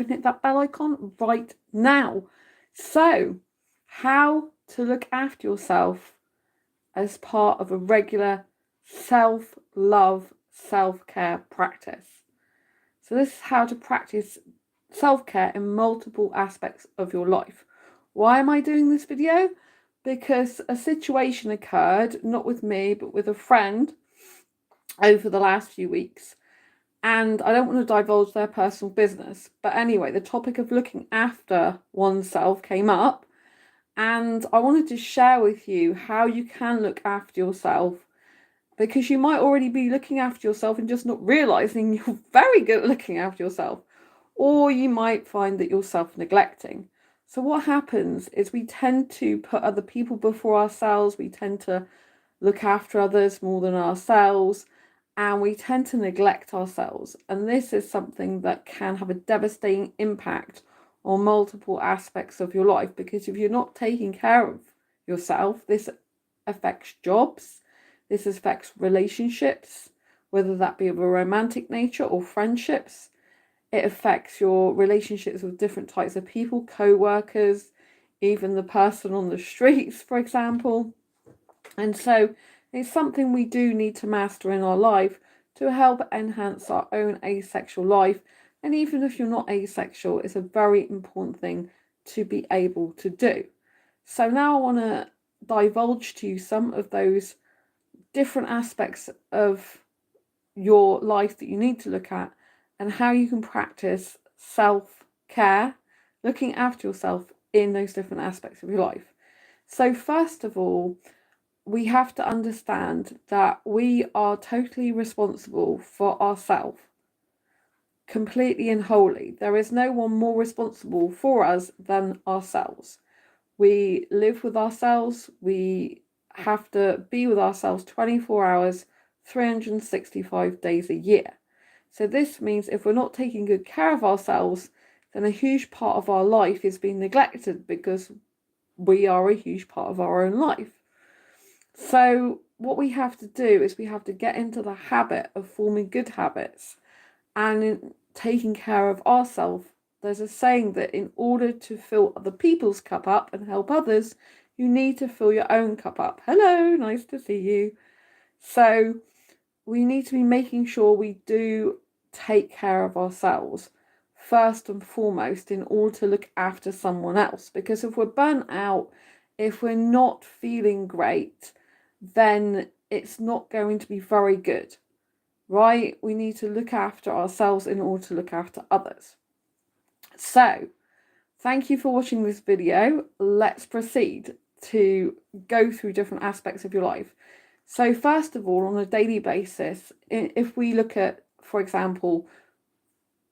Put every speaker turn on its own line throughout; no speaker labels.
and hit that bell icon right now. So, how to look after yourself as part of a regular self-love, self-care practice. So this is how to practice self-care in multiple aspects of your life. Why am I doing this video? Because a situation occurred, not with me, but with a friend over the last few weeks. And I don't want to divulge their personal business. But anyway, the topic of looking after oneself came up. And I wanted to share with you how you can look after yourself, because you might already be looking after yourself and just not realizing you're very good at looking after yourself. Or you might find that you're self-neglecting. So what happens is we tend to put other people before ourselves. We tend to look after others more than ourselves. And we tend to neglect ourselves. And this is something that can have a devastating impact on multiple aspects of your life, because if you're not taking care of yourself, this affects jobs, this affects relationships, whether that be of a romantic nature or friendships. It affects your relationships with different types of people, co-workers, even the person on the streets, for example. And so it's something we do need to master in our life to help enhance our own asexual life. And even if you're not asexual, it's a very important thing to be able to do. So now I want to divulge to you some of those different aspects of your life that you need to look at, and how you can practice self-care, looking after yourself in those different aspects of your life. So first of all, we have to understand that we are totally responsible for ourselves, completely and wholly. There is no one more responsible for us than ourselves. We live with ourselves. We have to be with ourselves 24 hours, 365 days a year. So this means if we're not taking good care of ourselves, then a huge part of our life is being neglected, because we are a huge part of our own life. So what we have to do is we have to get into the habit of forming good habits and in taking care of ourselves. There's a saying that in order to fill other people's cup up and help others, you need to fill your own cup up. Hello, nice to see you. So we need to be making sure we do take care of ourselves first and foremost in order to look after someone else. Because if we're burnt out, if we're not feeling great, then it's not going to be very good, right? We need to look after ourselves in order to look after others. So thank you for watching this video. Let's proceed to go through different aspects of your life. So first of all, on a daily basis, if we look at, for example,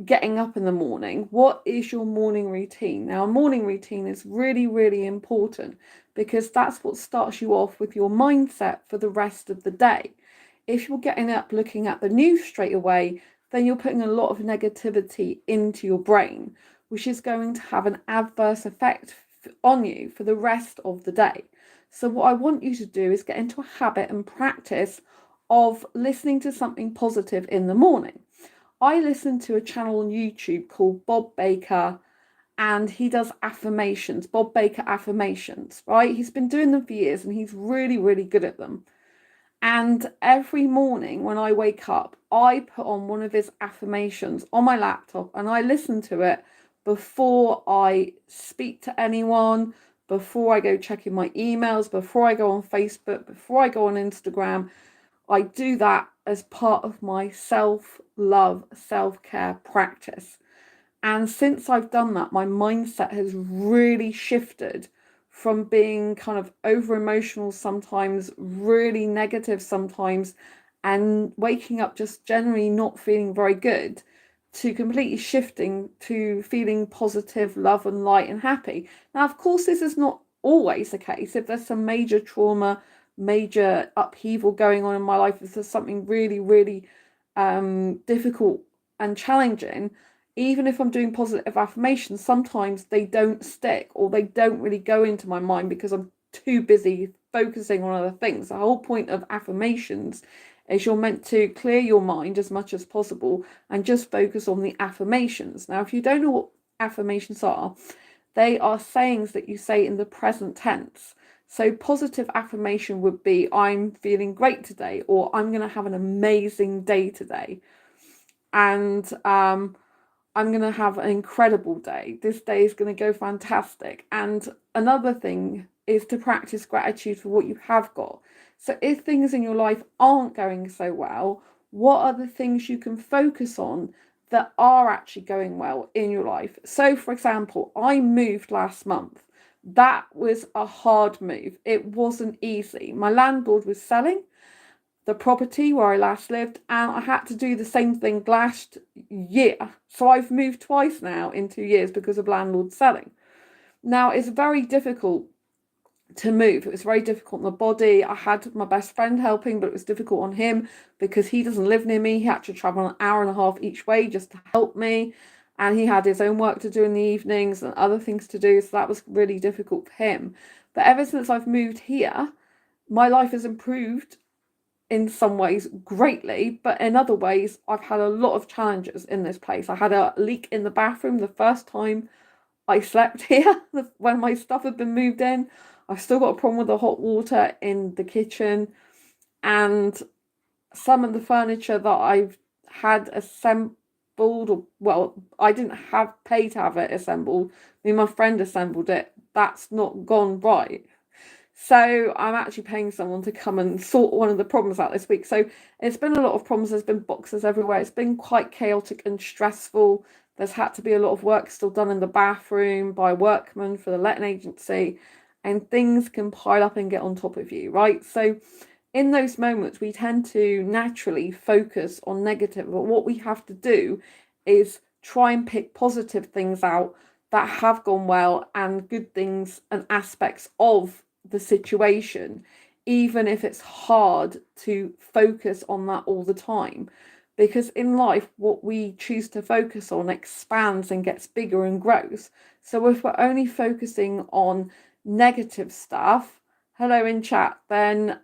getting up in the morning, what is your morning routine? Now, a morning routine is really, really important, because that's what starts you off with your mindset for the rest of the day. If you're getting up looking at the news straight away, then you're putting a lot of negativity into your brain, which is going to have an adverse effect on you for the rest of the day. So what I want you to do is get into a habit and practice of listening to something positive in the morning. I listen to a channel on YouTube called Bob Baker, and he does affirmations, Bob Baker affirmations, right? He's been doing them for years and he's really, really good at them. And every morning when I wake up, I put on one of his affirmations on my laptop and I listen to it before I speak to anyone, before I go checking my emails, before I go on Facebook, before I go on Instagram. I do that as part of my self-love, self-care practice. And since I've done that, my mindset has really shifted from being kind of over emotional sometimes, really negative sometimes, and waking up just generally not feeling very good, to completely shifting to feeling positive, love and light and happy. Now, of course, this is not always the case. If there's some major trauma, major upheaval going on in my life, if there's something really, really difficult and challenging, even if I'm doing positive affirmations, sometimes they don't stick, or they don't really go into my mind because I'm too busy focusing on other things. The whole point of affirmations is you're meant to clear your mind as much as possible and just focus on the affirmations. Now, if you don't know what affirmations are, they are sayings that you say in the present tense. So positive affirmation would be, I'm feeling great today, or I'm going to have an amazing day today. And I'm going to have an incredible day. This day is going to go fantastic. And another thing is to practice gratitude for what you have got. So if things in your life aren't going so well, what are the things you can focus on that are actually going well in your life? So for example, I moved last month. That was a hard move. It wasn't easy. My landlord was selling the property where I last lived, and I had to do the same thing last year. So I've moved twice now in 2 years because of landlord selling. Now, it's very difficult to move. It was very difficult on the body. I had my best friend helping, but it was difficult on him because he doesn't live near me. He had to travel an hour and a half each way just to help me. And he had his own work to do in the evenings and other things to do. So that was really difficult for him. But ever since I've moved here, my life has improved in some ways greatly, but in other ways I've had a lot of challenges in this place. I had a leak in the bathroom the first time I slept here when my stuff had been moved in. I've still got a problem with the hot water in the kitchen, and some of the furniture that I've had assembled, or well, I didn't have pay to have it assembled. My friend assembled it. That's not gone right. So I'm actually paying someone to come and sort one of the problems out this week. So it's been a lot of problems. There's been boxes everywhere. It's been quite chaotic and stressful. There's had to be a lot of work still done in the bathroom by workmen for the letting agency, and things can pile up and get on top of you, right? So in those moments, we tend to naturally focus on negative, but what we have to do is try and pick positive things out that have gone well and good things and aspects of the situation, even if it's hard to focus on that all the time. Because in life, what we choose to focus on expands and gets bigger and grows. So if we're only focusing on negative stuff, hello in chat, then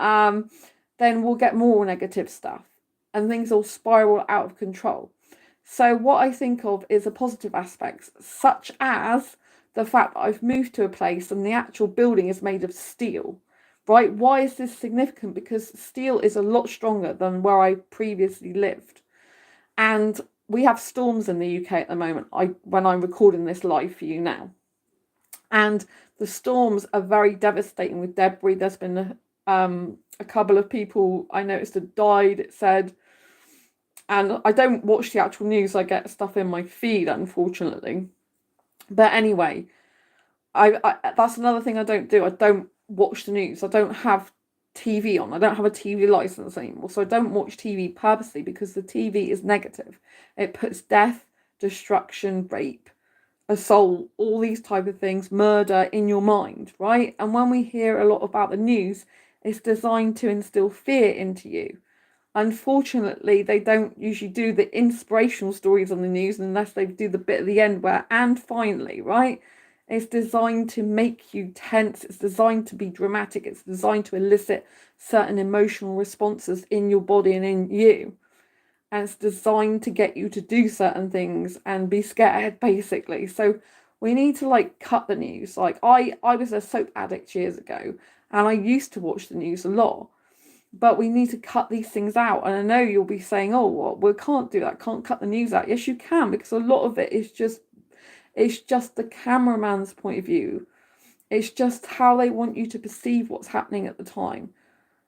we'll get more negative stuff and things will spiral out of control. So what I think of is the positive aspects, such as the fact that I've moved to a place and the actual building is made of steel, right? Why is this significant? Because steel is a lot stronger than where I previously lived. And we have storms in the UK at the moment, when I'm recording this live for you now. And the storms are very devastating with debris. There's been a couple of people I noticed had died, it said. And I don't watch the actual news. I get stuff in my feed, unfortunately. But anyway, I that's another thing I don't do. I don't watch the news. I don't have TV on. I don't have a TV license anymore. So I don't watch TV purposely because the TV is negative. It puts death, destruction, rape, assault, all these type of things, murder in your mind, right? And when we hear a lot about the news, it's designed to instill fear into you. Unfortunately, they don't usually do the inspirational stories on the news unless they do the bit at the end where, and finally, right? It's designed to make you tense. It's designed to be dramatic. It's designed to elicit certain emotional responses in your body and in you. And it's designed to get you to do certain things and be scared, basically. So we need to cut the news. I was a soap addict years ago, and I used to watch the news a lot. But we need to cut these things out. And I know you'll be saying, oh, well, we can't do that. Can't cut the news out. Yes, you can, because a lot of it is it's just the cameraman's point of view. It's just how they want you to perceive what's happening at the time.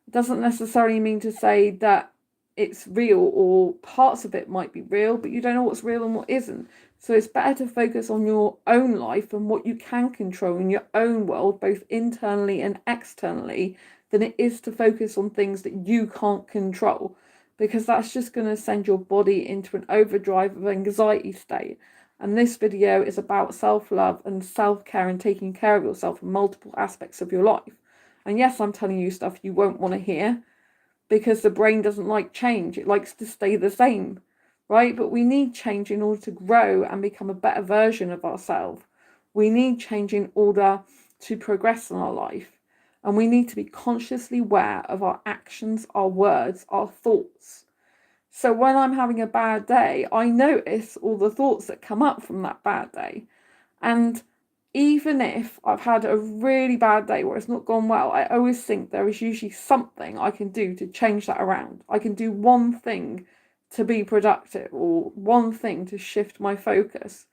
It doesn't necessarily mean to say that it's real, or parts of it might be real, but you don't know what's real and what isn't. So it's better to focus on your own life and what you can control in your own world, both internally and externally, than it is to focus on things that you can't control, because that's just going to send your body into an overdrive of anxiety state. And this video is about self-love and self-care and taking care of yourself in multiple aspects of your life. And yes, I'm telling you stuff you won't want to hear, because the brain doesn't like change. It likes to stay the same, right? But we need change in order to grow and become a better version of ourselves. We need change in order to progress in our life. And we need to be consciously aware of our actions, our words, our thoughts. So when I'm having a bad day, I notice all the thoughts that come up from that bad day. And even if I've had a really bad day where it's not gone well, I always think there is usually something I can do to change that around. I can do one thing to be productive, or one thing to shift my focus.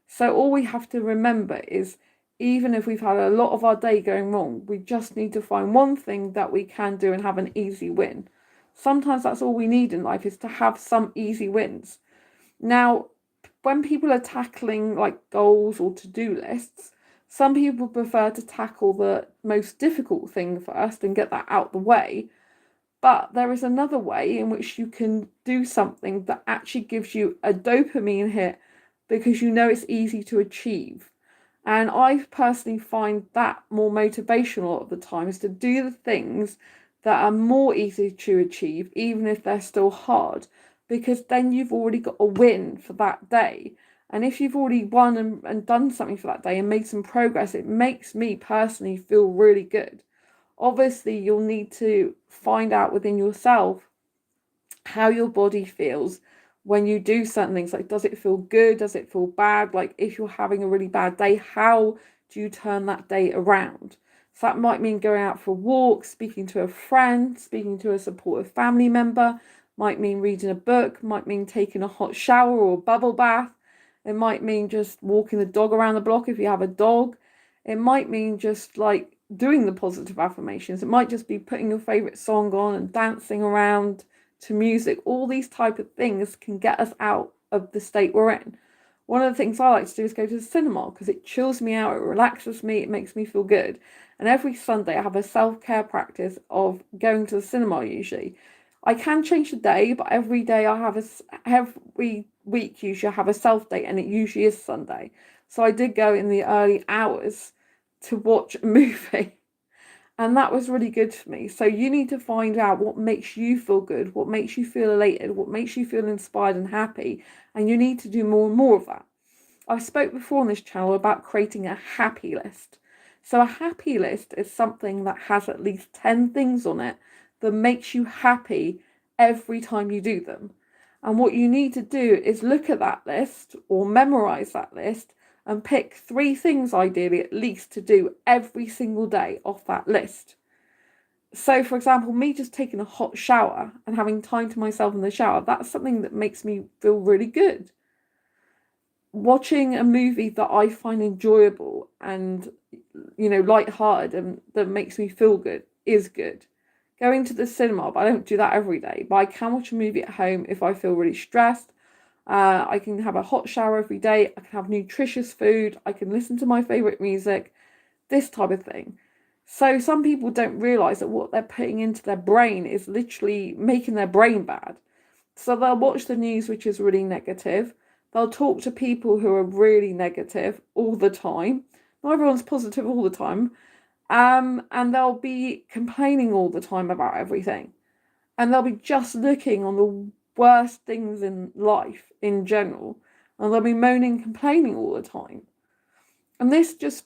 So all we have to remember is, even if we've had a lot of our day going wrong, we just need to find one thing that we can do and have an easy win. Sometimes that's all we need in life, is to have some easy wins. Now, when people are tackling like goals or to-do lists, some people prefer to tackle the most difficult thing first and get that out the way. But there is another way in which you can do something that actually gives you a dopamine hit, because you know it's easy to achieve. And I personally find that more motivational at the time, is to do the things that are more easy to achieve, even if they're still hard, because then you've already got a win for that day. And if you've already won and done something for that day and made some progress, it makes me personally feel really good. Obviously, you'll need to find out within yourself how your body feels when you do certain things. Like, does it feel good? Does it feel bad? Like, if you're having a really bad day, how do you turn that day around? So that might mean going out for a walk, speaking to a friend, speaking to a supportive family member, might mean reading a book, might mean taking a hot shower or a bubble bath. It might mean just walking the dog around the block if you have a dog. It might mean just like doing the positive affirmations. It might just be putting your favorite song on and dancing around to music. All these type of things can get us out of the state we're in. One of the things I like to do is go to the cinema, because it chills me out, it relaxes me, it makes me feel good. And every Sunday I have a self-care practice of going to the cinema usually. I can change the day, but every day every week usually I have a self date, and it usually is Sunday. So I did go in the early hours to watch a movie. And that was really good for me. So you need to find out what makes you feel good, what makes you feel elated, what makes you feel inspired and happy. And you need to do more and more of that. I've spoke before on this channel about creating a happy list. So a happy list is something that has at least 10 things on it that makes you happy every time you do them. And what you need to do is look at that list or memorize that list and pick 3 things ideally at least to do every single day off that list. So for example, me just taking a hot shower and having time to myself in the shower, that's something that makes me feel really good. Watching a movie that I find enjoyable and, light-hearted and that makes me feel good is good. Going to the cinema, but I don't do that every day, but I can watch a movie at home if I feel really stressed. I can have a hot shower every day. I can have nutritious food. I can listen to my favourite music, this type of thing. So some people don't realise that what they're putting into their brain is literally making their brain bad. So they'll watch the news, which is really negative. They'll talk to people who are really negative all the time. Not everyone's positive all the time. And they'll be complaining all the time about everything. And they'll be just looking on the worst things in life in general, and they'll be moaning, complaining all the time. And this just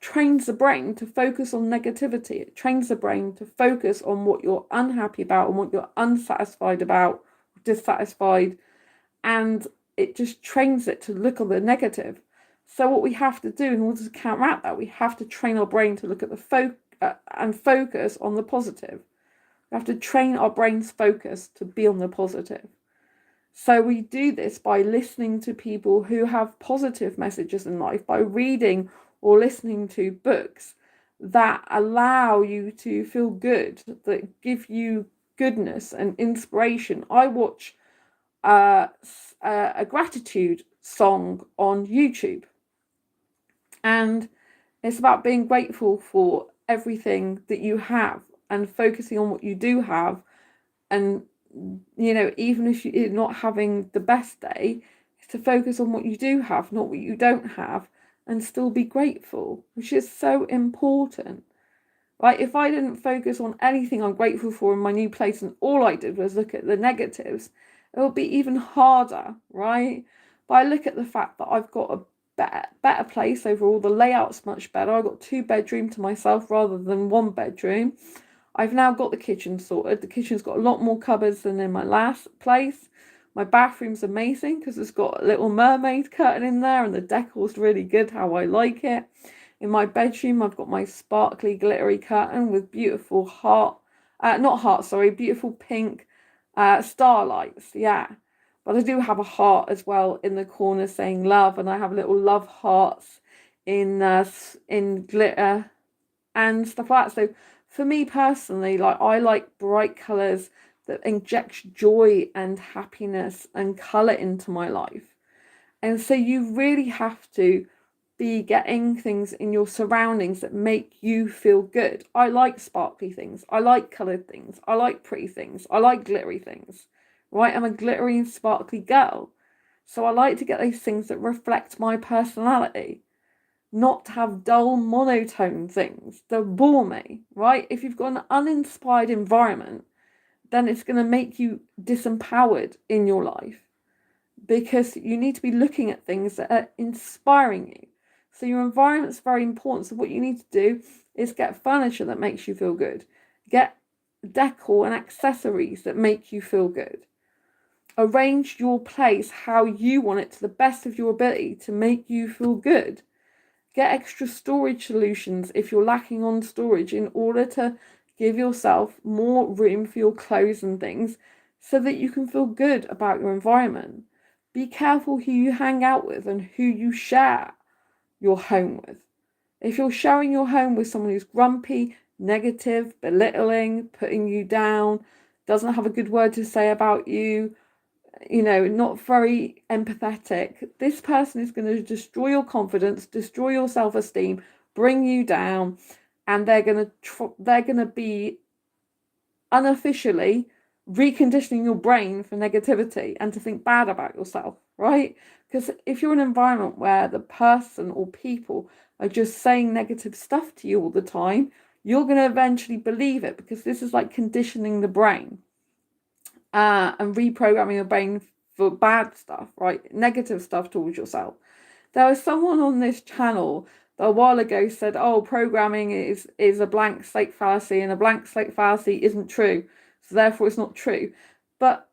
trains the brain to focus on negativity. It trains the brain to focus on what you're unhappy about and what you're unsatisfied about, dissatisfied, and it just trains it to look on the negative. So what we have to do in order to counteract that, we have to train our brain to look at and focus on the positive. We have to train our brain's focus to be on the positive. So we do this by listening to people who have positive messages in life, by reading or listening to books that allow you to feel good, that give you goodness and inspiration. I watch a gratitude song on YouTube, and it's about being grateful for everything that you have and focusing on what you do have. And even if you're not having the best day, to focus on what you do have, not what you don't have, and still be grateful, which is so important. Right? If I didn't focus on anything I'm grateful for in my new place and all I did was look at the negatives, it would be even harder, right? But I look at the fact that I've got a better place overall. The layout's much better. I got 2 bedroom to myself rather than 1 bedroom. I've now got the kitchen sorted. The kitchen's got a lot more cupboards than in my last place. My bathroom's amazing because it's got a little mermaid curtain in there, and the decor's really good how I like it. In my bedroom, I've got my sparkly glittery curtain with beautiful beautiful pink starlights, yeah. But I do have a heart as well in the corner saying love, and I have little love hearts in glitter and stuff like that. So for me personally, like, I like bright colours that inject joy and happiness and colour into my life. And so you really have to be getting things in your surroundings that make you feel good. I like sparkly things. I like coloured things. I like pretty things. I like glittery things, right? I'm a glittery and sparkly girl. So I like to get those things that reflect my personality, not to have dull monotone things that bore me, right? If you've got an uninspired environment, then it's going to make you disempowered in your life, because you need to be looking at things that are inspiring you. So your environment's very important. So what you need to do is get furniture that makes you feel good. Get decor and accessories that make you feel good. Arrange your place how you want it to the best of your ability to make you feel good. Get extra storage solutions if you're lacking on storage in order to give yourself more room for your clothes and things so that you can feel good about your environment. Be careful who you hang out with and who you share your home with. If you're sharing your home with someone who's grumpy, negative, belittling, putting you down, doesn't have a good word to say about you, not very empathetic, this person is going to destroy your confidence, destroy your self-esteem, bring you down, and they're going to be unofficially reconditioning your brain for negativity and to think bad about yourself, right? Because if you're in an environment where the person or people are just saying negative stuff to you all the time, you're going to eventually believe it, because this is like conditioning the brain and reprogramming your brain for bad stuff, right? Negative stuff towards yourself. There was someone on this channel that a while ago said, oh, programming is a blank slate fallacy, and a blank slate fallacy isn't true, so therefore it's not true. But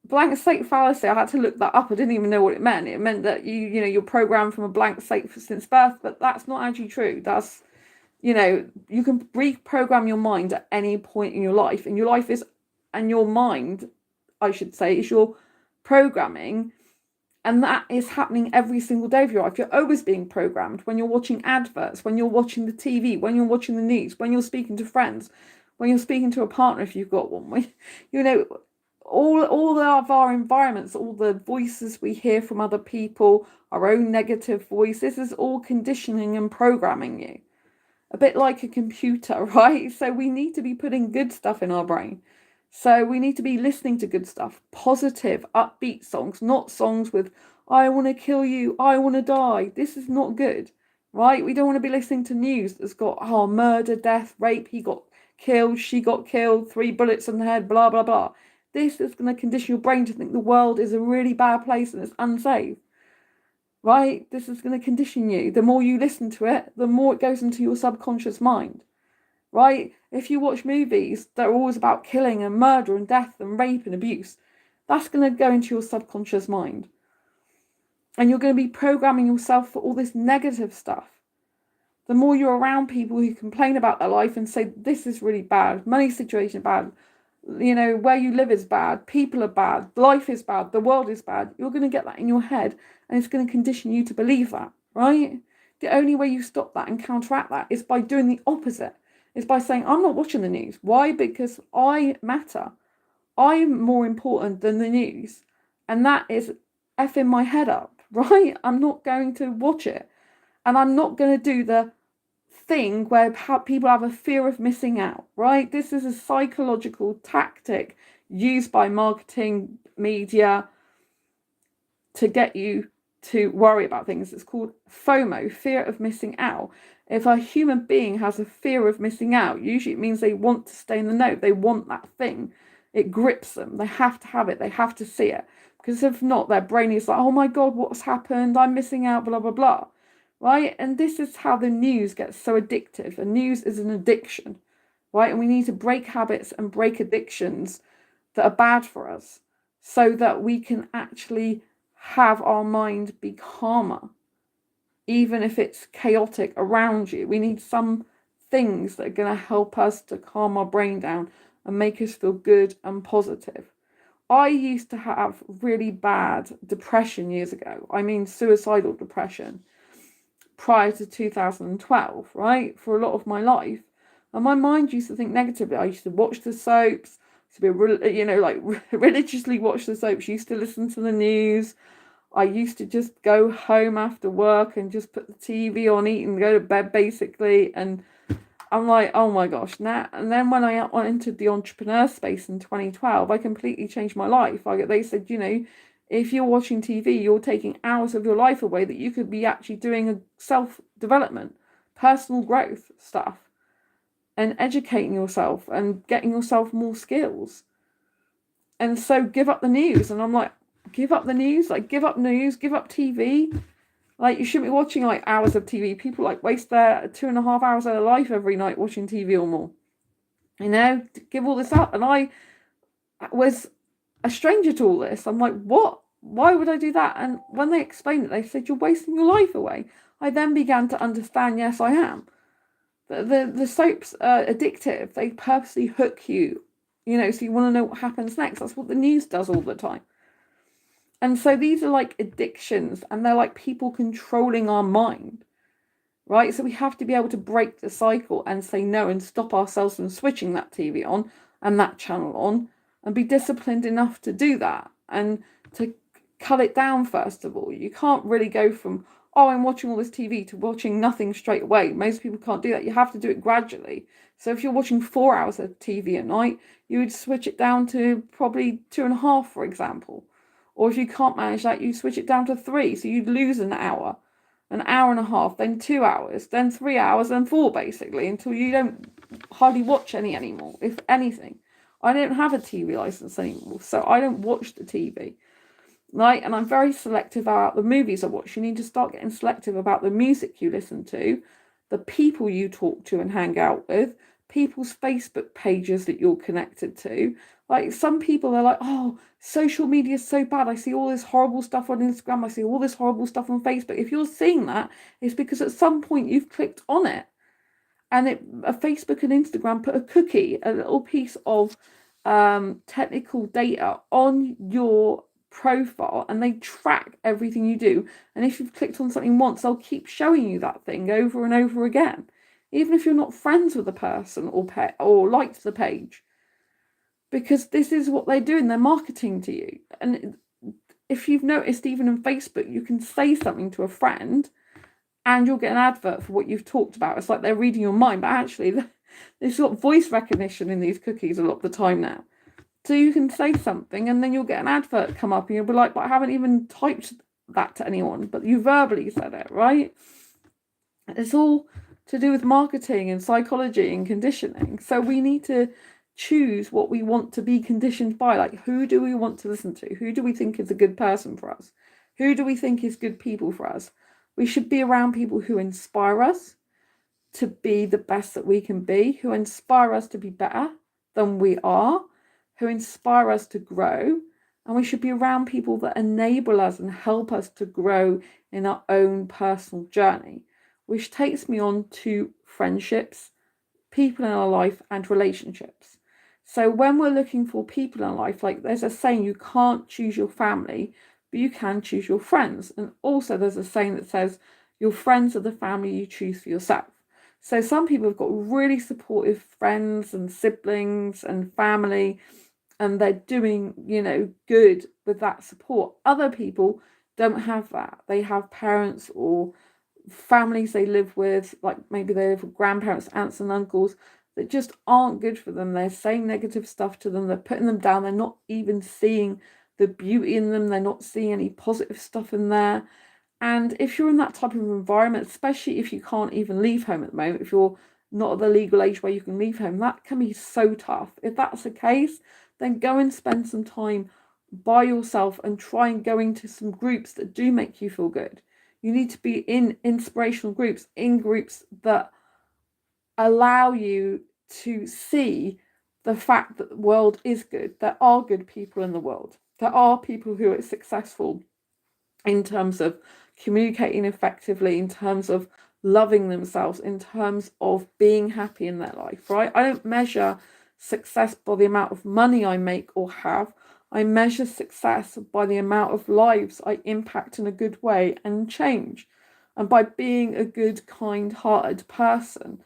blank slate fallacy, I had to look that up. I didn't even know what it meant. It meant that you're programmed from a blank slate since birth, but that's not actually true. That's, you can reprogram your mind at any point in your life, and your mind, I should say, is your programming. And that is happening every single day of your life. You're always being programmed when you're watching adverts, when you're watching the TV, when you're watching the news, when you're speaking to friends, when you're speaking to a partner if you've got one. All of our environments, all the voices we hear from other people, our own negative voices, is all conditioning and programming you. A bit like a computer, right? So we need to be putting good stuff in our brain. So we need to be listening to good stuff, positive, upbeat songs, not songs with, I want to kill you, I want to die. This is not good, right? We don't want to be listening to news that's got, murder, death, rape, he got killed, she got killed, 3 bullets in the head, blah, blah, blah. This is going to condition your brain to think the world is a really bad place and it's unsafe, right? This is going to condition you. The more you listen to it, the more it goes into your subconscious mind. Right? If you watch movies that are always about killing and murder and death and rape and abuse, that's going to go into your subconscious mind. And you're going to be programming yourself for all this negative stuff. The more you're around people who complain about their life and say, this is really bad, money situation bad, where you live is bad, people are bad, life is bad, the world is bad, you're going to get that in your head, and it's going to condition you to believe that, right? The only way you stop that and counteract that is by doing the opposite. Is by saying, I'm not watching the news. Why? Because I matter. I'm more important than the news. And that is effing my head up, right? I'm not going to watch it. And I'm not going to do the thing where people have a fear of missing out, right? This is a psychological tactic used by marketing media to get you to worry about things. It's called FOMO, fear of missing out. If a human being has a fear of missing out, usually it means they want to stay in the know. They want that thing. It grips them. They have to have it. They have to see it. Because if not, their brain is like, oh my God, what's happened? I'm missing out, blah, blah, blah. Right? And this is how the news gets so addictive. And news is an addiction, right? And we need to break habits and break addictions that are bad for us so that we can actually have our mind be calmer, even if it's chaotic around you. We need some things that are going to help us to calm our brain down and make us feel good and positive. I used to have really bad depression years ago. I mean, suicidal depression prior to 2012, right? For a lot of my life. And my mind used to think negatively. I used to watch the soaps, to be, religiously watch the soaps, used to listen to the news. I used to just go home after work and just put the TV on, eat and go to bed basically. And I'm like, oh my gosh. Now, and then when I entered the entrepreneur space in 2012, I completely changed my life. They said, if you're watching TV, you're taking hours of your life away that you could be actually doing a self-development, personal growth stuff and educating yourself and getting yourself more skills. And so give up the news. And I'm like, give up the news? Like, give up news, give up TV. Like, you shouldn't be watching like hours of TV. People like waste their 2.5 hours of their life every night watching TV or more. Give all this up. And I was a stranger to all this. I'm like, what? Why would I do that? And when they explained it, they said, you're wasting your life away. I then began to understand, yes, I am. The soaps are addictive. They purposely hook you, so you want to know what happens next. That's what the news does all the time. And so these are like addictions, and they're like people controlling our mind, right? So we have to be able to break the cycle and say no and stop ourselves from switching that TV on and that channel on, and be disciplined enough to do that and to cut it down. First of all, you can't really go from, oh, I'm watching all this TV to watching nothing straight away. Most people can't do that. You have to do it gradually. So if you're watching 4 hours of TV a night, you would switch it down to probably 2.5, for example. Or if you can't manage that, you switch it down to 3. So you'd lose an hour and a half, then 2 hours, then 3 hours, then 4, basically, until you don't hardly watch any anymore, if anything. I don't have a TV license anymore, so I don't watch the TV. Right? And I'm very selective about the movies I watch. You need to start getting selective about the music you listen to, the people you talk to and hang out with, people's Facebook pages that you're connected to. Like, some people are like, oh, social media is so bad. I see all this horrible stuff on Instagram. I see all this horrible stuff on Facebook. If you're seeing that, it's because at some point you've clicked on it. And Facebook and Instagram put a cookie, a little piece of technical data on your profile, and they track everything you do. And if you've clicked on something once, they'll keep showing you that thing over and over again, even if you're not friends with the person or liked the page, because this is what they're doing. They're marketing to you. And if you've noticed, even on Facebook, you can say something to a friend and you'll get an advert for what you've talked about. It's like they're reading your mind, but actually there's got voice recognition in these cookies a lot of the time now. So you can say something and then you'll get an advert come up and you'll be like, but I haven't even typed that to anyone, but you verbally said it, right? It's all to do with marketing and psychology and conditioning. So we need to choose what we want to be conditioned by. Like, who do we want to listen to? Who do we think is a good person for us? Who do we think is good people for us? We should be around people who inspire us to be the best that we can be, who inspire us to be better than we are, who inspire us to grow. And we should be around people that enable us and help us to grow in our own personal journey, which takes me on to friendships, people in our life, and relationships. So when we're looking for people in our life, like there's a saying, you can't choose your family, but you can choose your friends. And also there's a saying that says, your friends are the family you choose for yourself. So some people have got really supportive friends and siblings and family, and they're doing, good with that support. Other people don't have that. They have parents or families they live with, like maybe they live with grandparents, aunts and uncles, that just aren't good for them. They're saying negative stuff to them. They're putting them down. They're not even seeing the beauty in them. They're not seeing any positive stuff in there. And if you're in that type of environment, especially if you can't even leave home at the moment, if you're not at the legal age where you can leave home, that can be so tough. If that's the case, then go and spend some time by yourself and try and go into some groups that do make you feel good. You need to be in inspirational groups, in groups that allow you to see the fact that the world is good. There are good people in the world. There are people who are successful in terms of communicating effectively, in terms of loving themselves, in terms of being happy in their life, right? I don't measure success by the amount of money I make or have. I measure success by the amount of lives I impact in a good way and change. And by being a good, kind-hearted person,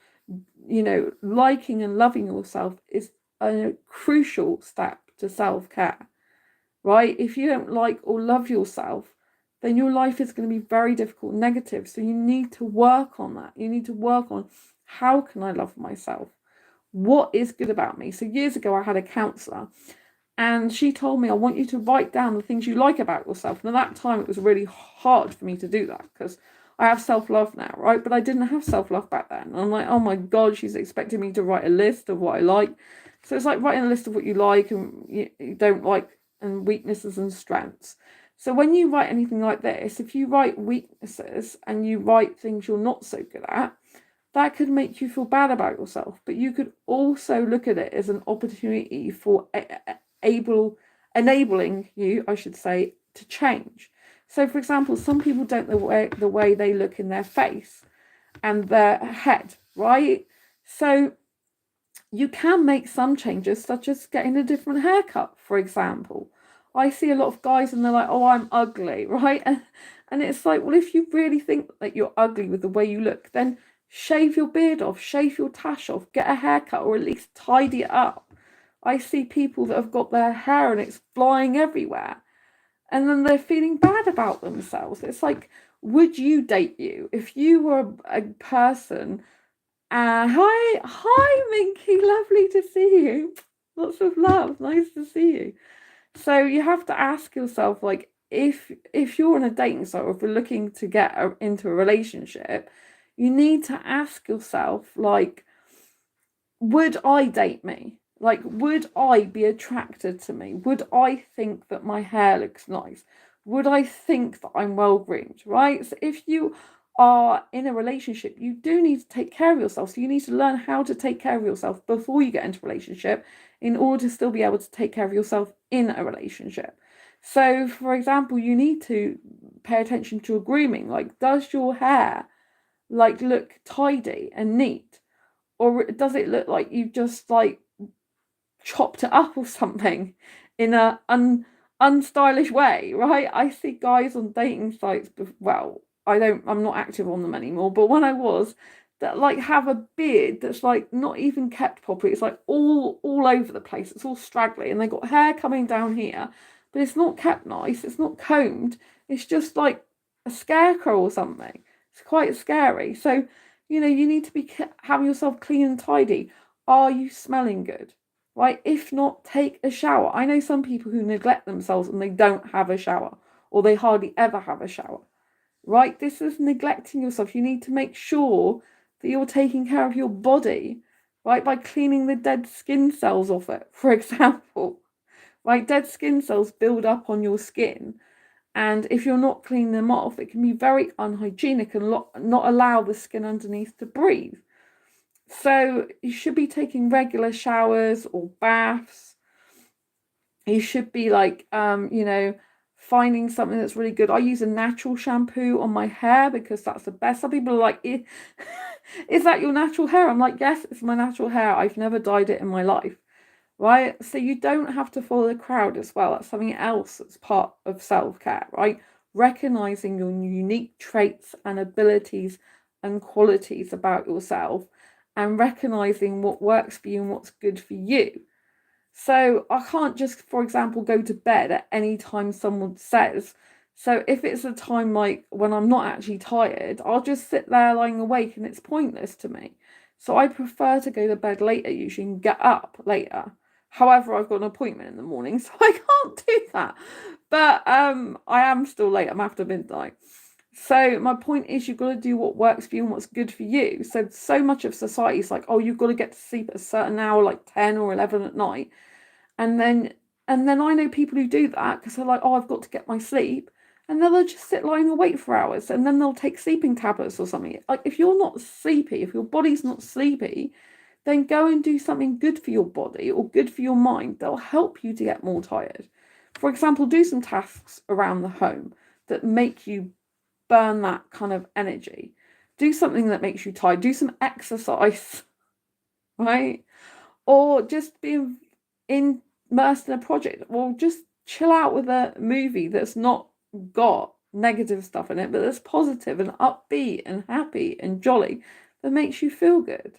you know, liking and loving yourself is a crucial step to self-care, right? If you don't like or love yourself, then your life is going to be very difficult and negative. So you need to work on that. You need to work on, how can I love myself? What is good about me? So years ago, I had a counsellor, and she told me, I want you to write down the things you like about yourself. And at that time, it was really hard for me to do that because I have self-love now, right? But I didn't have self-love back then. And I'm like, oh my God, she's expecting me to write a list of what I like. So it's like writing a list of what you like and you don't like, and weaknesses and strengths. So when you write anything like this, if you write weaknesses and you write things you're not so good at, that could make you feel bad about yourself. But you could also look at it as an opportunity for enabling you, I should say, to change. So for example, some people don't know the way they look in their face and their head, right? So you can make some changes, such as getting a different haircut, for example. I see a lot of guys and they're like, oh, I'm ugly, right? And it's like, well, if you really think that you're ugly with the way you look, then shave your beard off, shave your tash off, get a haircut, or at least tidy it up. I see people that have got their hair and it's flying everywhere, and then they're feeling bad about themselves. It's like, would you date you if you were a person? Hi, Minky, lovely to see you. Lots of love, nice to see you. So you have to ask yourself, like, if you're on a dating site, or if you're looking to get into a relationship, you need to ask yourself, like, would I date me? Like, would I be attracted to me? Would I think that my hair looks nice? Would I think that I'm well groomed, right? So if you are in a relationship, you do need to take care of yourself. So you need to learn how to take care of yourself before you get into a relationship in order to still be able to take care of yourself in a relationship. So, for example, you need to pay attention to your grooming. Like, does your hair like look tidy and neat? Or does it look like you've just like chopped it up or something in a unstylish way, right? I see guys on dating sites, well, I'm not active on them anymore, but when I was, that like have a beard that's like not even kept properly. It's like all over the place. It's all straggly, and they got hair coming down here, but it's not kept nice. It's not combed. It's just like a scarecrow or something. It's quite scary. So, you know, you need to be having yourself clean and tidy. Are you smelling good? Right? If not, take a shower. I know some people who neglect themselves and they don't have a shower, or they hardly ever have a shower. Right? This is neglecting yourself. You need to make sure that you're taking care of your body, right? By cleaning the dead skin cells off it, for example. Right? Dead skin cells build up on your skin. And if you're not cleaning them off, it can be very unhygienic and not allow the skin underneath to breathe. So you should be taking regular showers or baths. You should be like, you know, finding something that's really good. I use a natural shampoo on my hair because that's the best. Some people are like, is that your natural hair? I'm like, yes, it's my natural hair. I've never dyed it in my life, right? So you don't have to follow the crowd as well. That's something else that's part of self-care, right? Recognizing your unique traits and abilities and qualities about yourself, and recognizing what works for you and what's good for you. So I can't just, for example, go to bed at any time someone says. So if it's a time like when I'm not actually tired, I'll just sit there lying awake and it's pointless to me. So I prefer to go to bed later usually and get up later. However, I've got an appointment in the morning, so I can't do that. But I am still late. I'm after midnight. So my point is, you've got to do what works for you and what's good for you. So much of society is like, oh, you've got to get to sleep at a certain hour, like 10 or 11 at night. And then And then I know people who do that because they're like, oh, I've got to get my sleep. And then they'll just sit lying awake for hours, and then they'll take sleeping tablets or something. Like, if you're not sleepy, if your body's not sleepy, then go and do something good for your body or good for your mind. They'll help you to get more tired. For example, do some tasks around the home that make you burn that kind of energy. Do something that makes you tired. Do some exercise, right? Or just be immersed in a project, or just chill out with a movie that's not got negative stuff in it, but that's positive and upbeat and happy and jolly, that makes you feel good.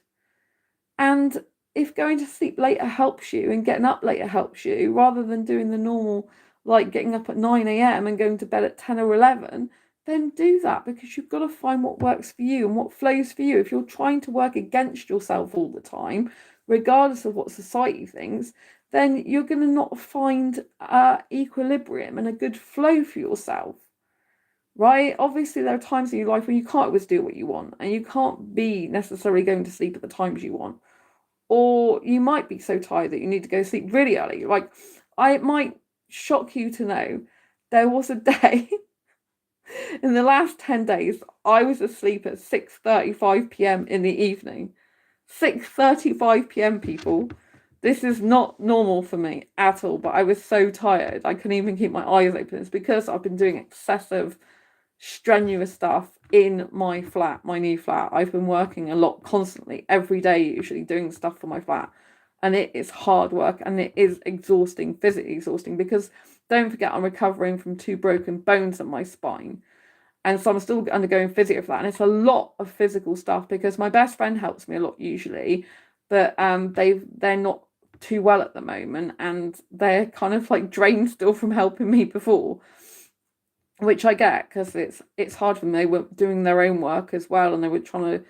And if going to sleep later helps you and getting up later helps you, rather than doing the normal, like getting up at 9 a.m. and going to bed at 10 or 11, then do that, because you've got to find what works for you and what flows for you. If you're trying to work against yourself all the time, regardless of what society thinks, then you're going to not find equilibrium and a good flow for yourself. Right? Obviously, there are times in your life when you can't always do what you want, and you can't be necessarily going to sleep at the times you want. Or you might be so tired that you need to go to sleep really early. Like, it might shock you to know there was a day in the last 10 days, I was asleep at 6:35 p.m. in the evening. 6:35 p.m. people. This is not normal for me at all, but I was so tired I couldn't even keep my eyes open. It's because I've been doing excessive, strenuous stuff in my flat, my new flat. I've been working a lot, constantly, every day, usually doing stuff for my flat. And it is hard work, and it is exhausting, physically exhausting, because don't forget, I'm recovering from 2 broken bones in my spine. And so I'm still undergoing physio for that. And it's a lot of physical stuff, because my best friend helps me a lot usually, but they're not too well at the moment, and they're kind of like drained still from helping me before, which I get, because it's hard for them. They were doing their own work as well, and they were trying to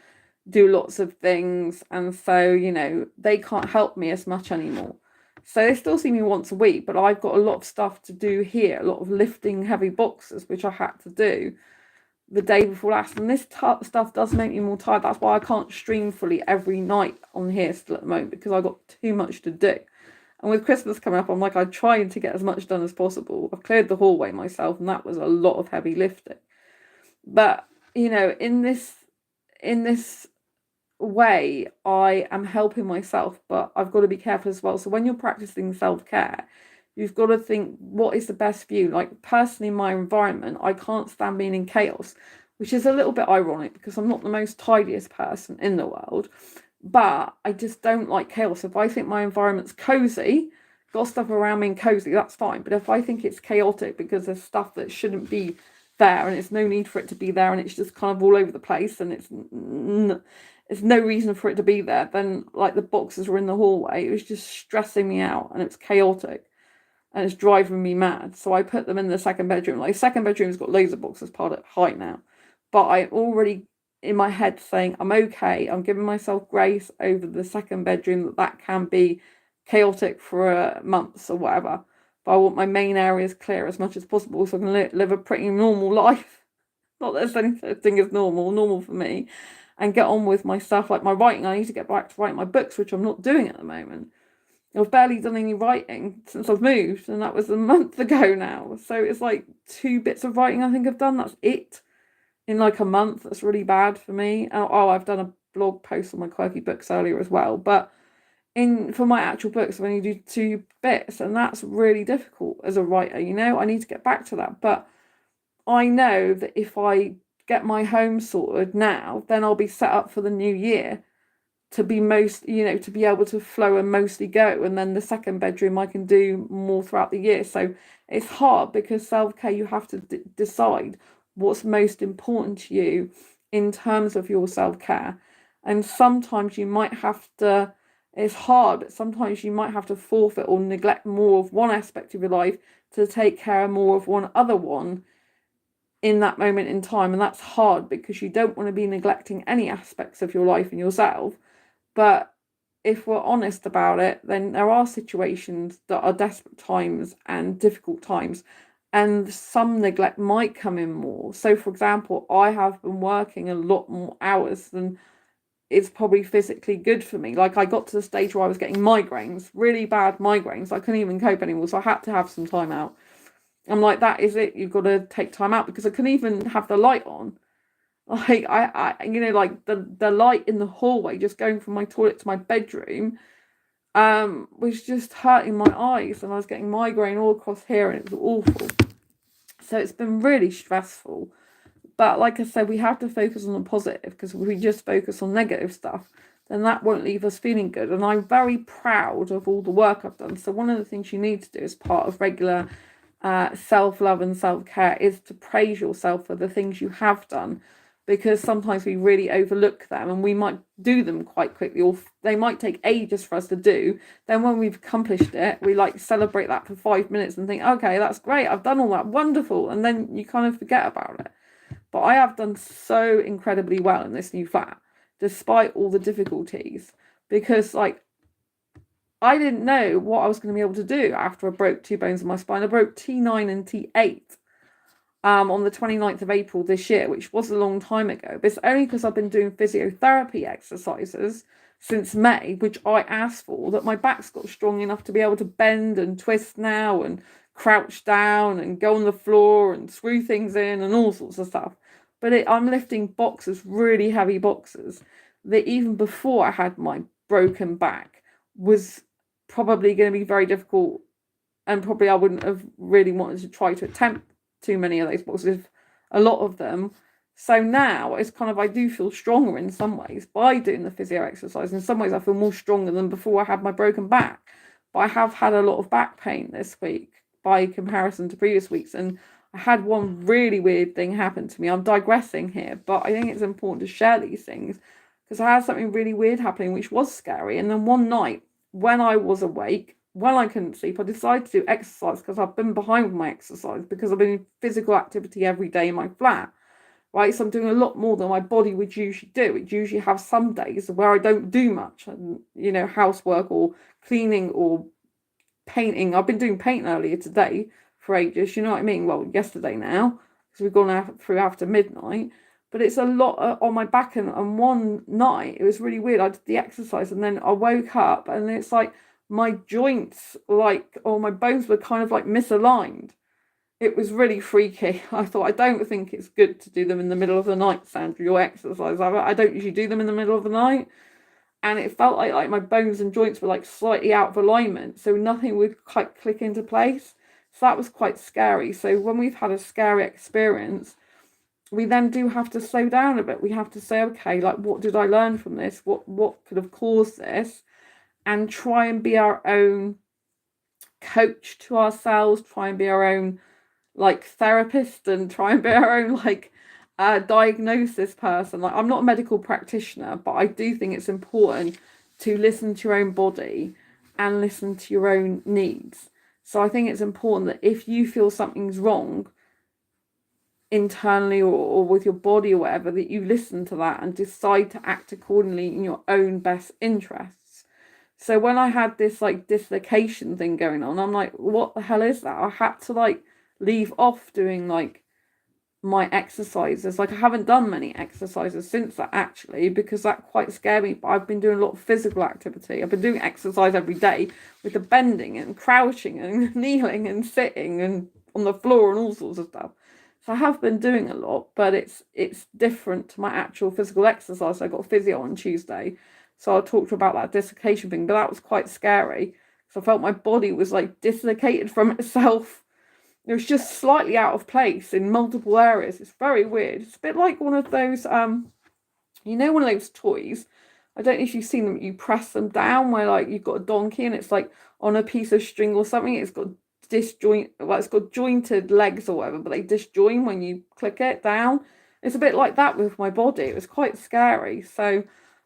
do lots of things, and so, you know, they can't help me as much anymore. So they still see me once a week, but I've got a lot of stuff to do here, a lot of lifting heavy boxes, which I had to do the day before last, and this stuff does make me more tired. That's why I can't stream fully every night on here still at the moment, because I've got too much to do. And with Christmas coming up, I'm like, I'm trying to get as much done as possible. I've cleared the hallway myself, and that was a lot of heavy lifting. But, you know, in this way, I am helping myself, but I've got to be careful as well. So when you're practicing self-care, you've got to think, what is the best for you? Like, personally, in my environment, I can't stand being in chaos, which is a little bit ironic, because I'm not the most tidiest person in the world, but I just don't like chaos. If I think my environment's cozy, got stuff around me and cozy, that's fine. But if I think it's chaotic because there's stuff that shouldn't be there, and it's no need for it to be there, and it's just kind of all over the place, and it's no reason for it to be there, then, like, the boxes were in the hallway, it was just stressing me out, and it's chaotic, and it's driving me mad. So I put them in the second bedroom. Like, second bedroom's got loads of boxes piled up high now, but I'm already in my head saying, I'm okay, I'm giving myself grace over the second bedroom, that can be chaotic for months or whatever, but I want my main areas clear as much as possible, so I can live a pretty normal life. Not that there's anything as normal for me, and get on with my stuff, like my writing. I need to get back to writing my books, which I'm not doing at the moment. I've barely done any writing since I've moved, and that was a month ago now. So it's like 2 bits of writing I think I've done. That's it in like a month. That's really bad for me. Oh, I've done a blog post on my quirky books earlier as well, but for my actual books, I only do 2 bits, and that's really difficult as a writer. You know, I need to get back to that, but I know that if I get my home sorted now, then I'll be set up for the new year to be to be able to flow and mostly go. And then the second bedroom I can do more throughout the year. So it's hard, because self-care, you have to decide what's most important to you in terms of your self-care. And sometimes you might have to, it's hard, but sometimes you might have to forfeit or neglect more of one aspect of your life to take care of more of one other one in that moment in time. And that's hard, because you don't want to be neglecting any aspects of your life and yourself. But if we're honest about it, then there are situations that are desperate times and difficult times, and some neglect might come in more. So, for example, I have been working a lot more hours than is probably physically good for me. Like I got to the stage where I was getting migraines, really bad migraines. I couldn't even cope anymore, so I had to have some time out. I'm like, that is it. You've got to take time out, because I couldn't even have the light on. Like like the light in the hallway, just going from my toilet to my bedroom, was just hurting my eyes, and I was getting migraine all across here, and it was awful. So it's been really stressful. But like I said, we have to focus on the positive, because if we just focus on negative stuff, then that won't leave us feeling good. And I'm very proud of all the work I've done. So one of the things you need to do as part of regular self-love and self-care is to praise yourself for the things you have done, because sometimes we really overlook them, and we might do them quite quickly, or they might take ages for us to do. Then when we've accomplished it, we like celebrate that for 5 minutes and think, okay, that's great, I've done all that, wonderful, and then you kind of forget about it. But I have done so incredibly well in this new flat, despite all the difficulties, because like I didn't know what I was going to be able to do after I broke 2 bones in my spine. I broke T9 and T8 on the 29th of April this year, which was a long time ago. But it's only because I've been doing physiotherapy exercises since May, which I asked for, that my back's got strong enough to be able to bend and twist now, and crouch down and go on the floor and screw things in and all sorts of stuff. But I'm lifting boxes, really heavy boxes, that even before I had my broken back was probably going to be very difficult, and probably I wouldn't have really wanted to try to attempt too many of those boxes, a lot of them. So now it's kind of, I do feel stronger in some ways by doing the physio exercise. In some ways I feel more stronger than before I had my broken back. But I have had a lot of back pain this week by comparison to previous weeks, and I had one really weird thing happen to me. I'm digressing here, but I think it's important to share these things, because I had something really weird happening, which was scary. And then one night when I was awake, when I couldn't sleep, I decided to do exercise, because I've been behind with my exercise, because I've been in physical activity every day in my flat, right? So I'm doing a lot more than my body would usually do. It usually have some days where I don't do much, housework or cleaning or painting. I've been doing painting earlier today for ages, you know what I mean? Well, yesterday now, because we've gone through after midnight. But it's a lot on my back, and one night it was really weird. I did the exercise, and then I woke up, and it's like my joints, or my bones were kind of like misaligned. It was really freaky. I thought, I don't think it's good to do them in the middle of the night, Sandra, your exercise. I don't usually do them in the middle of the night. And it felt like my bones and joints were like slightly out of alignment, so nothing would quite click into place. So that was quite scary. So when we've had a scary experience, we then do have to slow down a bit. We have to say, okay, like, what did I learn from this? What could have caused this? And try and be our own coach to ourselves, try and be our own like therapist, and try and be our own diagnosis person. Like, I'm not a medical practitioner, but I do think it's important to listen to your own body and listen to your own needs. So I think it's important that if you feel something's wrong internally or with your body or whatever, that you listen to that and decide to act accordingly in your own best interests. So when I had this like dislocation thing going on, I'm like, what the hell is that? I had to leave off doing my exercises. I haven't done many exercises since that, actually, because that quite scared me. But I've been doing a lot of physical activity. I've been doing exercise every day with the bending and crouching and kneeling and sitting and on the floor and all sorts of stuff. So I have been doing a lot, but it's different to my actual physical exercise. I got physio on Tuesday, so I'll talk to you about that dislocation thing. But that was quite scary, because I felt my body was dislocated from itself. It was just slightly out of place in multiple areas. It's very weird. It's a bit like one of those, one of those toys. I don't know if you've seen them. You press them down where you've got a donkey and it's on a piece of string or something. It's got it's got jointed legs or whatever, but they disjoin when you click it down. It's a bit like that with my body. It was quite scary. So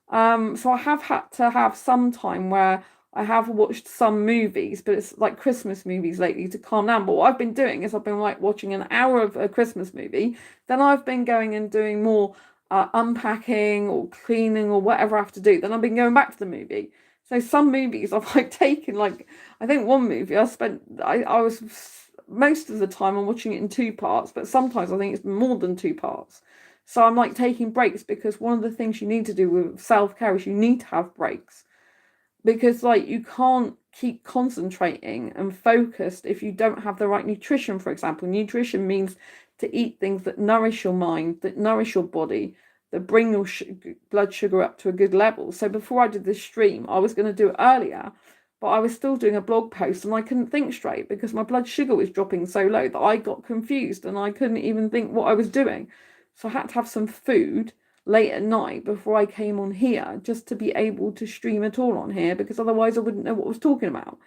I have had to have some time where I have watched some movies, but it's like Christmas movies lately, to calm down. But what I've been doing is I've been watching an hour of a Christmas movie. Then I've been going and doing more unpacking or cleaning or whatever I have to do. Then I've been going back to the movie. So some movies I've taken, I think one movie I was most of the time I'm watching it in 2 parts, but sometimes I think it's more than 2 parts. So I'm like taking breaks, because one of the things you need to do with self-care is you need to have breaks, because like you can't keep concentrating and focused if you don't have the right nutrition. For example, nutrition means to eat things that nourish your mind, that nourish your body, that bring your blood sugar up to a good level. So before I did this stream, I was going to do it earlier, but I was still doing a blog post and I couldn't think straight because my blood sugar was dropping so low that I got confused and I couldn't even think what I was doing. So I had to have some food late at night before I came on here, just to be able to stream at all on here, because otherwise I wouldn't know what I was talking about,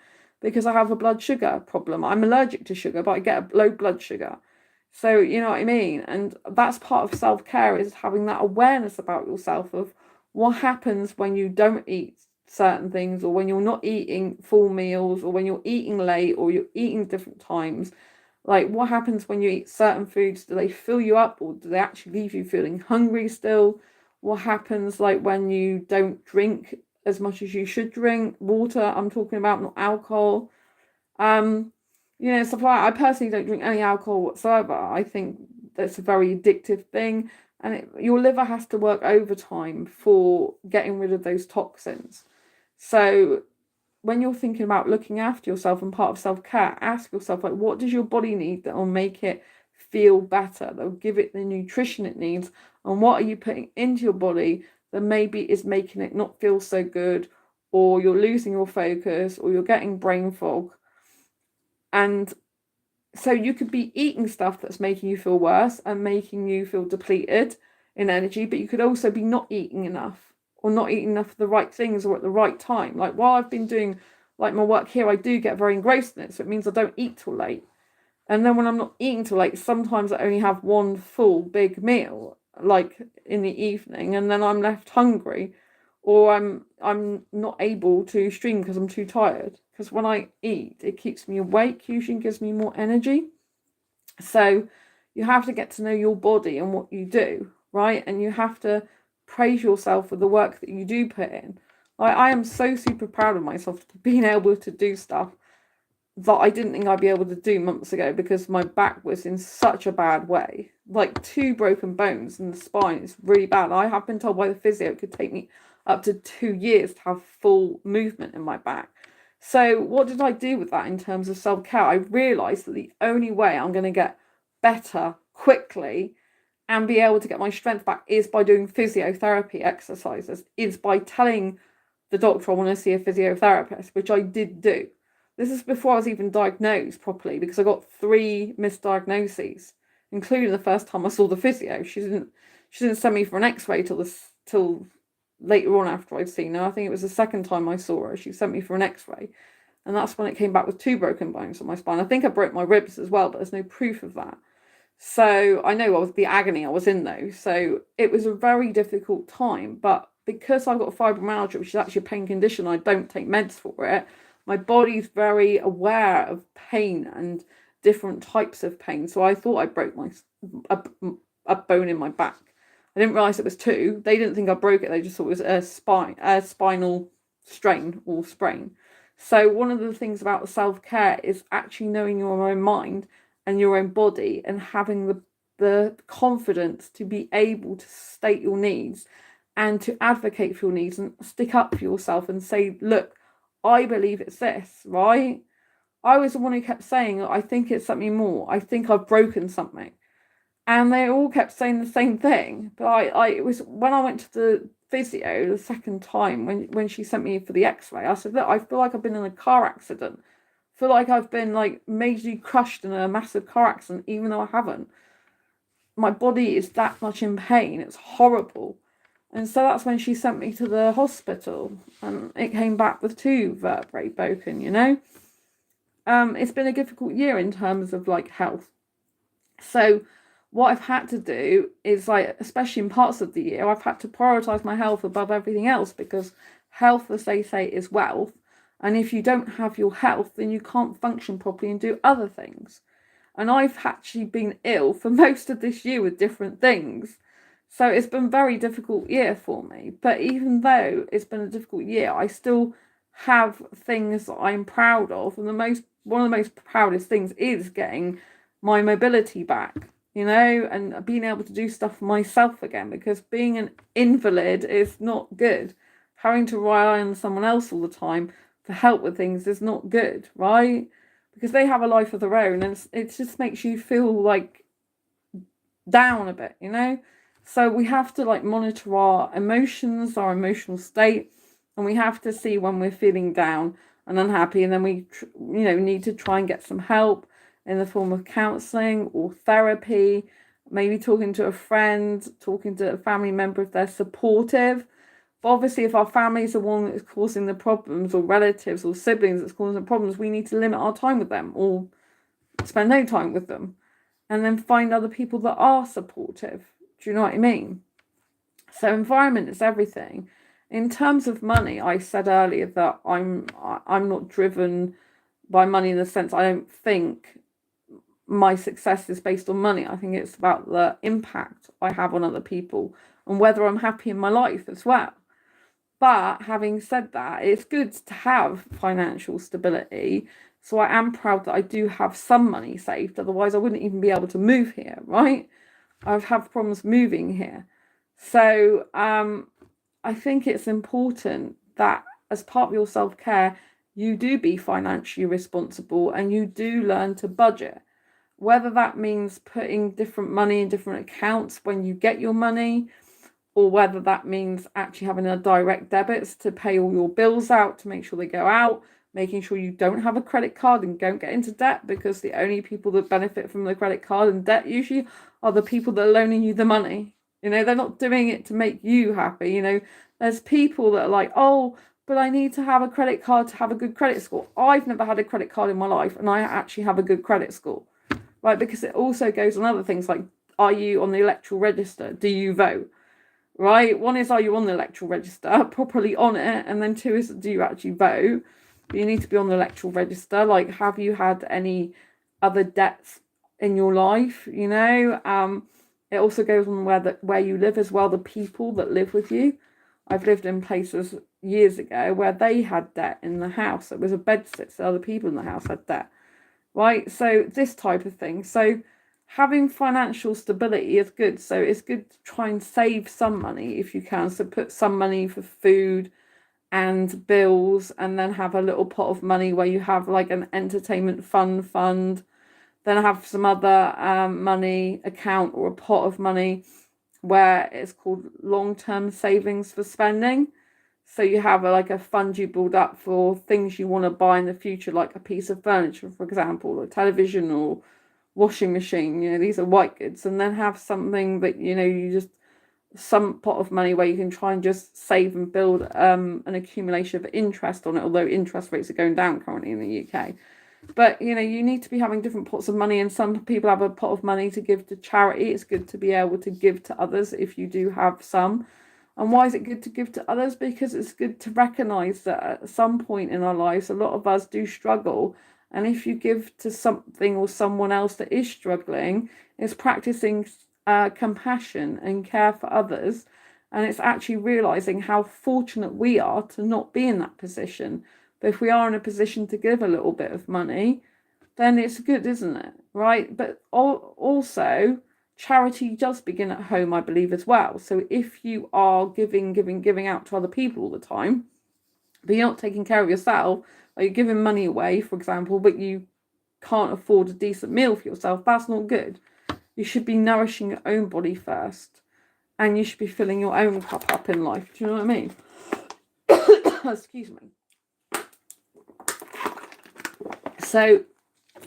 because I have a blood sugar problem. I'm allergic to sugar, but I get a low blood sugar. So you know what I mean? And that's part of self-care, is having that awareness about yourself of what happens when you don't eat certain things, or when you're not eating full meals, or when you're eating late, or you're eating different times. Like, what happens when you eat certain foods? Do they fill you up, or do they actually leave you feeling hungry still? What happens like when you don't drink as much as you should drink? Water, I'm talking about, not alcohol. Stuff like that. I personally don't drink any alcohol whatsoever. I think that's a very addictive thing, and your liver has to work overtime for getting rid of those toxins. So when you're thinking about looking after yourself and part of self-care, ask yourself, like, what does your body need that will make it feel better, that will give it the nutrition it needs, and what are you putting into your body that maybe is making it not feel so good, or you're losing your focus, or you're getting brain fog. And so you could be eating stuff that's making you feel worse and making you feel depleted in energy, but you could also be not eating enough, or not eating enough of the right things, or at the right time. Like, while I've been doing like my work here, I do get very engrossed in it, so it means I don't eat till late. And then when I'm not eating till late, sometimes I only have one full big meal, like in the evening, and then I'm left hungry, or I'm not able to stream because I'm too tired. Because when I eat, it keeps me awake, usually gives me more energy. So you have to get to know your body and what you do, right? And you have to praise yourself for the work that you do put in. I am so super proud of myself for being able to do stuff that I didn't think I'd be able to do months ago, because my back was in such a bad way. Like 2 broken bones in the spine. It's really bad. I have been told by the physio it could take me up to 2 years to have full movement in my back. So what did I do with that in terms of self-care? I realised that the only way I'm going to get better quickly and be able to get my strength back is by doing physiotherapy exercises, is by telling the doctor I want to see a physiotherapist, which I did do. This is before I was even diagnosed properly, because I got 3 misdiagnoses, including the first time I saw the physio. She didn't send me for an X-ray till later on after I'd seen her. I think it was the second time I saw her. She sent me for an X-ray, and that's when it came back with 2 broken bones on my spine. I think I broke my ribs as well, but there's no proof of that. So I know the agony I was in though. So it was a very difficult time, but because I've got fibromyalgia, which is actually a pain condition, I don't take meds for it. My body's very aware of pain and different types of pain. So I thought I broke a bone in my back. I didn't realise it was 2. They didn't think I broke it. They just thought it was a spinal strain or sprain. So one of the things about self-care is actually knowing your own mind and your own body, and having the confidence to be able to state your needs and to advocate for your needs and stick up for yourself and say, look, I believe it's this, right? I was the one who kept saying, I think it's something more. I think I've broken something. And they all kept saying the same thing. But it was when I went to the physio the second time, when she sent me for the X-ray, I said, look, I feel like I've been in a car accident. I feel like I've been like majorly crushed in a massive car accident, even though I haven't. My body is that much in pain. It's horrible. And so that's when she sent me to the hospital, and it came back with 2 vertebrae broken, It's been a difficult year in terms of like health. So what I've had to do is, like, especially in parts of the year, I've had to prioritize my health above everything else, because health, as they say, is wealth. And if you don't have your health, then you can't function properly and do other things. And I've actually been ill for most of this year with different things. So it's been a very difficult year for me. But even though it's been a difficult year, I still have things that I'm proud of. And one of the most proudest things is getting my mobility back. and being able to do stuff for myself again, because being an invalid is not good. Having to rely on someone else all the time for help with things is not good, right? Because they have a life of their own, and it just makes you feel like down a bit, So we have to monitor our emotions, our emotional state, and we have to see when we're feeling down and unhappy, and then we need to try and get some help in the form of counseling or therapy, maybe talking to a friend, talking to a family member if they're supportive. But obviously, if our family is the one that's causing the problems, or relatives or siblings that's causing the problems, we need to limit our time with them or spend no time with them, and then find other people that are supportive. Do you know what I mean? So environment is everything. In terms of money, I said earlier that I'm not driven by money, in the sense I don't think my success is based on money. I think it's about the impact I have on other people and whether I'm happy in my life as well. But having said that, it's good to have financial stability. So I am proud that I do have some money saved. Otherwise, I wouldn't even be able to move here, right? I've had problems moving here. So I think it's important that as part of your self-care, you do be financially responsible and you do learn to budget. Whether that means putting different money in different accounts when you get your money, or whether that means actually having a direct debits to pay all your bills out, to make sure they go out, making sure you don't have a credit card and don't get into debt, because the only people that benefit from the credit card and debt usually are the people that are loaning you the money. They're not doing it to make you happy. There's people that are like, oh, but I need to have a credit card to have a good credit score. I've never had a credit card in my life, and I actually have a good credit score, right? Because it also goes on other things like, are you on the electoral register? Do you vote? Right? One is, are you on the electoral register, properly on it? And then two is, do you actually vote? But you need to be on the electoral register. Like, have you had any other debts in your life? It also goes on where you live as well, the people that live with you. I've lived in places years ago where they had debt in the house. It was a bedsit, so other people in the house had debt. Right? So this type of thing. So having financial stability is good. So it's good to try and save some money if you can. So put some money for food and bills, and then have a little pot of money where you have like an entertainment fund. Then have some other money account or a pot of money where it's called long-term savings for spending. So you have a fund you build up for things you want to buy in the future, like a piece of furniture, for example, or a television or washing machine. These are white goods. And then have something that you just, some pot of money where you can try and just save and build an accumulation of interest on it, although interest rates are going down currently in the UK. But you need to be having different pots of money, and some people have a pot of money to give to charity. It's good to be able to give to others if you do have some. And why is it good to give to others? Because it's good to recognize that at some point in our lives, a lot of us do struggle. And if you give to something or someone else that is struggling, it's practicing compassion and care for others. And it's actually realizing how fortunate we are to not be in that position. But if we are in a position to give a little bit of money, then it's good, isn't it? Right? But also, charity does begin at home, I believe, as well. So if you are giving out to other people all the time, but you're not taking care of yourself, or you're giving money away, for example, but you can't afford a decent meal for yourself, that's not good. You should be nourishing your own body first, and you should be filling your own cup up in life. Do you know what I mean? Excuse me. So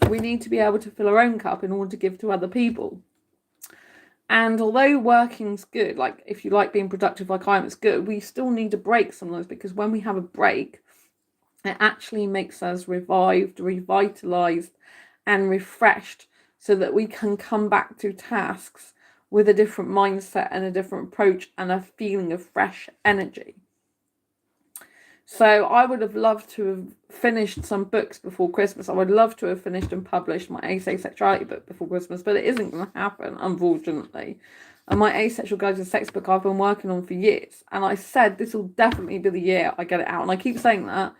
we need to be able to fill our own cup in order to give to other people. And although working's good, like if you like being productive like I am, it's good, we still need a break sometimes, because when we have a break, it actually makes us revived, revitalized, and refreshed, so that we can come back to tasks with a different mindset and a different approach and a feeling of fresh energy. So I would have loved to have finished some books before Christmas. I would love to have finished and published my Asexuality book before Christmas, but it isn't going to happen, unfortunately. And my Asexual Guide to Sex book I've been working on for years. And I said this will definitely be the year I get it out. And I keep saying that.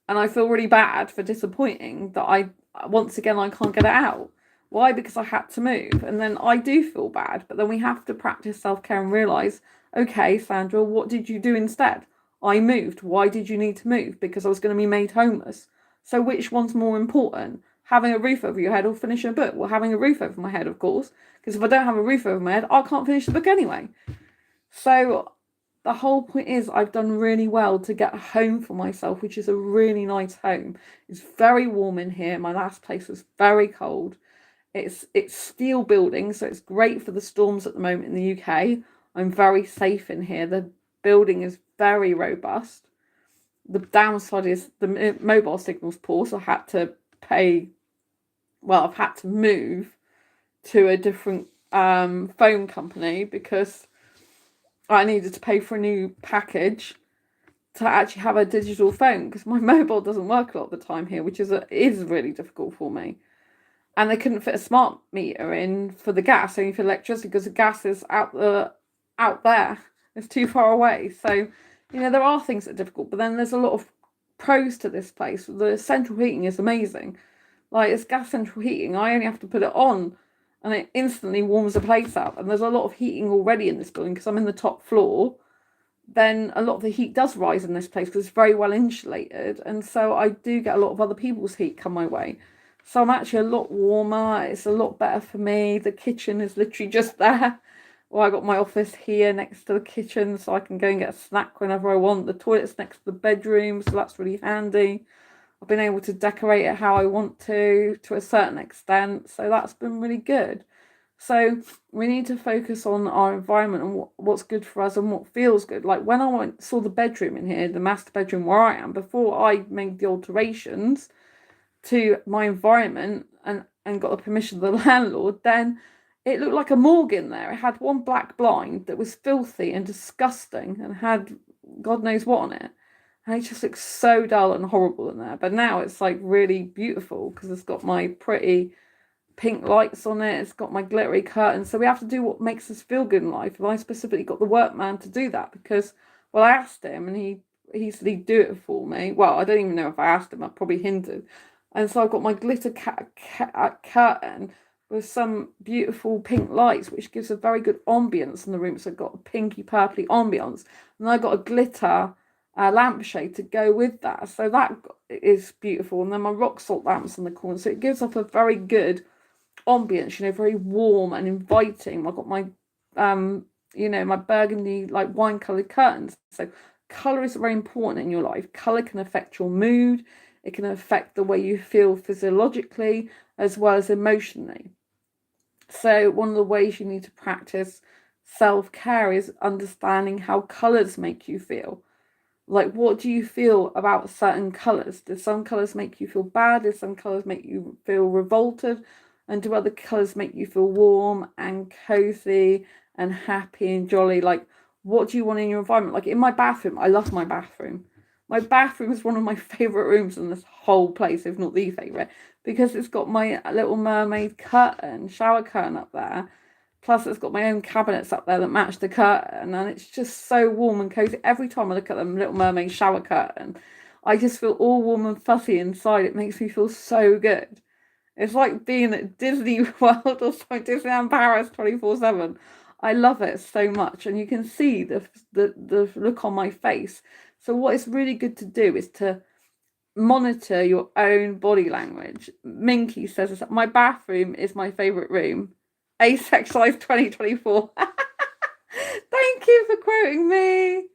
And I feel really bad for disappointing that once again, I can't get it out. Why? Because I had to move. And then I do feel bad, but then we have to practice self-care and realize, okay, Sandra, what did you do instead? I moved. Why did you need to move? Because I was going to be made homeless. So which one's more important? Having a roof over your head or finishing a book? Well, having a roof over my head, of course, because if I don't have a roof over my head, I can't finish the book anyway. So the whole point is I've done really well to get a home for myself, which is a really nice home. It's very warm in here. My last place was very cold. It's steel building, so it's great for the storms at the moment in the UK. I'm very safe in here. The building is very robust. The downside is the mobile signal's poor, so I've had to move to a different phone company because I needed to pay for a new package to actually have a digital phone because my mobile doesn't work a lot of the time here, which is really difficult for me. And they couldn't fit a smart meter in for the gas, only for electricity, because the gas is out there. It's too far away. So, there are things that are difficult, but then there's a lot of pros to this place. The central heating is amazing. Like, it's gas central heating. I only have to put it on and it instantly warms the place up. And there's a lot of heating already in this building because I'm in the top floor. Then a lot of the heat does rise in this place because it's very well insulated. And so I do get a lot of other people's heat come my way. So I'm actually a lot warmer. It's a lot better for me. The kitchen is literally just there. Well, I got my office here next to the kitchen, so I can go and get a snack whenever I want. The toilet's next to the bedroom, so that's really handy. I've been able to decorate it how I want to a certain extent, so that's been really good. So we need to focus on our environment and what's good for us and what feels good. Like when I saw the bedroom in here, the master bedroom where I am, before I made the alterations to my environment and got the permission of the landlord, then it looked like a morgue in there. It had one black blind that was filthy and disgusting and had God knows what on it. And it just looks so dull and horrible in there. But now it's like really beautiful because it's got my pretty pink lights on it. It's got my glittery curtains. So we have to do what makes us feel good in life. And I specifically got the workman to do that because, well, I asked him and he said he'd do it for me. Well, I don't even know if I asked him. I probably hinted. And so I've got my glitter curtain with some beautiful pink lights, which gives a very good ambience in the room. So I've got a pinky purpley ambience. And I got a glitter lampshade to go with that. So that is beautiful. And then my rock salt lamps in the corner. So it gives off a very good ambience, very warm and inviting. I've got my, my burgundy, like wine coloured curtains. So colour is very important in your life. Colour can affect your mood. It can affect the way you feel physiologically as well as emotionally. So one of the ways you need to practice self-care is understanding how colours make you feel. Like, what do you feel about certain colours? Do some colours make you feel bad? Do some colours make you feel revolted? And do other colours make you feel warm and cosy and happy and jolly? Like, what do you want in your environment? Like in my bathroom, I love my bathroom. My bathroom is one of my favourite rooms in this whole place, if not the favourite, because it's got my Little Mermaid curtain, shower curtain up there. Plus, it's got my own cabinets up there that match the curtain, and it's just so warm and cozy. Every time I look at the Little Mermaid shower curtain, I just feel all warm and fuzzy inside. It makes me feel so good. It's like being at Disney World or something, Disneyland Paris 24/7. I love it so much, and you can see the look on my face. So what is really good to do is to monitor your own body language. Minky says, my bathroom is my favourite room. Asexualise 2024. Thank you for quoting me.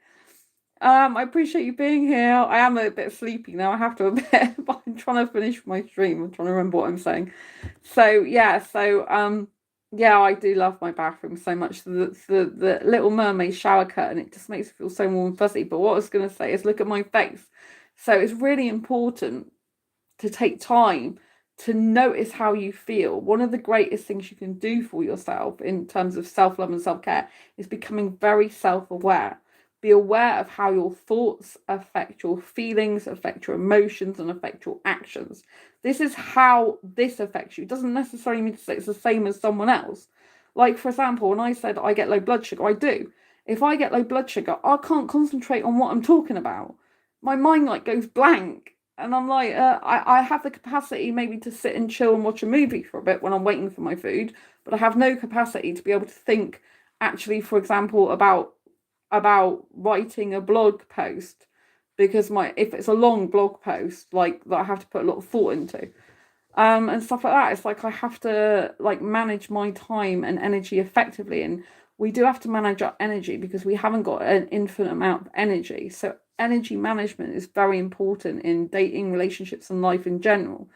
I appreciate you being here. I am a bit sleepy now, I have to admit, but I'm trying to finish my stream. I'm trying to remember what I'm saying. So I do love my bathroom so much. The Little Mermaid shower curtain, it just makes me feel so warm and fuzzy. But what I was going to say is look at my face. So it's really important to take time to notice how you feel. One of the greatest things you can do for yourself in terms of self-love and self-care is becoming very self-aware. Be aware of how your thoughts affect your feelings, affect your emotions, and affect your actions. This is how this affects you. It doesn't necessarily mean to say it's the same as someone else. Like, for example, when I said I get low blood sugar, I do. If I get low blood sugar, I can't concentrate on what I'm talking about. My mind goes blank. And I'm like, I have the capacity maybe to sit and chill and watch a movie for a bit when I'm waiting for my food, but I have no capacity to be able to think actually, for example, about writing a blog post, because if it's a long blog post, like, that I have to put a lot of thought into, and stuff like that. It's like I have to, like, manage my time and energy effectively, and we do have to manage our energy because we haven't got an infinite amount of energy. So energy management is very important in dating, relationships, and life in general,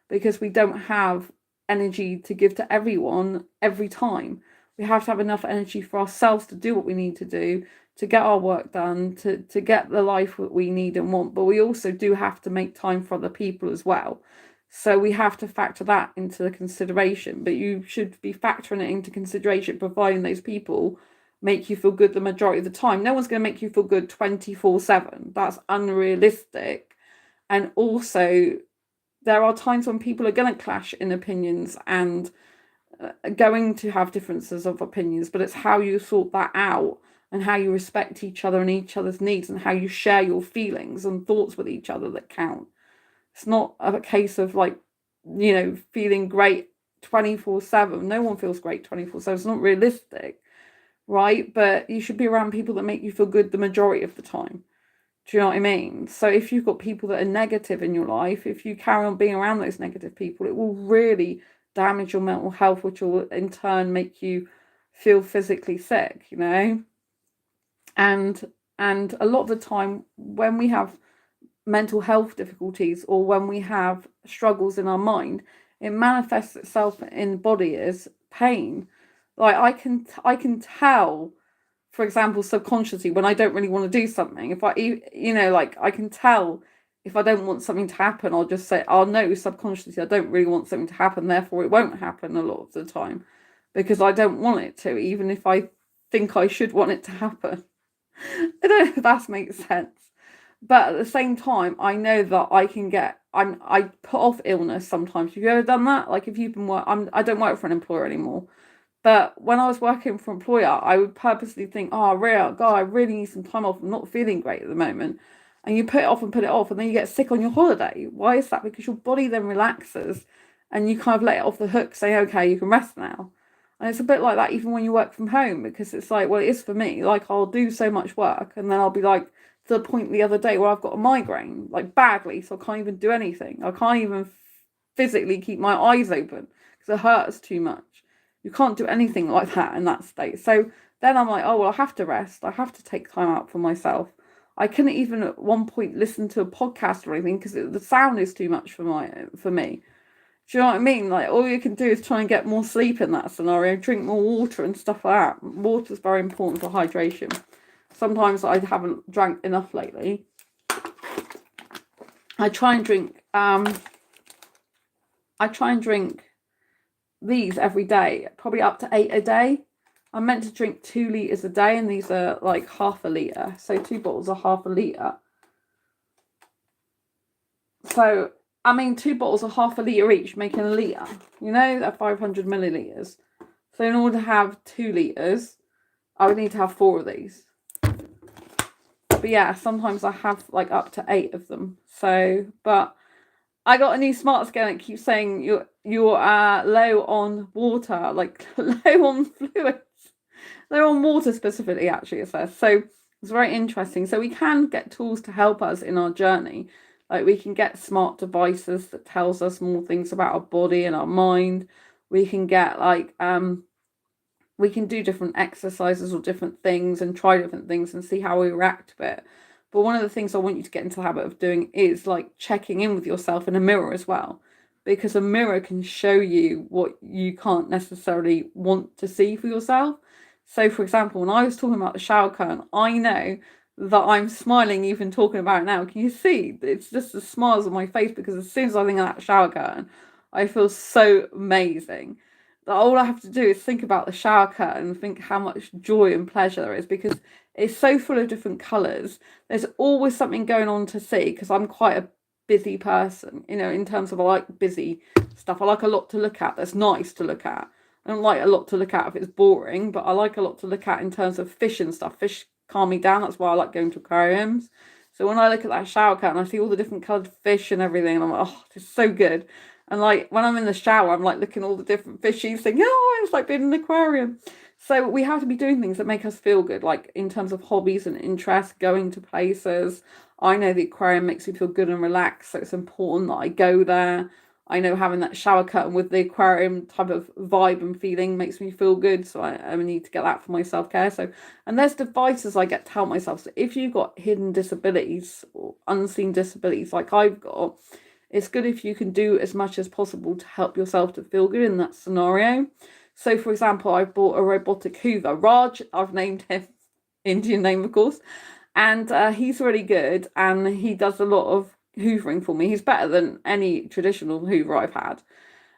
because we don't have energy to give to everyone every time. We have to have enough energy for ourselves to do what we need to do, to get our work done, to get the life that we need and want. But we also do have to make time for other people as well. So we have to factor that into the consideration. But you should be factoring it into consideration, providing those people make you feel good the majority of the time. No one's going to make you feel good 24/7. That's unrealistic. And also, there are times when people are going to clash in opinions and going to have differences of opinions, but it's how you sort that out and how you respect each other and each other's needs and how you share your feelings and thoughts with each other that count. It's not a case of, like, feeling great 24/7. No one feels great 24/7. It's not realistic, right? But you should be around people that make you feel good the majority of the time. Do you know what I mean? So if you've got people that are negative in your life, if you carry on being around those negative people, it will really damage your mental health, which will in turn make you feel physically sick, And a lot of the time when we have mental health difficulties or when we have struggles in our mind, it manifests itself in the body as pain. Like I can tell, for example, subconsciously, when I don't really want to do something, if like, I can tell if I don't want something to happen, I'll know subconsciously I don't really want something to happen, therefore it won't happen a lot of the time, because I don't want it to, even if I think I should want it to happen. I don't know if that makes sense. But at the same time, I know that I put off illness sometimes. Have you ever done that? Like, if you've been I don't work for an employer anymore. But when I was working for an employer, I would purposely think, oh, God, I really need some time off. I'm not feeling great at the moment. And you put it off and put it off, and then you get sick on your holiday. Why is that? Because your body then relaxes and you kind of let it off the hook, say, okay, you can rest now. And it's a bit like that even when you work from home, because it's like, well, it is for me. Like, I'll do so much work and then I'll be like, to the point the other day where I've got a migraine, like, badly, so I can't even do anything. I can't even physically keep my eyes open because it hurts too much. You can't do anything like that in that state. So then I'm like, oh, well, I have to rest. I have to take time out for myself. I couldn't even at one point listen to a podcast or anything because the sound is too much for me. Do you know what I mean? Like, all you can do is try and get more sleep in that scenario, drink more water and stuff like that. Water's very important for hydration. Sometimes I haven't drank enough lately. I try and drink these every day, probably up to 8 a day. I'm meant to drink 2 litres a day, and these are like half a litre. So 2 bottles are half a litre. So, I mean, 2 bottles are half a litre each, making a litre. They're 500 millilitres. So in order to have 2 litres, I would need to have 4 of these. But yeah, sometimes I have like up to 8 of them. So, but I got a new smart scale and it keeps saying you're low on water, like low on fluids. Low on water specifically, actually, it says. So it's very interesting. So we can get tools to help us in our journey. Like, we can get smart devices that tells us more things about our body and our mind. We can get we can do different exercises or different things and try different things and see how we react to it. But one of the things I want you to get into the habit of doing is like checking in with yourself in a mirror as well, because a mirror can show you what you can't necessarily want to see for yourself. So, for example, when I was talking about the shower curtain, I know that I'm smiling even talking about it now. Can you see? It's just the smiles on my face, because as soon as I think of that shower curtain, I feel so amazing. All I have to do is think about the shower curtain and think how much joy and pleasure there is, because it's so full of different colours. There's always something going on to see, because I'm quite a busy person, in terms of, I like busy stuff. I like a lot to look at that's nice to look at. I don't like a lot to look at if it's boring, but I like a lot to look at in terms of fish and stuff. Fish calm me down. That's why I like going to aquariums. So when I look at that shower curtain, I see all the different coloured fish and everything, and I'm like, oh, it's so good. And like when I'm in the shower, I'm like looking at all the different fishies, thinking, oh, it's like being in an aquarium. So we have to be doing things that make us feel good, like in terms of hobbies and interests, going to places. I know the aquarium makes me feel good and relaxed, so it's important that I go there. I know having that shower curtain with the aquarium type of vibe and feeling makes me feel good, so I need to get that for my self-care. So, and there's devices I get to help myself. So if you've got hidden disabilities or unseen disabilities like I've got, it's good if you can do as much as possible to help yourself to feel good in that scenario. So, for example, I bought a robotic Hoover. Raj, I've named him, Indian name, of course, and he's really good, and he does a lot of hoovering for me. He's better than any traditional hoover I've had.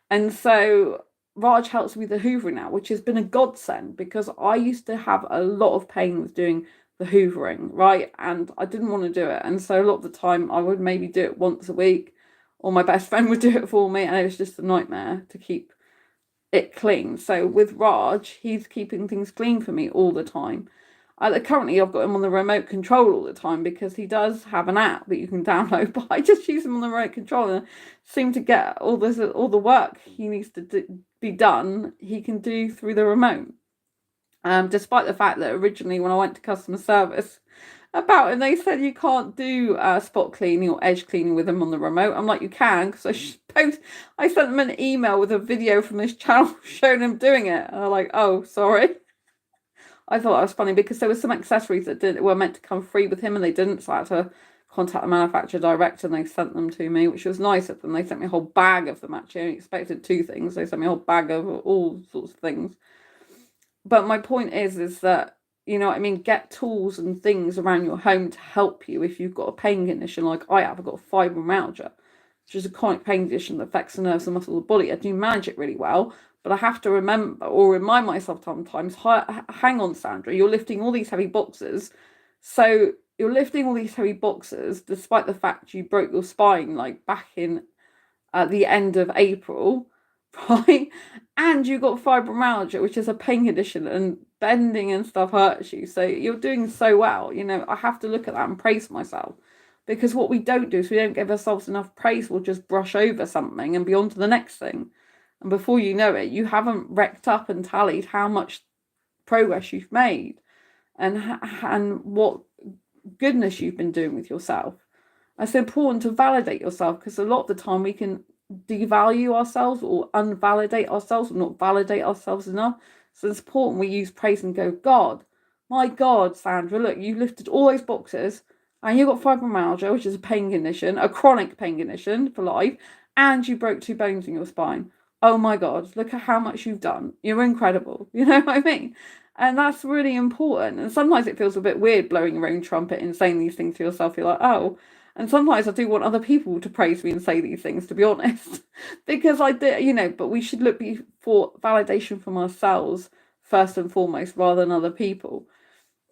And so Raj helps me with the hoovering now, which has been a godsend, because I used to have a lot of pain with doing the hoovering, right? And I didn't want to do it. And so a lot of the time I would maybe do it once a week, or my best friend would do it for me, and it was just a nightmare to keep it clean. So with Raj, he's keeping things clean for me all the time. Currently, I've got him on the remote control all the time because he does have an app that you can download, but I just use him on the remote control and seem to get all the work he needs to be done, he can do through the remote. Despite the fact that originally when I went to customer service about him, they said you can't do spot cleaning or edge cleaning with him on the remote. I'm like, you can, because I sent them an email with a video from this channel showing him doing it. And I'm like, oh, sorry. I thought that was funny because there were some accessories that were meant to come free with him and they didn't, so I had to contact the manufacturer direct and they sent them to me, which was nice of them. They sent me a whole bag of them, actually. I expected 2 things. They sent me a whole bag of all sorts of things. But my point is that, you know what I mean, get tools and things around your home to help you if you've got a pain condition like I have. I've got fibromyalgia, which is a chronic pain condition that affects the nerves and muscles of the body. I do manage it really well, but I have to remember or remind myself sometimes, hang on, Sandra, you're lifting all these heavy boxes. So you're lifting all these heavy boxes despite the fact you broke your spine like back in at the end of April, right? And you got fibromyalgia, which is a pain condition, and bending and stuff hurts you. So you're doing so well. You know, I have to look at that and praise myself. Because what we don't do is we don't give ourselves enough praise. We'll just brush over something and be on to the next thing. And before you know it, you haven't racked up and tallied how much progress you've made and what goodness you've been doing with yourself. It's important to validate yourself because a lot of the time we can devalue ourselves or unvalidate ourselves or not validate ourselves enough. So it's important we use praise and go, God, my God, Sandra, look, you lifted all those boxes and you got fibromyalgia, which is a pain condition, a chronic pain condition for life, and you broke 2 bones in your spine. Oh my God, look at how much you've done. You're incredible. You know what I mean? And that's really important. And sometimes it feels a bit weird blowing your own trumpet and saying these things to yourself. You're like, oh. And sometimes I do want other people to praise me and say these things, to be honest. Because I do, you know, but we should look for validation from ourselves first and foremost rather than other people.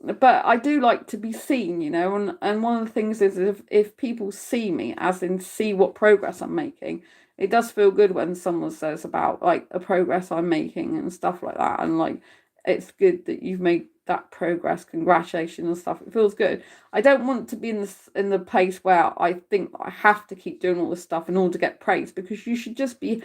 But I do like to be seen, you know, and one of the things is if people see me, as in see what progress I'm making, it does feel good when someone says about like a progress I'm making and stuff like that. And like, it's good that you've made that progress, congratulations and stuff. It feels good. I don't want to be in the place where I think I have to keep doing all this stuff in order to get praise, because you should just be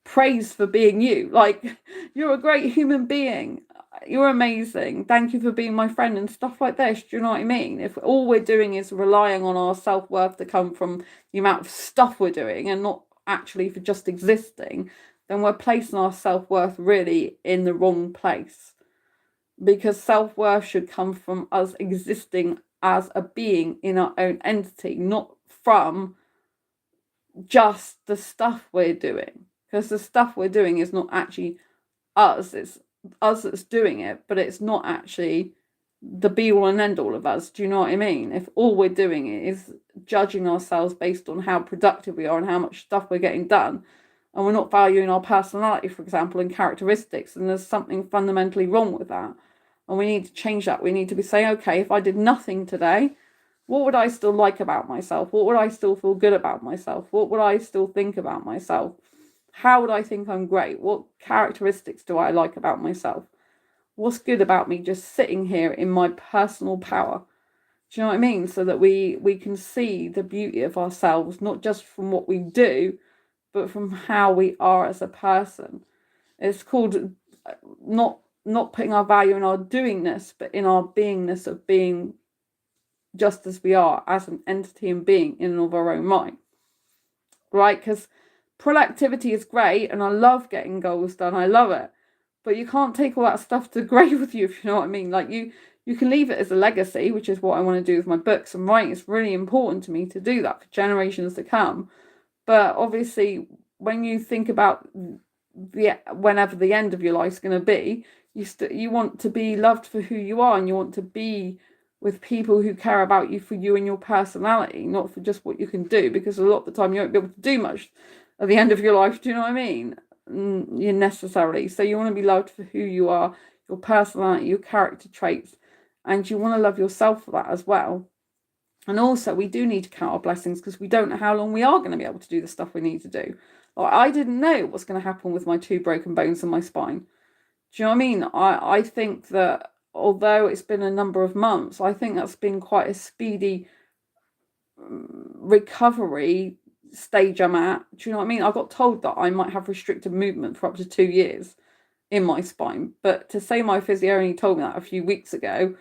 praised for being you. Like, you're a great human being. You're amazing. Thank you for being my friend and stuff like this. Do you know what I mean? If all we're doing is relying on our self-worth to come from the amount of stuff we're doing and not actually for just existing, then we're placing our self-worth really in the wrong place. Because self-worth should come from us existing as a being in our own entity, not from just the stuff we're doing. Because the stuff we're doing is not actually us, it's us that's doing it, but it's not actually the be-all and end-all of us. Do you know what I mean? If all we're doing is judging ourselves based on how productive we are and how much stuff we're getting done, and we're not valuing our personality, for example, and characteristics, and there's something fundamentally wrong with that. And we need to change that. We need to be saying, okay, if I did nothing today, what would I still like about myself? What would I still feel good about myself? What would I still think about myself? How would I think I'm great? What characteristics do I like about myself? What's good about me just sitting here in my personal power? Do you know what I mean? So that we can see the beauty of ourselves, not just from what we do, but from how we are as a person. It's called not putting our value in our doingness, but in our beingness of being just as we are as an entity and being in and of our own mind. Right? Because productivity is great and I love getting goals done. I love it. But you can't take all that stuff to the grave with you, if you know what I mean. Like you can leave it as a legacy, which is what I want to do with my books and writing. It's really important to me to do that for generations to come. But obviously, when you think about whenever the end of your life's going to be, you want to be loved for who you are, and you want to be with people who care about you for you and your personality, not for just what you can do, because a lot of the time you won't be able to do much at the end of your life. Do you know what I mean? You necessarily. So you want to be loved for who you are, your personality, your character traits, and you want to love yourself for that as well. And also, we do need to count our blessings, because we don't know how long we are going to be able to do the stuff we need to do. Like, I didn't know what's going to happen with my 2 broken bones in my spine. Do you know what I mean? I think that although it's been a number of months, I think that's been quite a speedy recovery stage I'm at. Do you know what I mean? I got told that I might have restricted movement for up to 2 years in my spine. But to say my physio only told me that a few weeks ago,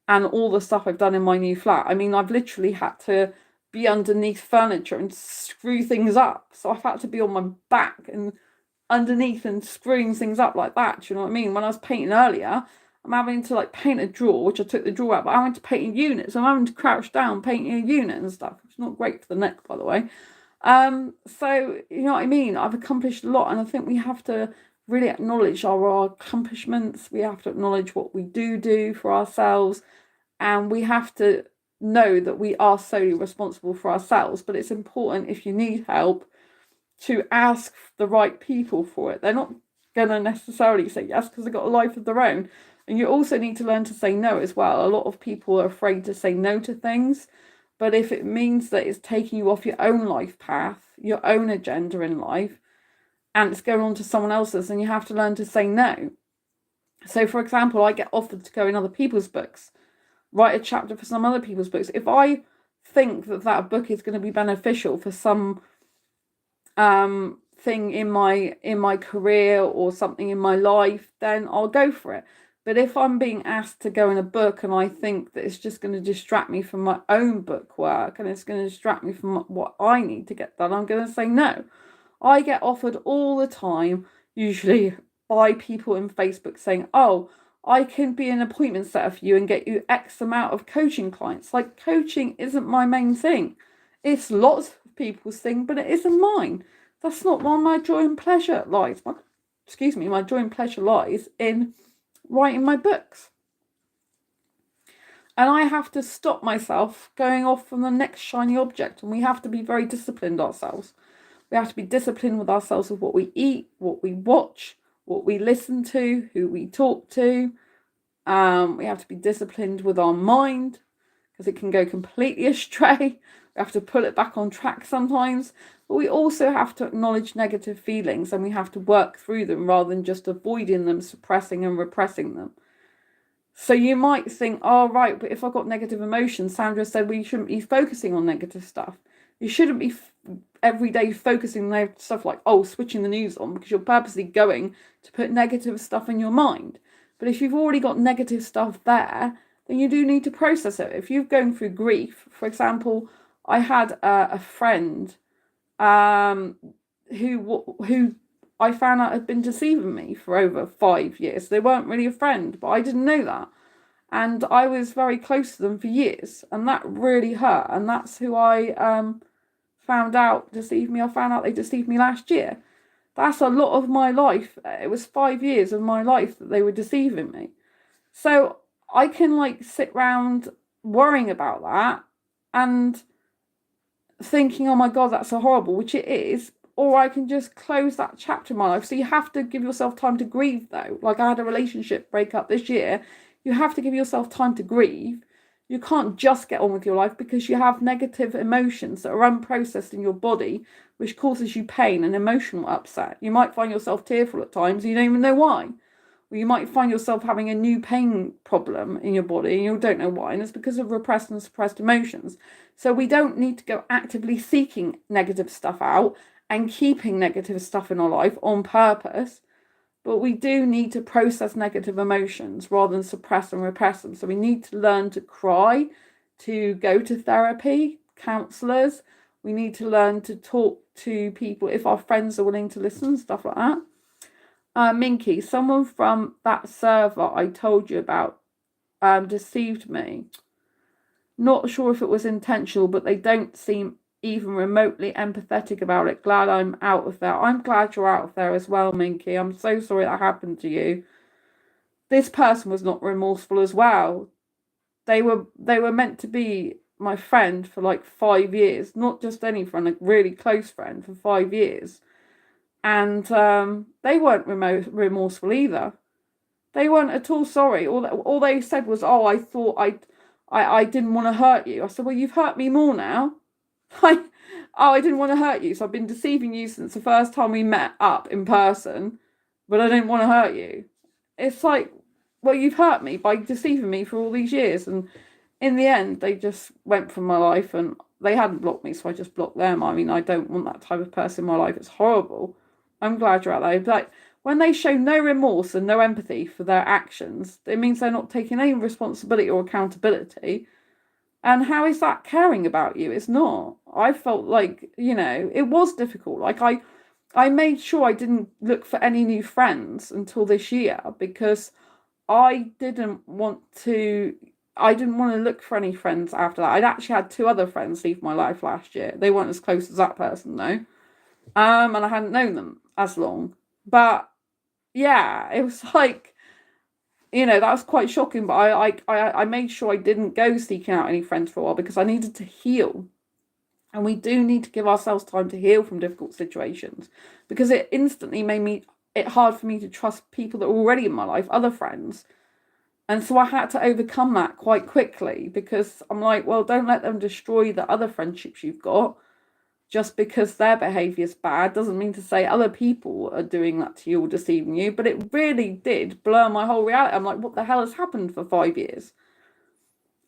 and all the stuff I've done in my new flat, I mean, I've literally had to be underneath furniture and screw things up. So I've had to be on my back and underneath and screwing things up like that. Do you know what I mean? When I was painting earlier, I'm having to like paint a drawer, which I took the drawer out, but I'm having to paint a unit. So I'm having to crouch down painting a unit and stuff. It's not great for the neck, by the way. So you know what I mean? I've accomplished a lot, and I think we have to really acknowledge our accomplishments. We have to acknowledge what we do for ourselves, and we have to know that we are solely responsible for ourselves. But it's important, if you need help, to ask the right people for it. They're not going to necessarily say yes because they've got a life of their own. And you also need to learn to say no as well. A lot of people are afraid to say no to things. But if it means that it's taking you off your own life path, your own agenda in life, and it's going on to someone else's, then you have to learn to say no. So, for example, I get offered to go in other people's books, write a chapter for some other people's books. If I think that book is going to be beneficial for some thing in my career or something in my life, then I'll go for it. But if I'm being asked to go in a book and I think that it's just going to distract me from my own book work and it's going to distract me from what I need to get done, I'm going to say no. I get offered all the time, usually by people in Facebook, saying, oh, I can be an appointment setter for you and get you X amount of coaching clients. Like, coaching isn't my main thing. It's lots of people's thing, but it isn't mine. That's not where my joy and pleasure lies. My joy and pleasure lies in writing my books. And I have to stop myself going off from the next shiny object. And we have to be very disciplined ourselves. We have to be disciplined with ourselves with what we eat, what we watch, what we listen to, who we talk to. We have to be disciplined with our mind, because it can go completely astray. We have to pull it back on track sometimes. But we also have to acknowledge negative feelings, and we have to work through them rather than just avoiding them, suppressing and repressing them. So you might think, oh, right, but if I've got negative emotions, Sandra said we shouldn't be focusing on negative stuff. You shouldn't be every day focusing on stuff like, oh, switching the news on, because you're purposely going to put negative stuff in your mind. But if you've already got negative stuff there, then you do need to process it. If you've gone through grief, for example, I had a friend who I found out had been deceiving me for over 5 years. They weren't really a friend, but I didn't know that. And I was very close to them for years, and that really hurt. And that's who I found out deceived me. I found out they deceived me last year. That's a lot of my life. It was 5 years of my life that they were deceiving me. So I can sit around worrying about that and thinking, oh my God, that's so horrible, which it is. Or I can just close that chapter in my life. So you have to give yourself time to grieve, though. Like, I had a relationship breakup this year. You have to give yourself time to grieve. You can't just get on with your life, because you have negative emotions that are unprocessed in your body, which causes you pain and emotional upset. You might find yourself tearful at times and you don't even know why. or you might find yourself having a new pain problem in your body and you don't know why, and it's because of repressed and suppressed emotions. So we don't need to go actively seeking negative stuff out and keeping negative stuff in our life on purpose, but we do need to process negative emotions rather than suppress and repress them. So we need to learn to cry, to go to therapy, counsellors. We need to learn to talk to people if our friends are willing to listen, stuff like that. Minky, someone from that server I told you about deceived me. Not sure if it was intentional, but they don't seem even remotely empathetic about it. Glad I'm out of there. I'm glad you're out of there as well, Minky. I'm so sorry that happened to you. This person was not remorseful as well. They were meant to be my friend for like 5 years, not just any friend, a really close friend for 5 years. And they weren't remorseful either. They weren't at all sorry. All they said was, "Oh, I thought I didn't want to hurt you." I said, "Well, you've hurt me more now." I didn't want to hurt you, so I've been deceiving you since the first time we met up in person, but I didn't want to hurt you. It's like, well, you've hurt me by deceiving me for all these years. And in the end, they just went from my life, and they hadn't blocked me, so I just blocked them. I mean, I don't want that type of person in my life. It's horrible. I'm glad you're out there. But when they show no remorse and no empathy for their actions, it means they're not taking any responsibility or accountability. And how is that caring about you? It's not. I felt like, it was difficult. Like I made sure I didn't look for any new friends until this year because I didn't want to look for any friends after that. I'd actually had 2 other friends leave my life last year. They weren't as close as that person though. And I hadn't known them as long. But yeah, it was like, that was quite shocking. But I made sure I didn't go seeking out any friends for a while because I needed to heal. And we do need to give ourselves time to heal from difficult situations, because it instantly made it hard for me to trust people that were already in my life, other friends. And so I had to overcome that quite quickly, because I'm like, well, don't let them destroy the other friendships you've got. Just because their behaviour is bad doesn't mean to say other people are doing that to you or deceiving you. But it really did blur my whole reality. I'm like, what the hell has happened for 5 years?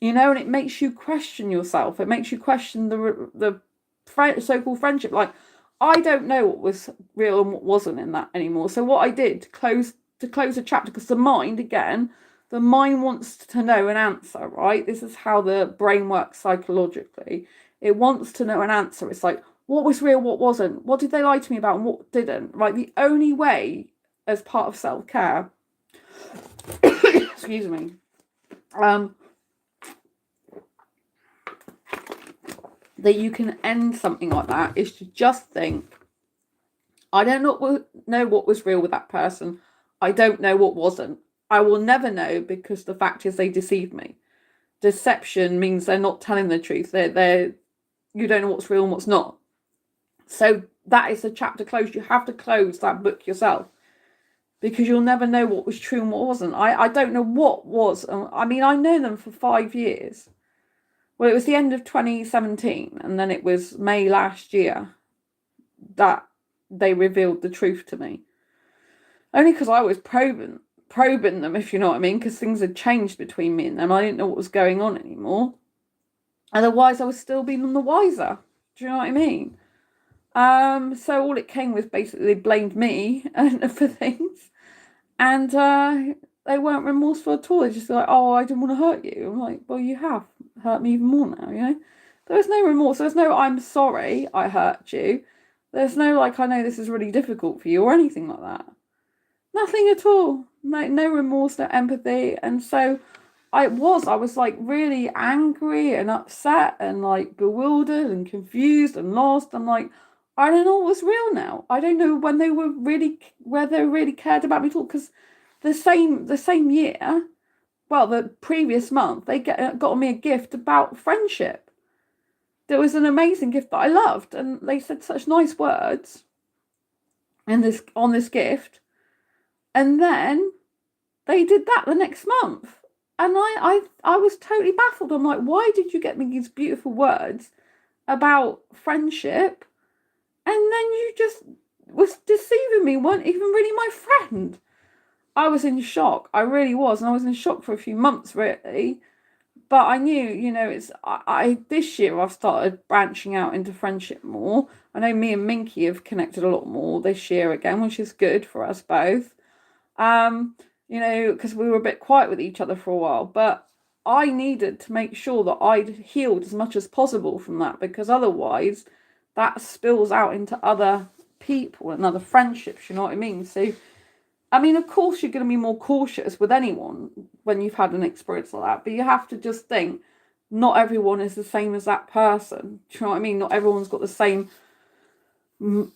And it makes you question yourself. It makes you question the so-called friendship. Like, I don't know what was real and what wasn't in that anymore. So what I did to close a chapter, because the mind wants to know an answer, right? This is how the brain works psychologically. It wants to know an answer. It's like, what was real, what wasn't? What did they lie to me about and what didn't? Right? The only way, as part of self-care, excuse me, that you can end something like that is to just think, I don't know what was real with that person. I don't know what wasn't. I will never know, because the fact is they deceived me. Deception means they're not telling the truth. You don't know what's real and what's not. So that is the chapter closed. You have to close that book yourself, because you'll never know what was true and what wasn't. I don't know what was. I mean, I know them for 5 years. Well, it was the end of 2017, and then it was May last year that they revealed the truth to me. Only because I was probing them, if you know what I mean, because things had changed between me and them. I didn't know what was going on anymore. Otherwise, I would still be none the wiser. Do you know what I mean? So all it came was basically they blamed me for things, and they weren't remorseful at all. They're just like, "Oh, I didn't want to hurt you." I'm like, "Well, you have hurt me even more now." There was no remorse. There's no "I'm sorry I hurt you." There's no like, "I know this is really difficult for you" or anything like that. Nothing at all. No remorse, no empathy. And so I was like really angry and upset and like bewildered and confused and lost. I'm like, I don't know what was real now. I don't know when they were really cared about me at all. Because the same year, well, the previous month, they got me a gift about friendship. There was an amazing gift that I loved, and they said such nice words on this gift. And then they did that the next month. And I was totally baffled. I'm like, why did you get me these beautiful words about friendship? And then you just was deceiving me, weren't even really my friend. I was in shock. I really was. And I was in shock for a few months, really. But I knew, I this year I've started branching out into friendship more. I know me and Minky have connected a lot more this year again, which is good for us both. Because we were a bit quiet with each other for a while. But I needed to make sure that I'd healed as much as possible from that, because otherwise that spills out into other people and other friendships, you know what I mean? So, I mean, of course, you're going to be more cautious with anyone when you've had an experience like that, but you have to just think not everyone is the same as that person. Do you know what I mean? Not everyone's got the same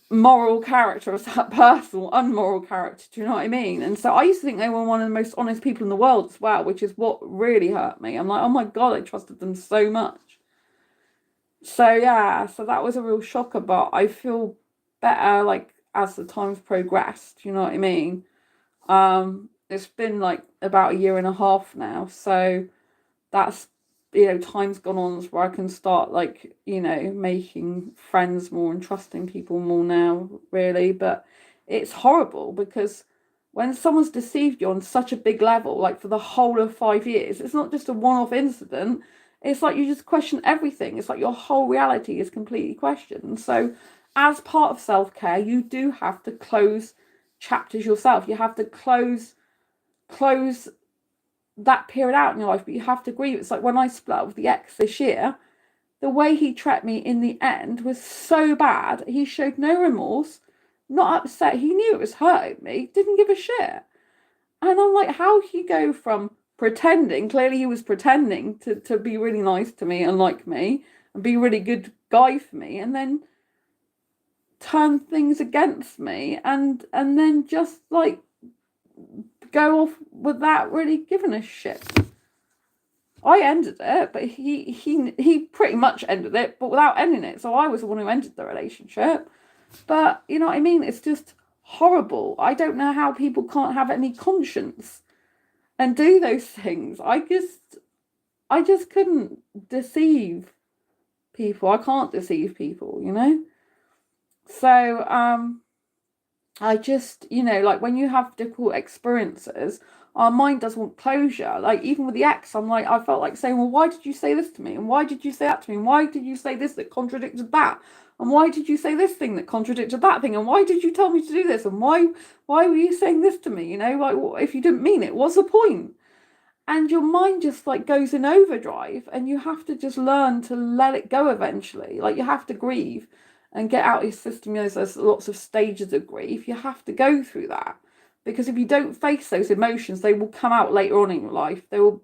moral character as that person, or unmoral character. Do you know what I mean? And so I used to think they were one of the most honest people in the world as well, which is what really hurt me. I'm like, oh my God, I trusted them so much. So yeah, so that was a real shocker, but I feel better like as the time's progressed. You know what I mean? It's been like about a year and a half now, so that's, time's gone on where I can start like, making friends more and trusting people more now, really. But it's horrible because when someone's deceived you on such a big level, like for the whole of 5 years, it's not just a one-off incident. It's like you just question everything. It's like your whole reality is completely questioned. So as part of self-care, you do have to close chapters yourself. You have to close that period out in your life, but you have to grieve. It's like when I split up with the ex this year, the way he treated me in the end was so bad. He showed no remorse, not upset. He knew it was hurting me, didn't give a shit. And I'm like, how can you go from pretending, clearly he was pretending to be really nice to me and like me and be a really good guy for me, and then turn things against me and then just like go off without really giving a shit. I ended it, but he pretty much ended it, but without ending it. So I was the one who ended the relationship. But you know what I mean? It's just horrible. I don't know how people can't have any conscience and do those things. I just couldn't deceive people. I can't deceive people, So I just, like when you have difficult experiences, our mind does want closure. Like even with the ex, I felt like saying, well, why did you say this to me? And why did you say that to me? And why did you say this that contradicted that? And why did you say this thing that contradicted that thing? And why did you tell me to do this? And why were you saying this to me? Like if you didn't mean it, what's the point? And your mind just like goes in overdrive, and you have to just learn to let it go eventually. Like you have to grieve and get out your system. There's lots of stages of grief. You have to go through that, because if you don't face those emotions, they will come out later on in your life. They will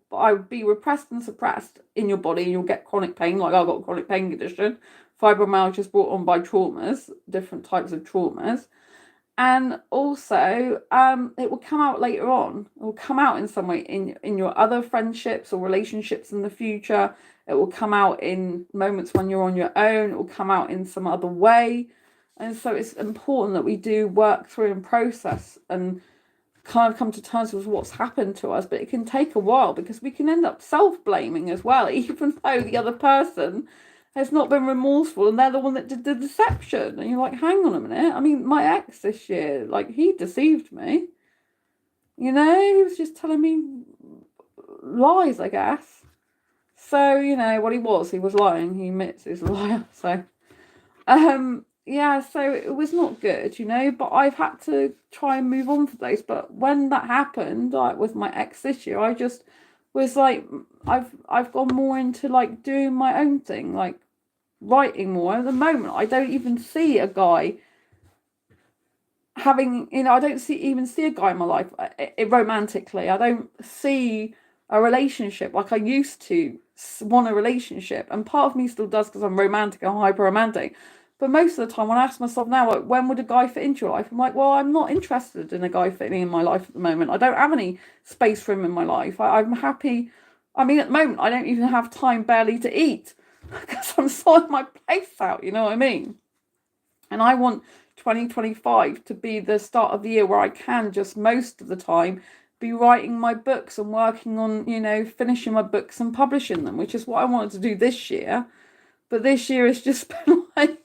be repressed and suppressed in your body, and you'll get chronic pain. Like I've got a chronic pain condition. Fibromyalgia is brought on by traumas, different types of traumas. And also, it will come out later on. It will come out in some way in your other friendships or relationships in the future. It will come out in moments when you're on your own. It will come out in some other way. And so it's important that we do work through and process and kind of come to terms with what's happened to us. But it can take a while, because we can end up self-blaming as well, even though the other person has not been remorseful and they're the one that did the deception. And you're like, hang on a minute. I mean, my ex this year, like, he deceived me. He was just telling me lies, I guess. So, what he was lying. He admits he's a liar. So, yeah, so it was not good, but I've had to try and move on from those. But when that happened, like with my ex this year, I just was like, I've gone more into like doing my own thing, like writing more. At the moment, I don't even see a guy having, I don't even see a guy in my life romantically. I don't see a relationship like I used to want a relationship, and part of me still does, because I'm romantic and hyper romantic. But most of the time, when I ask myself now, like, when would a guy fit into your life? I'm like, well, I'm not interested in a guy fitting in my life at the moment. I don't have any space for him in my life. I'm happy. I mean, at the moment, I don't even have time barely to eat, because I'm sorting my place out, you know what I mean? And I want 2025 to be the start of the year where I can just most of the time be writing my books and working on, finishing my books and publishing them, which is what I wanted to do this year. But this year has just been like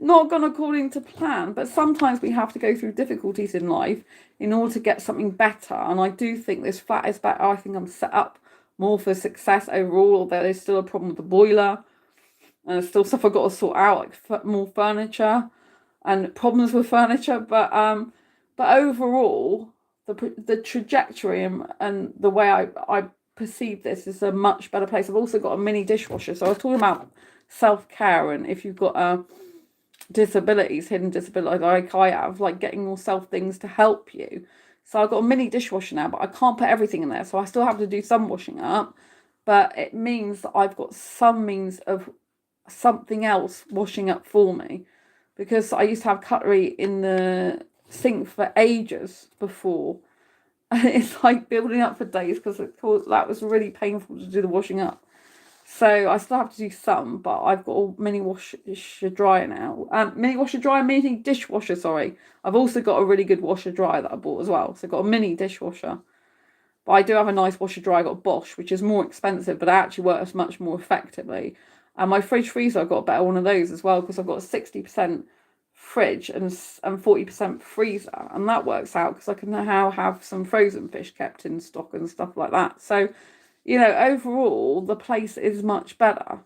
not gone according to plan. But sometimes we have to go through difficulties in life in order to get something better. And I do think this flat is better. I think I'm set up more for success overall, although there's still a problem with the boiler. And there's still stuff I've got to sort out, like more furniture and problems with furniture. But overall, the trajectory and the way I perceive this is a much better place. I've also got a mini dishwasher. So I was talking about self-care, and if you've got disabilities, hidden disabilities like I have, like getting yourself things to help you. So I've got a mini dishwasher now, but I can't put everything in there. So I still have to do some washing up, but it means that I've got some means of something else washing up for me, because I used to have cutlery in the sink for ages before, and it's like building up for days because that was really painful to do the washing up. So I still have to do some, but I've got a mini washer dryer now. Mini dishwasher, sorry. I've also got a really good washer dryer that I bought as well. So I've got a mini dishwasher. But I do have a nice washer dryer. I got a Bosch, which is more expensive, but it actually works much more effectively. And my fridge freezer, I've got a better one of those as well, because I've got a 60% fridge and 40% freezer. And that works out because I can now have some frozen fish kept in stock and stuff like that. So, you know, overall, the place is much better.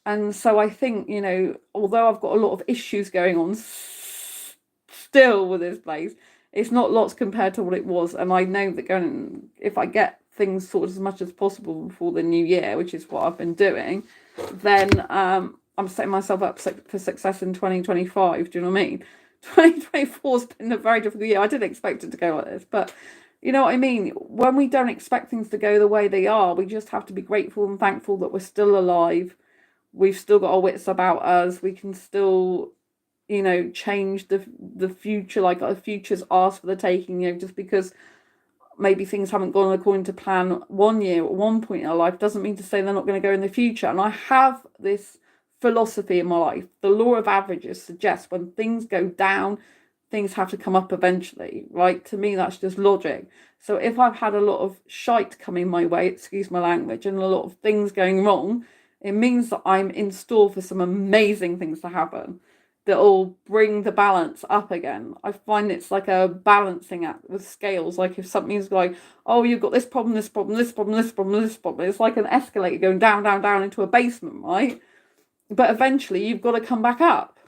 And so I think, you know, although I've got a lot of issues going on still with this place, it's not lots compared to what it was. And I know that if I get things sorted as much as possible before the new year, which is what I've been doing, then I'm setting myself up for success in 2025. Do you know what I mean? 2024 has been a very difficult year. I didn't expect it to go like this, but you know what I mean? When we don't expect things to go the way they are, we just have to be grateful and thankful that we're still alive. We've still got our wits about us. We can still, you know, change the future. Like our future's ours for the taking, you know, just because maybe things haven't gone according to plan one year or one point in our life doesn't mean to say they're not going to go in the future. And I have this philosophy in my life. The law of averages suggests when things go down, things have to come up eventually, right? To me, that's just logic. So if I've had a lot of shite coming my way, excuse my language, and a lot of things going wrong, it means that I'm in store for some amazing things to happen that will bring the balance up again. I find it's like a balancing act with scales. Like if something's going, oh, you've got this problem, this problem, this problem, this problem, this problem. It's like an escalator going down, down, down into a basement, right? But eventually you've got to come back up.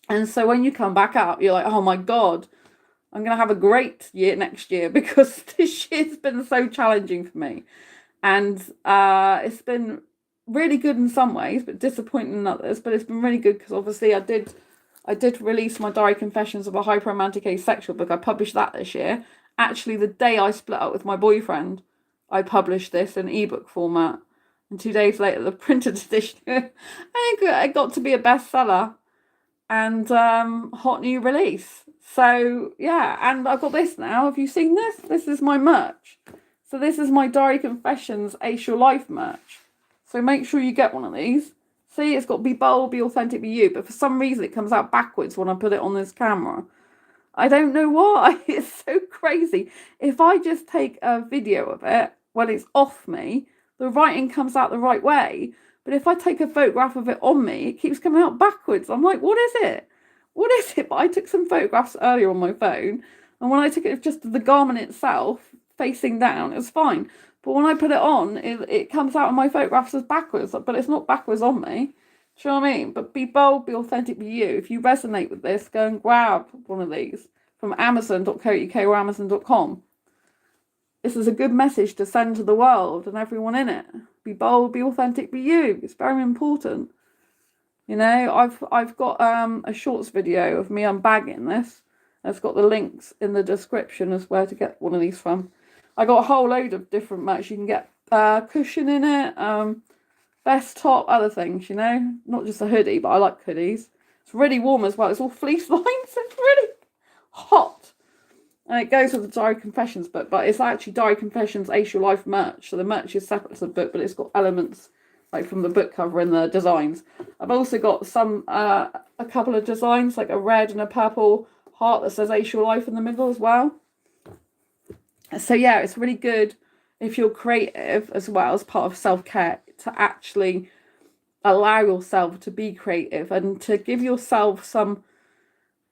And so when you come back up, you're like, oh my God, I'm going to have a great year next year, because this year's been so challenging for me. And it's been really good in some ways, but disappointing in others. But it's been really good because obviously I did release my Diary Confessions of a Hyper-Romantic Asexual book. I published that this year. Actually, the day I split up with my boyfriend, I published this in ebook format. And 2 days later, the printed edition. It got to be a bestseller and hot new release. So yeah, and I've got this now. Have you seen this? This is my merch. So this is my Diary Confessions Asexual Life merch. So make sure you get one of these. See, it's got be bold, be authentic, be you. But for some reason, it comes out backwards when I put it on this camera. I don't know why. It's so crazy. If I just take a video of it when it's off me, the writing comes out the right way. But if I take a photograph of it on me, it keeps coming out backwards. I'm like, what is it? What is it? But I took some photographs earlier on my phone. And when I took it just the garment itself, facing down, it was fine. But when I put it on, it comes out of my photographs as backwards, but it's not backwards on me. Do you know what I mean? But be bold, be authentic, be you. If you resonate with this, go and grab one of these from amazon.co.uk or amazon.com. This is a good message to send to the world and everyone in it. Be bold, be authentic, be you. It's very important. You know, I've got a shorts video of me unbagging this. It's got the links in the description as where to get one of these from. I got a whole load of different merch. You can get cushion in it, vest top, other things, you know. Not just a hoodie, but I like hoodies. It's really warm as well. It's all fleece lined, so it's really hot. And it goes with the Diary Confessions book, but it's actually Diary Confessions Asexual Life merch. So the merch is separate to the book, but it's got elements like from the book cover and the designs. I've also got a couple of designs, like a red and a purple heart that says Asexual Life in the middle as well. So yeah, it's really good if you're creative as well as part of self-care to actually allow yourself to be creative and to give yourself some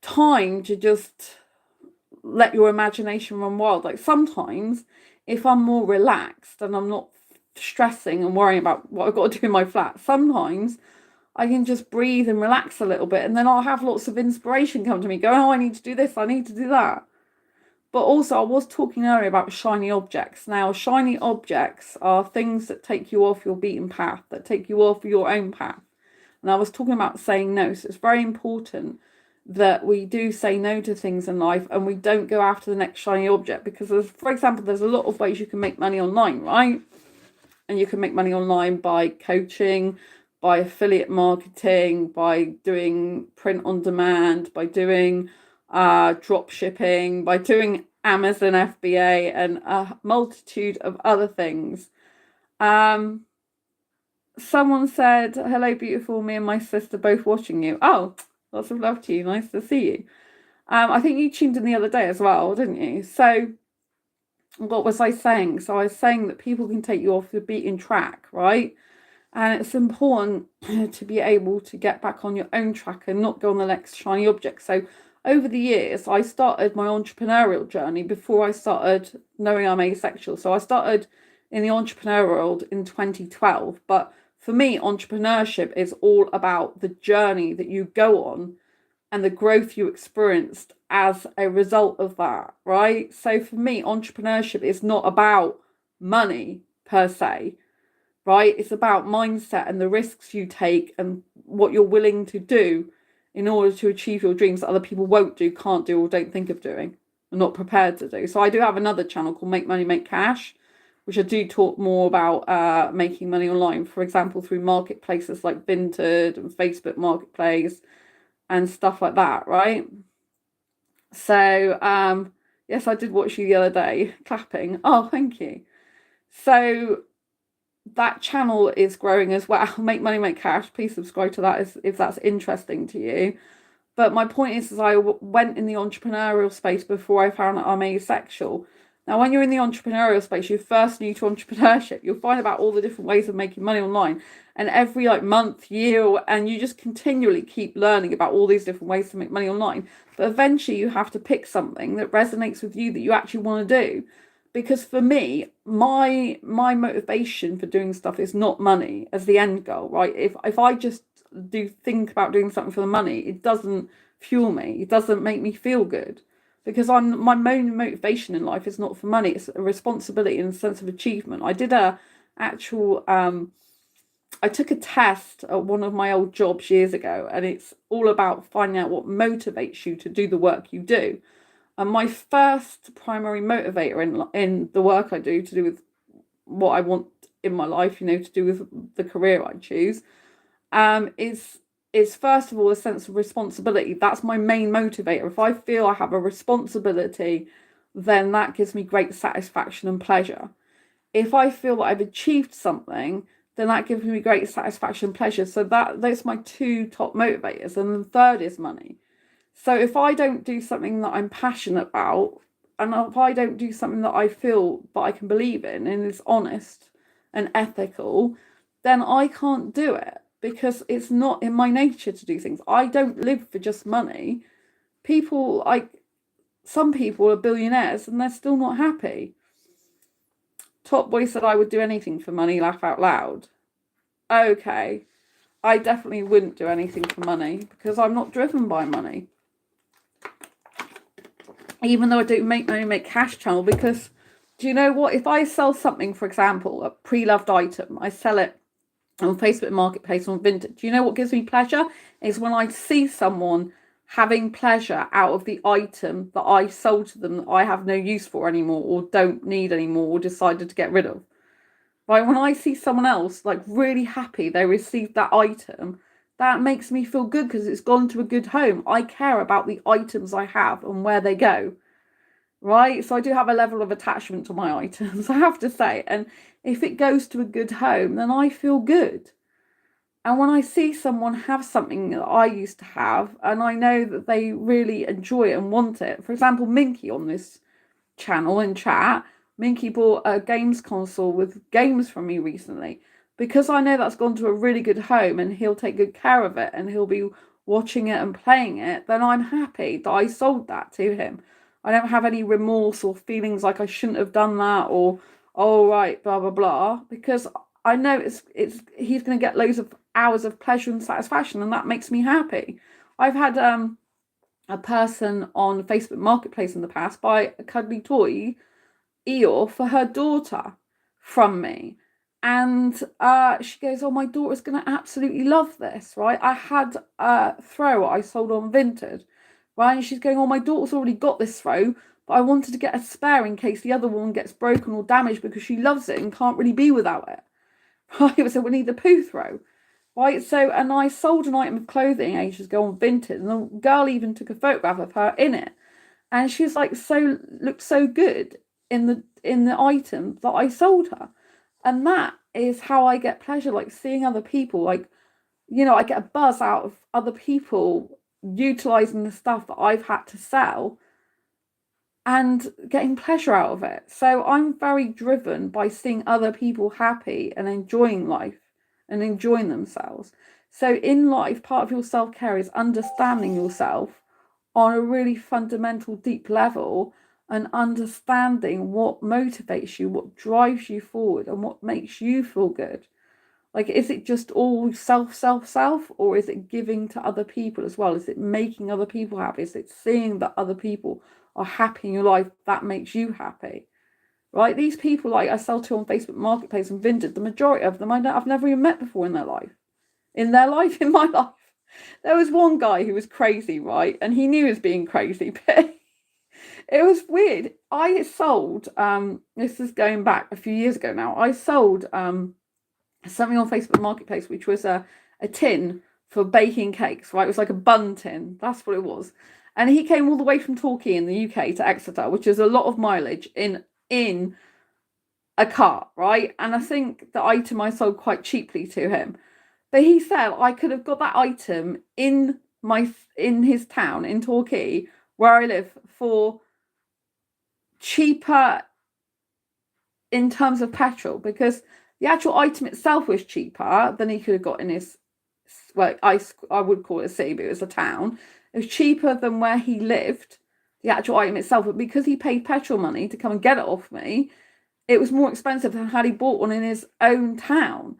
time to just let your imagination run wild. Like sometimes if I'm more relaxed and I'm not stressing and worrying about what I've got to do in my flat, sometimes I can just breathe and relax a little bit, and then I'll have lots of inspiration come to me, going, oh, I need to do this, I need to do that. But also, I was talking earlier about shiny objects. Now, shiny objects are things that take you off your beaten path, that take you off your own path. And I was talking about saying no. So it's very important that we do say no to things in life and we don't go after the next shiny object. Because, for example, there's a lot of ways you can make money online, right? And you can make money online by coaching, by affiliate marketing, by doing print on demand, by doing drop shipping, by doing Amazon FBA and a multitude of other things. Someone said, hello, beautiful, me and my sister both watching you. Oh, lots of love to you. Nice to see you. I think you tuned in the other day as well, didn't you? So what was I saying? So I was saying that people can take you off the beaten track, right? And it's important to be able to get back on your own track and not go on the next shiny object. So over the years, I started my entrepreneurial journey before I started knowing I'm asexual. So I started in the entrepreneurial world in 2012. But for me, entrepreneurship is all about the journey that you go on and the growth you experienced as a result of that, right? So for me, entrepreneurship is not about money per se, right? It's about mindset and the risks you take and what you're willing to do in order to achieve your dreams that other people won't do, can't do, or don't think of doing, or not prepared to do. So I do have another channel called Make Money, Make Cash, which I do talk more about making money online, for example, through marketplaces like Vinted and Facebook Marketplace and stuff like that, right? So, yes, I did watch you the other day, clapping. Oh, thank you. So that channel is growing as well. Make Money, Make Cash. Please subscribe to that if that's interesting to you. But my point is I went in the entrepreneurial space before I found out I'm asexual. Now, when you're in the entrepreneurial space, you're first new to entrepreneurship. You'll find about all the different ways of making money online. And every month, year, and you just continually keep learning about all these different ways to make money online. But eventually you have to pick something that resonates with you that you actually want to do. Because for me, my motivation for doing stuff is not money as the end goal, right? If I just think about doing something for the money, it doesn't fuel me. It doesn't make me feel good. Because my main motivation in life is not for money. It's a responsibility and a sense of achievement. I did I took a test at one of my old jobs years ago, and it's all about finding out what motivates you to do the work you do. And my first primary motivator in the work I do, to do with what I want in my life, to do with the career I choose, is first of all a sense of responsibility. That's my main motivator. If I feel I have a responsibility, then that gives me great satisfaction and pleasure. If I feel that I've achieved something, then that gives me great satisfaction and pleasure. So that's my two top motivators. And the third is money. So if I don't do something that I'm passionate about, and if I don't do something that I feel that I can believe in and is honest and ethical, then I can't do it, because it's not in my nature to do things. I don't live for just money. Some people are billionaires and they're still not happy. Top Boy said I would do anything for money, laugh out loud. Okay, I definitely wouldn't do anything for money because I'm not driven by money. Even though I do Make Money, Make Cash channel, because do you know what? If I sell something, for example, a pre-loved item, I sell it on Facebook Marketplace, on Vinted. Do you know what gives me pleasure? Is when I see someone having pleasure out of the item that I sold to them that I have no use for anymore, or don't need anymore, or decided to get rid of. Right? When I see someone else really happy they received that item, that makes me feel good because it's gone to a good home. I care about the items I have and where they go. Right? So I do have a level of attachment to my items, I have to say. And if it goes to a good home, then I feel good. And when I see someone have something that I used to have, and I know that they really enjoy it and want it. For example, Minky on this channel in chat, Minky bought a games console with games from me recently. because I know that's gone to a really good home and he'll take good care of it and he'll be watching it and playing it, then I'm happy that I sold that to him. I don't have any remorse or feelings like I shouldn't have done that, or oh right, blah blah blah, because I know it's he's going to get loads of hours of pleasure and satisfaction, and that makes me happy. I've had a person on Facebook Marketplace in the past buy a cuddly toy Eeyore for her daughter from me. And she goes, oh, my daughter's going to absolutely love this, right? I had a throw I sold on Vinted, right? And she's going, oh, my daughter's already got this throw, but I wanted to get a spare in case the other one gets broken or damaged because she loves it and can't really be without it. Right? So we need the poo throw. Right, so, and I sold an item of clothing ages ago on Vinted, and the girl even took a photograph of her in it, and she was like, looked so good in the item that I sold her. And that is how I get pleasure, like seeing other people, like, I get a buzz out of other people utilizing the stuff that I've had to sell and getting pleasure out of it. So I'm very driven by seeing other people happy and enjoying life and enjoying themselves. So in life, part of your self-care is understanding yourself on a really fundamental, deep level, and understanding what motivates you, what drives you forward, and what makes you feel good. Like, is it just all self, or is it giving to other people as well? Is it making other people happy? Is it seeing that other people are happy in your life that makes you happy? Right? These people, like I sell to on Facebook Marketplace and Vinted, the majority of them I've never even met before in my life. In my life. There was one guy who was crazy, right? And he knew he was being crazy, but it was weird. I sold, this is going back a few years ago now, I sold something on Facebook Marketplace, which was a tin for baking cakes, right? It was like a bun tin. That's what it was. And he came all the way from Torquay in the UK to Exeter, which is a lot of mileage in a cart, right? And I think the item I sold quite cheaply to him. But he said I could have got that item in his town in Torquay, where I live, for cheaper in terms of petrol, because the actual item itself was cheaper than he could have got in his, well, I would call it a city, but it was a town. It was cheaper than where he lived, the actual item itself, but because he paid petrol money to come and get it off me, it was more expensive than had he bought one in his own town.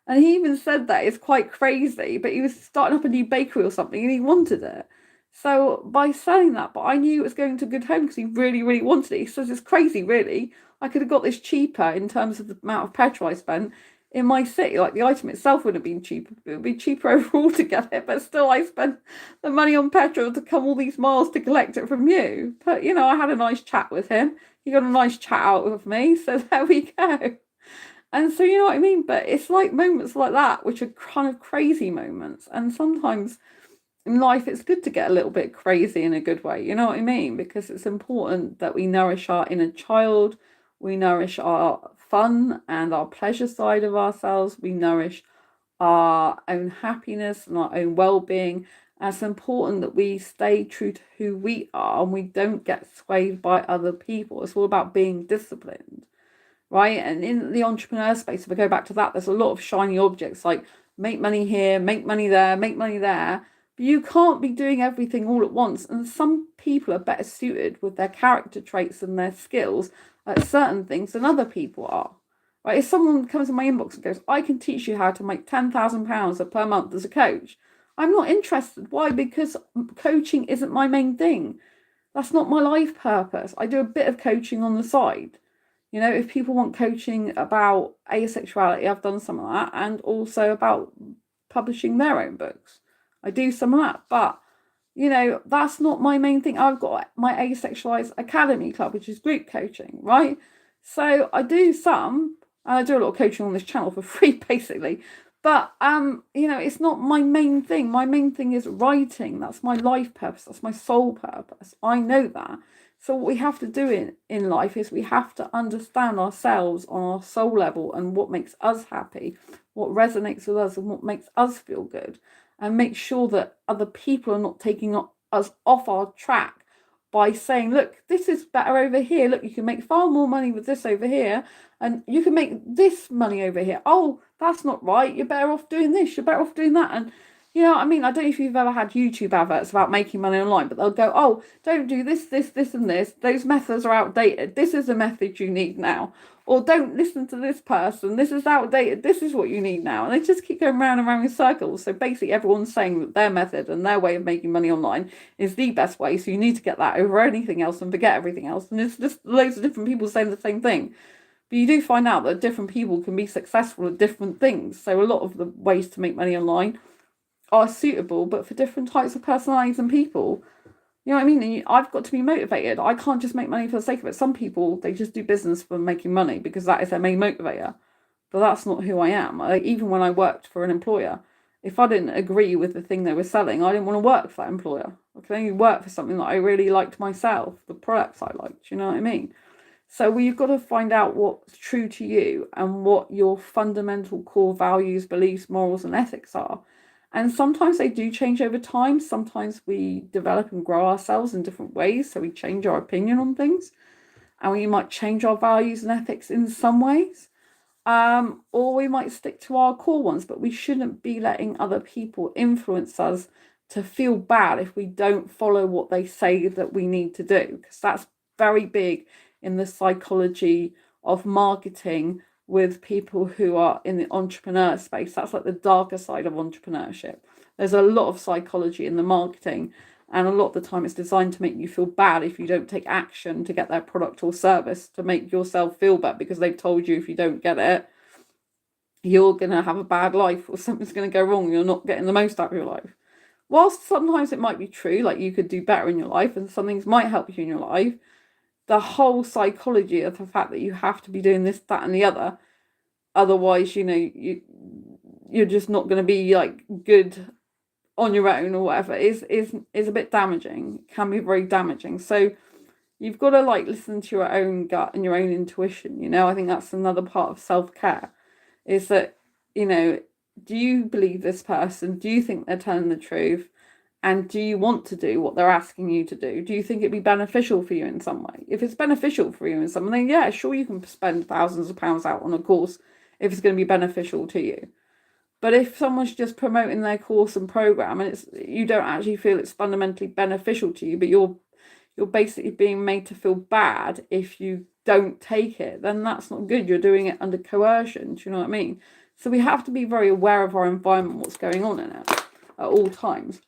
And he even said that it's quite crazy, but he was starting up a new bakery or something and he wanted it. So by selling that, but I knew it was going to a good home because he really, really wanted it. He says it's crazy, really. I could have got this cheaper in terms of the amount of petrol I spent in my city. Like, the item itself would have been cheaper. It would be cheaper overall to get it, but still I spent the money on petrol to come all these miles to collect it from you. But, I had a nice chat with him. He got a nice chat out of me, so there we go. And so, you know what I mean? But it's like moments like that, which are kind of crazy moments. And sometimes in life, it's good to get a little bit crazy in a good way. You know what I mean? Because it's important that we nourish our inner child. We nourish our fun and our pleasure side of ourselves. We nourish our own happiness and our own well-being. And it's important that we stay true to who we are and we don't get swayed by other people. It's all about being disciplined. Right? And in the entrepreneur space, if I go back to that, there's a lot of shiny objects like make money here, make money there, make money there. But you can't be doing everything all at once. And some people are better suited with their character traits and their skills at certain things than other people are. Right? If someone comes in my inbox and goes, I can teach you how to make £10,000 per month as a coach, I'm not interested. Why? Because coaching isn't my main thing. That's not my life purpose. I do a bit of coaching on the side. If people want coaching about asexuality, I've done some of that, and also about publishing their own books. I do some of that, but, that's not my main thing. I've got my Asexualise Academy Club, which is group coaching, right? So I do some, and I do a lot of coaching on this channel for free, basically. But, it's not my main thing. My main thing is writing. That's my life purpose. That's my soul purpose. I know that. So what we have to do in life is we have to understand ourselves on our soul level and what makes us happy, what resonates with us and what makes us feel good, and make sure that other people are not taking us off our track by saying, look, this is better over here. Look, you can make far more money with this over here, and you can make this money over here. Oh, that's not right. You're better off doing this. You're better off doing that. And you know what I mean? I don't know if you've ever had YouTube adverts about making money online, but they'll go, oh, don't do this, this, this, and this. Those methods are outdated. This is the method you need now. Or don't listen to this person. This is outdated. This is what you need now. And they just keep going round and round in circles. So basically everyone's saying that their method and their way of making money online is the best way. So you need to get that over anything else and forget everything else. And it's just loads of different people saying the same thing. But you do find out that different people can be successful at different things. So a lot of the ways to make money online are suitable, but for different types of personalities and people. You know what I mean? And I've got to be motivated. I can't just make money for the sake of it. Some people, they just do business for making money because that is their main motivator. But that's not who I am. Even when I worked for an employer, if I didn't agree with the thing they were selling, I didn't want to work for that employer. I could only work for something that I really liked myself, the products I liked. You know what I mean? So you've got to find out what's true to you and what your fundamental core values, beliefs, morals, and ethics are. And sometimes they do change over time. Sometimes we develop and grow ourselves in different ways. So we change our opinion on things. And we might change our values and ethics in some ways. Or we might stick to our core ones. But we shouldn't be letting other people influence us to feel bad if we don't follow what they say that we need to do. Because that's very big in the psychology of marketing with people who are in the entrepreneur space. That's like the darker side of entrepreneurship. There's a lot of psychology in the marketing, and a lot of the time it's designed to make you feel bad if you don't take action to get their product or service, to make yourself feel bad because they've told you if you don't get it, you're going to have a bad life or something's going to go wrong. You're not getting the most out of your life. Whilst sometimes it might be true, like you could do better in your life and some things might help you in your life, the whole psychology of the fact that you have to be doing this, that, and the other, otherwise, you know, you're just not going to be like good on your own or whatever, is a bit damaging. It can be very damaging. So you've got to like listen to your own gut and your own intuition. You know, I think that's another part of self-care, is that, you know, do you believe this person? Do you think they're telling the truth? And do you want to do what they're asking you to do? Do you think it'd be beneficial for you in some way? If it's beneficial for you in some way, then yeah, sure, you can spend thousands of pounds out on a course if it's going to be beneficial to you. But if someone's just promoting their course and program and you don't actually feel it's fundamentally beneficial to you, but you're basically being made to feel bad if you don't take it, then that's not good. You're doing it under coercion. Do you know what I mean? So we have to be very aware of our environment, what's going on in it at all times.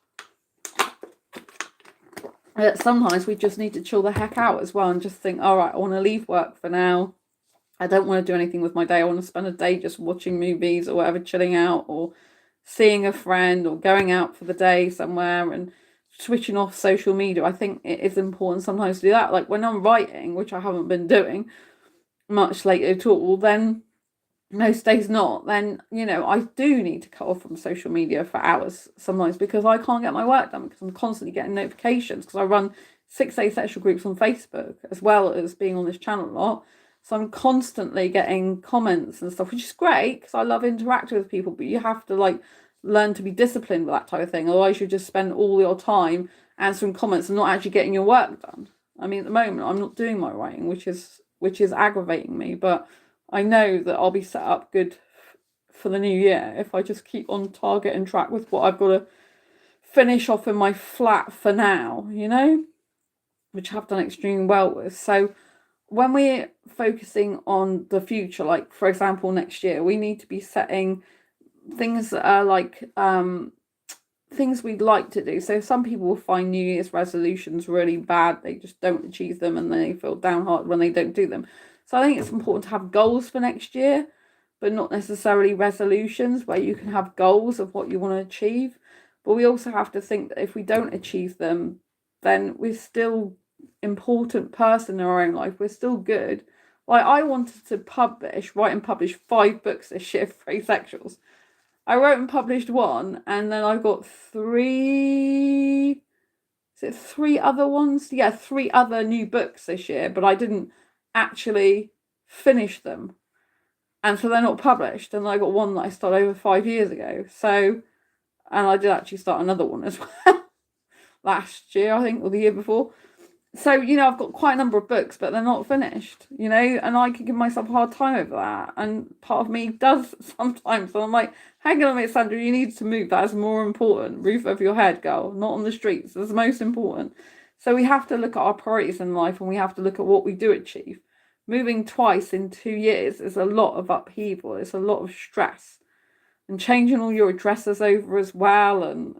Sometimes we just need to chill the heck out as well and just think, all right, I want to leave work for now. I don't want to do anything with my day. I want to spend a day just watching movies or whatever, chilling out or seeing a friend or going out for the day somewhere and switching off social media. I think it is important sometimes to do that. Like when I'm writing, which I haven't been doing much lately at all, then most days not, then, you know, I do need to cut off from social media for hours sometimes because I can't get my work done because I'm constantly getting notifications because I run 6 asexual groups on Facebook as well as being on this channel a lot. So I'm constantly getting comments and stuff, which is great because I love interacting with people, but you have to like learn to be disciplined with that type of thing. Otherwise you just spend all your time answering comments and not actually getting your work done. I mean, at the moment I'm not doing my writing, which is aggravating me, but I know that I'll be set up good for the new year if I just keep on target and track with what I've got to finish off in my flat for now, you know, which I've done extremely well with. So when we're focusing on the future, like for example, next year, we need to be setting things that are like things we'd like to do. So some people will find New Year's resolutions really bad. They just don't achieve them and they feel downhearted when they don't do them. So I think it's important to have goals for next year, but not necessarily resolutions where you can have goals of what you want to achieve. But we also have to think that if we don't achieve them, then we're still important person in our own life. We're still good. Like I wanted to write and publish 5 books this year for asexuals. I wrote and published 1, and then I got 3 other ones? Yeah, 3 other new books this year, but I didn't actually finish them. And so they're not published. And I got 1 that I started over 5 years ago. So, and I did actually start another one as well last year, I think, or the year before. So, I've got quite a number of books, but they're not finished, and I can give myself a hard time over that. And part of me does sometimes. So I'm like, hang on a minute, Sandra, you need to move. That is more important. Roof over your head, girl, not on the streets. That's the most important. So we have to look at our priorities in life, and we have to look at what we do achieve. Moving twice in 2 years is a lot of upheaval. It's a lot of stress. And changing all your addresses over as well. And,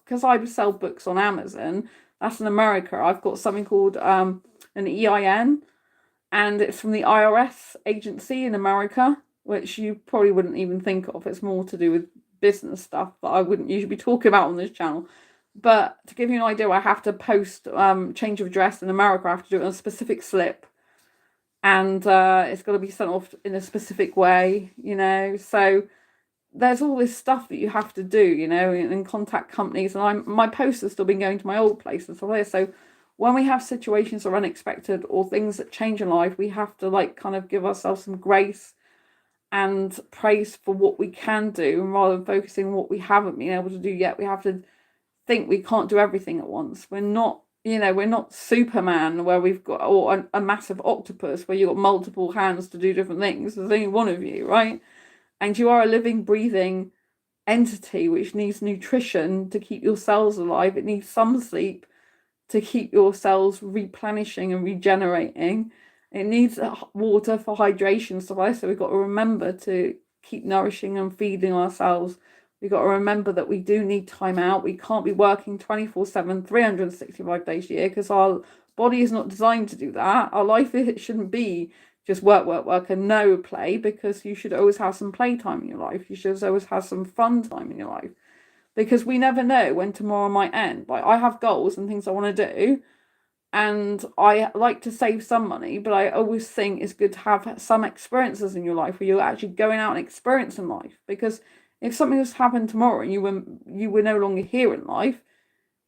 because I sell books on Amazon, that's in America. I've got something called an EIN, and it's from the IRS agency in America, which you probably wouldn't even think of. It's more to do with business stuff that I wouldn't usually be talking about on this channel. But to give you an idea, I have to post change of address in America. I have to do it on a specific slip, and it's got to be sent off in a specific way, so there's all this stuff that you have to do, and contact companies. And my posts have still been going to my old place and stuff like that. So when we have situations that are unexpected or things that change in life, we have to kind of give ourselves some grace and praise for what we can do, and rather than focusing on what we haven't been able to do yet, we have to think we can't do everything at once. We're not, we're not Superman where we've got, or a massive octopus where you've got multiple hands to do different things. There's only one of you, right? And you are a living, breathing entity which needs nutrition to keep your cells alive. It needs some sleep to keep your cells replenishing and regenerating. It needs water for hydration. So we've got to remember to keep nourishing and feeding ourselves. We've got to remember that we do need time out. We can't be working 24/7, 365 days a year, because our body is not designed to do that. Our life, it shouldn't be just work, work, work, and no play, because you should always have some playtime in your life. You should always have some fun time in your life, because we never know when tomorrow might end. Like, I have goals and things I want to do, and I like to save some money, but I always think it's good to have some experiences in your life where you're actually going out and experiencing life. Because if something was to happen tomorrow and you were no longer here in life,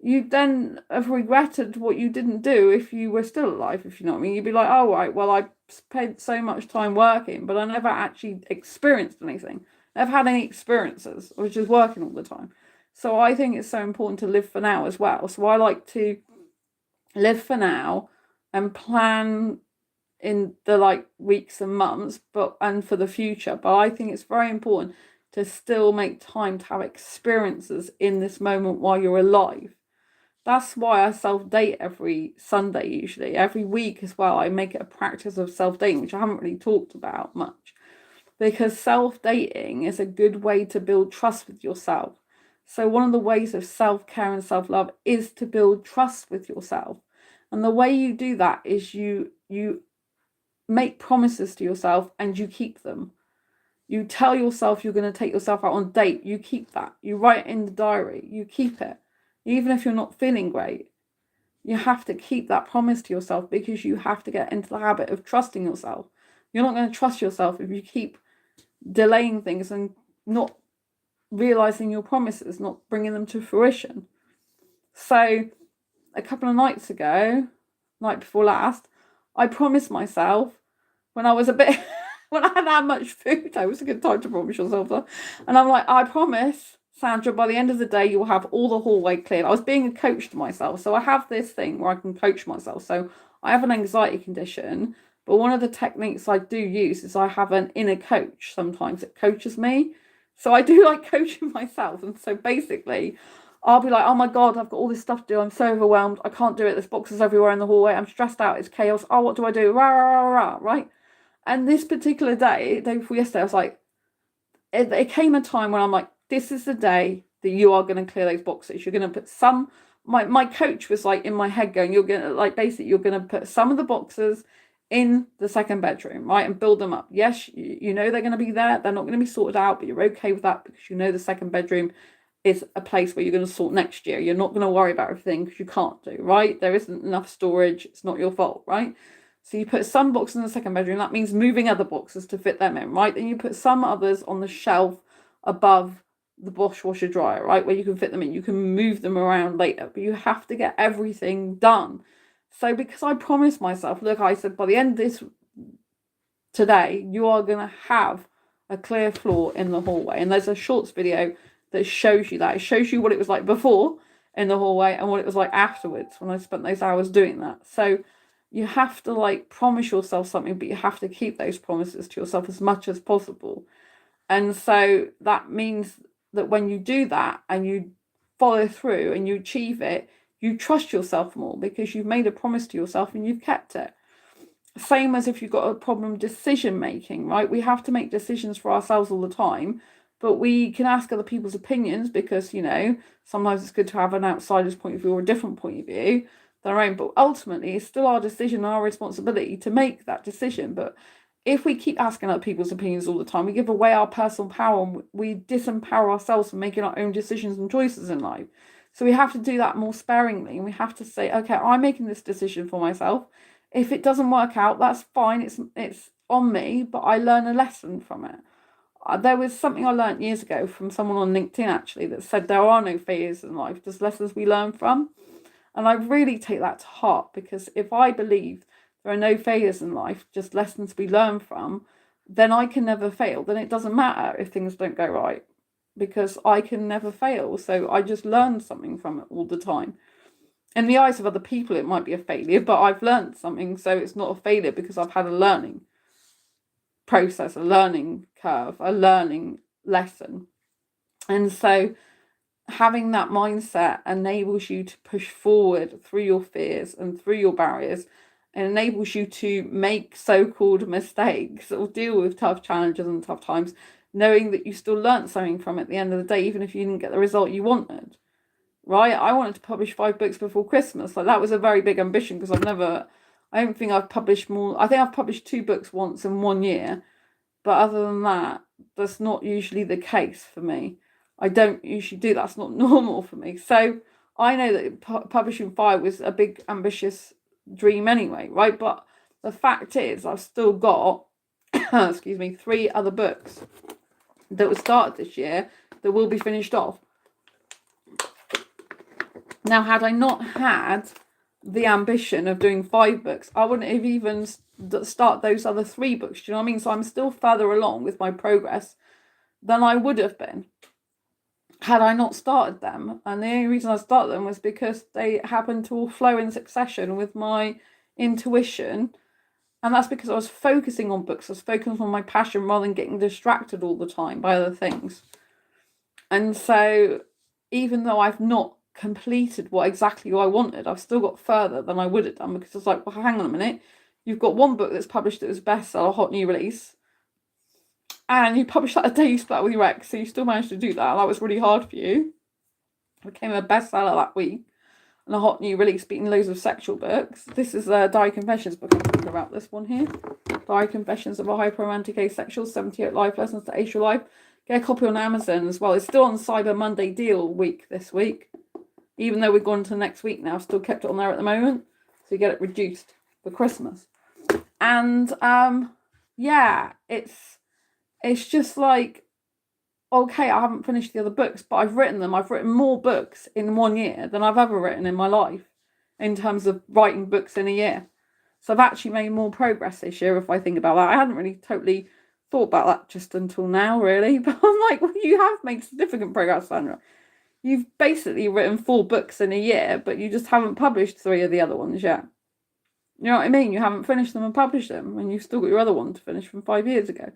you then have regretted what you didn't do if you were still alive, if you know what I mean. You'd be like, oh, right, well, I spent so much time working, but I never actually experienced anything. I've had any experiences. I was just working all the time. So I think it's so important to live for now as well. So I like to live for now and plan in the weeks and months, and for the future. But I think it's very important to still make time to have experiences in this moment while you're alive. That's why I self-date every Sunday, usually. Every week as well, I make it a practice of self-dating, which I haven't really talked about much. Because self-dating is a good way to build trust with yourself. So one of the ways of self-care and self-love is to build trust with yourself. And the way you do that is you make promises to yourself and you keep them. You tell yourself you're going to take yourself out on a date, you keep that. You write it in the diary, you keep it. Even if you're not feeling great, you have to keep that promise to yourself, because you have to get into the habit of trusting yourself. You're not going to trust yourself if you keep delaying things and not realizing your promises, not bringing them to fruition. So a couple of nights ago, night before last, I promised myself when I was a bit, when I hadn't had much food, it was a good time to promise yourself that. And I'm like, I promise, Sandra, by the end of the day, you'll have all the hallway cleared. I was being a coach to myself. So I have this thing where I can coach myself. So I have an anxiety condition, but one of the techniques I do use is I have an inner coach sometimes that coaches me. So I do like coaching myself. And so basically, I'll be like, oh my God, I've got all this stuff to do. I'm so overwhelmed. I can't do it. There's boxes everywhere in the hallway. I'm stressed out. It's chaos. Oh, what do I do? Rah, rah, rah, rah, right? And this particular day before yesterday, I was like, it came a time when I'm like, this is the day that you are going to clear those boxes. You're going to put some, my coach was like in my head going, you're going to basically, you're going to put some of the boxes in the second bedroom, right? And build them up. Yes, you know they're going to be there. They're not going to be sorted out, but you're okay with that because you know the second bedroom is a place where you're going to sort next year. You're not going to worry about everything because you can't do, right? There isn't enough storage. It's not your fault, right? So you put some boxes in the second bedroom. That means moving other boxes to fit them in, right? Then you put some others on the shelf above the Bosch washer dryer, right? Where you can fit them in. You can move them around later, but you have to get everything done. So because I promised myself, look, I said by the end of this today, you are going to have a clear floor in the hallway. And there's a shorts video that shows you that. It shows you what it was like before, in the hallway and what it was like afterwards when I spent those hours doing that. So you have to like promise yourself something, but you have to keep those promises to yourself as much as possible. And so that means that when you do that and you follow through and you achieve it, you trust yourself more because you've made a promise to yourself and you've kept it. Same as if you've got a problem decision making, right? We have to make decisions for ourselves all the time, but we can ask other people's opinions because, you know, sometimes it's good to have an outsider's point of view or a different point of view than our own. But ultimately, it's still our decision, our responsibility to make that decision. But if we keep asking other people's opinions all the time, we give away our personal power and we disempower ourselves from making our own decisions and choices in life. So we have to do that more sparingly, and we have to say, okay, I'm making this decision for myself. If it doesn't work out, that's fine. It's on me, but I learn a lesson from it. There was something I learned years ago from someone on LinkedIn actually that said there are no failures in life, just lessons we learn from. And I really take that to heart because if I believe there are no failures in life, just lessons we learn from, then I can never fail. Then it doesn't matter if things don't go right because I can never fail. So I just learn something from it all the time. In the eyes of other people, it might be a failure, but I've learned something, so it's not a failure because I've had a learning process, a learning curve, a learning lesson. And so having that mindset enables you to push forward through your fears and through your barriers, and enables you to make so-called mistakes or deal with tough challenges and tough times, knowing that you still learnt something from it at the end of the day, even if you didn't get the result you wanted. Right? I wanted to publish 5 books before Christmas. Like that was a very big ambition because I don't think I've published more. I think I've published 2 books once in 1 year. But other than that, that's not usually the case for me. I don't usually do that. That's not normal for me. So I know that publishing 5 was a big, ambitious dream anyway, right? But the fact is, I've still got, 3 other books that were started this year that will be finished off. Now, had I not had the ambition of doing 5 books, I wouldn't have even start those other 3 books. Do you know what I mean? So I'm still further along with my progress than I would have been had I not started them. And the only reason I started them was because they happened to all flow in succession with my intuition. And that's because I was focusing on books. I was focusing on my passion rather than getting distracted all the time by other things. And so even though I've not completed what I wanted, I've still got further than I would have done because it's like, well, hang on a minute. You've got 1 book that's published that was bestseller, hot new release. And you published that a day you split with your ex, so you still managed to do that. That was really hard for you. It became a bestseller that week. And a hot new release, beating loads of sexual books. This is a Diary Confessions book. I'm talking about this one here. Diary Confessions of a Hyper-Romantic Asexual, 78 Life Lessons to Asexual Life. Get a copy on Amazon as well. It's still on Cyber Monday deal week this week. Even though we've gone to next week now, I've still kept it on there at the moment. So you get it reduced for Christmas. And yeah, it's just like, okay, I haven't finished the other books, but I've written them. I've written more books in 1 year than I've ever written in my life in terms of writing books in a year. So I've actually made more progress this year if I think about that. I hadn't really totally thought about that just until now, really. But I'm like, well, you have made significant progress, Sandra. You've basically written 4 books in a year, but you just haven't published 3 of the other ones yet. You know what I mean? You haven't finished them and published them, and you've still got your other one to finish from 5 years ago.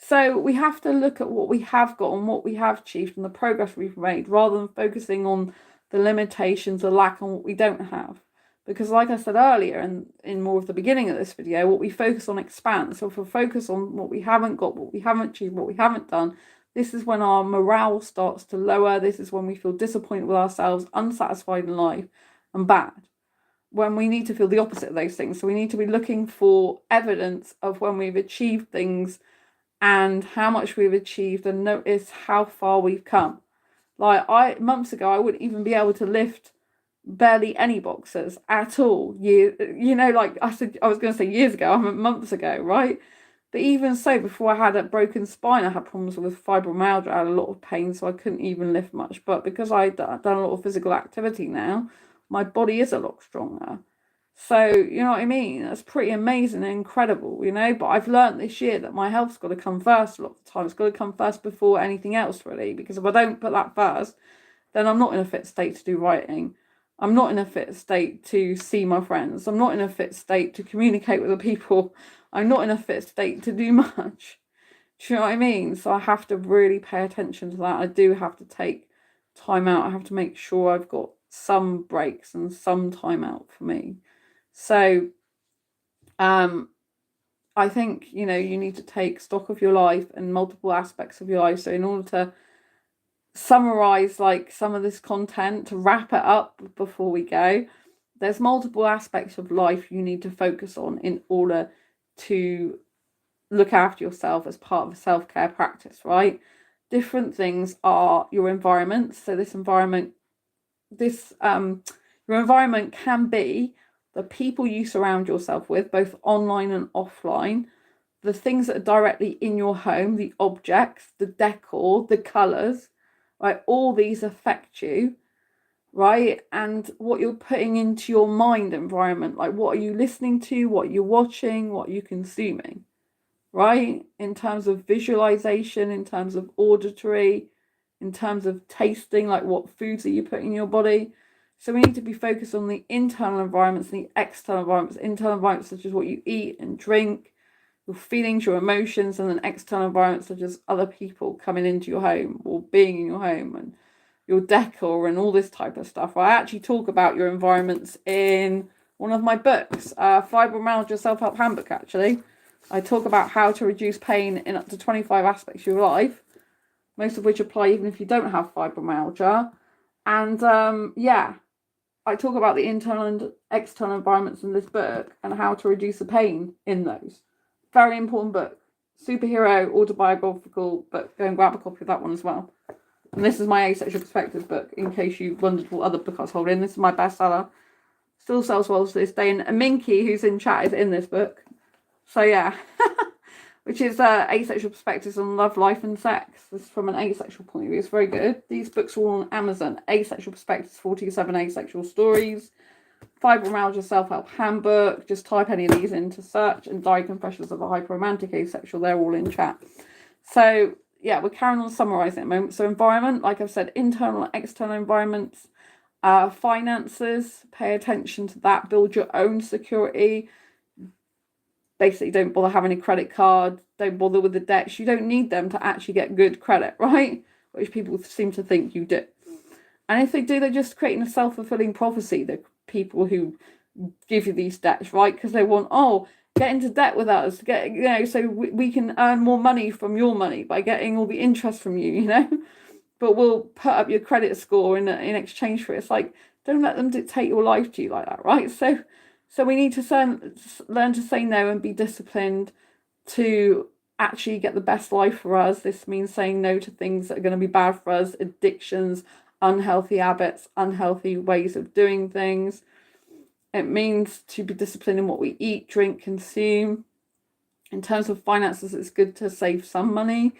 So we have to look at what we have got and what we have achieved and the progress we've made rather than focusing on the limitations, the lack, and what we don't have. Because like I said earlier, and in more of the beginning of this video, what we focus on expands. So if we focus on what we haven't got, what we haven't achieved, what we haven't done, this is when our morale starts to lower. This is when we feel disappointed with ourselves, unsatisfied in life, and bad. When we need to feel the opposite of those things. So we need to be looking for evidence of when we've achieved things and how much we've achieved and notice how far we've come. Like months ago, I wouldn't even be able to lift barely any boxes at all. Like I said, I was going to say years ago, I meant months ago, right? But even so, before I had a broken spine, I had problems with fibromyalgia. I had a lot of pain, so I couldn't even lift much. But because I've done a lot of physical activity now, my body is a lot stronger. So, you know what I mean? That's pretty amazing and incredible, But I've learned this year that my health's got to come first a lot of the time. It's got to come first before anything else, really. Because if I don't put that first, then I'm not in a fit state to do writing. I'm not in a fit state to see my friends. I'm not in a fit state to communicate with the people. I'm not in a fit state to do much. Do you know what I mean? So I have to really pay attention to that. I do have to take time out. I have to make sure I've got some breaks and some time out for me. So I think, you need to take stock of your life and multiple aspects of your life. So in order to summarize like some of this content, to wrap it up before we go, there's multiple aspects of life you need to focus on in order to look after yourself as part of a self-care practice, right? Different things are your environment. So your environment can be the people you surround yourself with, both online and offline, the things that are directly in your home, the objects, the decor, the colours, right? All these affect you, right? And what you're putting into your mind environment, like what are you listening to, what you're watching, what you're consuming, right? In terms of visualization, in terms of auditory, in terms of tasting, like what foods are you putting in your body. So we need to be focused on the internal environments and the external environments. Internal environments such as what you eat and drink, your feelings, your emotions, and then external environments such as other people coming into your home or being in your home and your decor and all this type of stuff. I actually talk about your environments in one of my books, Fibromyalgia Self-Help Handbook, actually. I talk about how to reduce pain in up to 25 aspects of your life, most of which apply even if you don't have fibromyalgia. And I talk about the internal and external environments in this book and how to reduce the pain in those. Very important book. Superhero, autobiographical book. Go and grab a copy of that one as well. And this is my Asexual Perspectives book, in case you wondered what other book I was holding. This is my bestseller. Still sells well to this day. And Minky, who's in chat, is in this book. So yeah, which is Asexual Perspectives on Love, Life and Sex. This is from an asexual point of view. It's very good. These books are all on Amazon. Asexual Perspectives, 47 Asexual Stories, Fibromyalgia Self-Help Handbook. Just type any of these into search, and Diary Confessions of a Hyperromantic Asexual. They're all in chat. So yeah, we're carrying on summarising at the moment. So environment, like I've said, internal and external environments. Finances, pay attention to that. Build your own security. Basically, don't bother having a credit card. Don't bother with the debts. You don't need them to actually get good credit, right? Which people seem to think you do. And if they do, they're just creating a self-fulfilling prophecy, the people who give you these debts, right? Because they want, get into debt with us, so we can earn more money from your money by getting all the interest from you, But we'll put up your credit score in exchange for it. It's like, don't let them dictate your life to you like that, right? So we need to learn to say no and be disciplined to actually get the best life for us. This means saying no to things that are going to be bad for us, addictions, unhealthy habits, unhealthy ways of doing things. It means to be disciplined in what we eat, drink, consume. In terms of finances, it's good to save some money,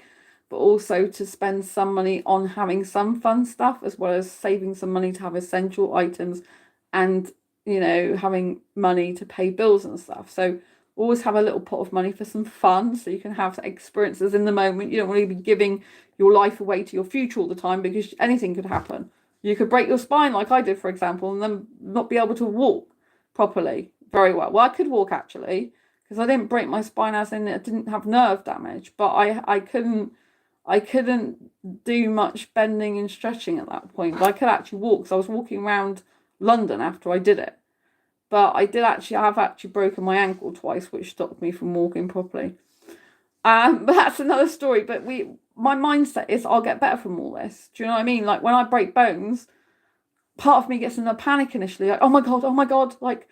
but also to spend some money on having some fun stuff, as well as saving some money to have essential items and having money to pay bills and stuff. So always have a little pot of money for some fun, so you can have experiences in the moment. You don't want to be giving your life away to your future all the time, because anything could happen. You could break your spine like I did, for example, and then not be able to walk properly very well. Well, I could walk actually, because I didn't break my spine, as in I didn't have nerve damage, but I couldn't do much bending and stretching at that point. But I could actually walk, because I was walking around London after I did it. But I have actually broken my ankle twice, which stopped me from walking properly. But that's another story. But my mindset is I'll get better from all this. Do you know what I mean? Like when I break bones, part of me gets in a panic initially. Like, oh my God, like,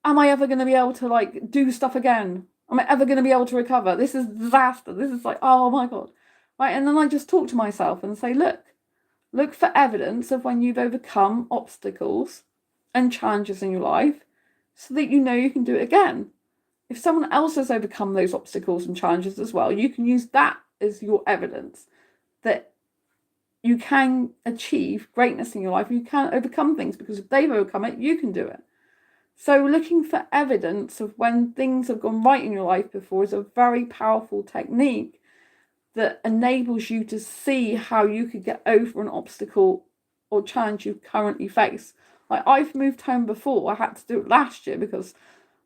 am I ever going to be able to like do stuff again? Am I ever going to be able to recover? This is disaster. This is like, oh my God. Right. And then I just talk to myself and say, look for evidence of when you've overcome obstacles and challenges in your life, so that you can do it again. If someone else has overcome those obstacles and challenges as well, you can use that as your evidence that you can achieve greatness in your life. You can overcome things, because if they've overcome it, you can do it. So looking for evidence of when things have gone right in your life before is a very powerful technique that enables you to see how you could get over an obstacle or challenge you currently face. Like, I've moved home before. I had to do it last year because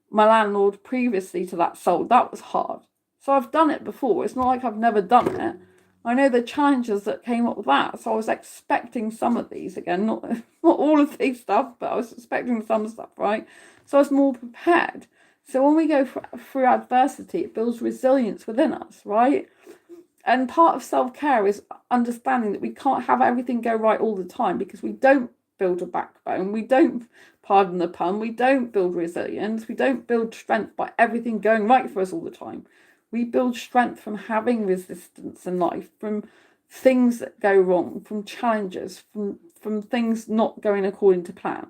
my landlord previously to that sold. That was hard. So I've done it before. It's not like I've never done it. I know the challenges that came up with that. So I was expecting some of these again, not all of these stuff, but I was expecting some stuff, right? So I was more prepared. So when we go through adversity, it builds resilience within us, right? And part of self-care is understanding that we can't have everything go right all the time, because we don't build a backbone. We don't, pardon the pun, we don't build resilience. We don't build strength by everything going right for us all the time. We build strength from having resistance in life, from things that go wrong, from challenges, from things not going according to plan.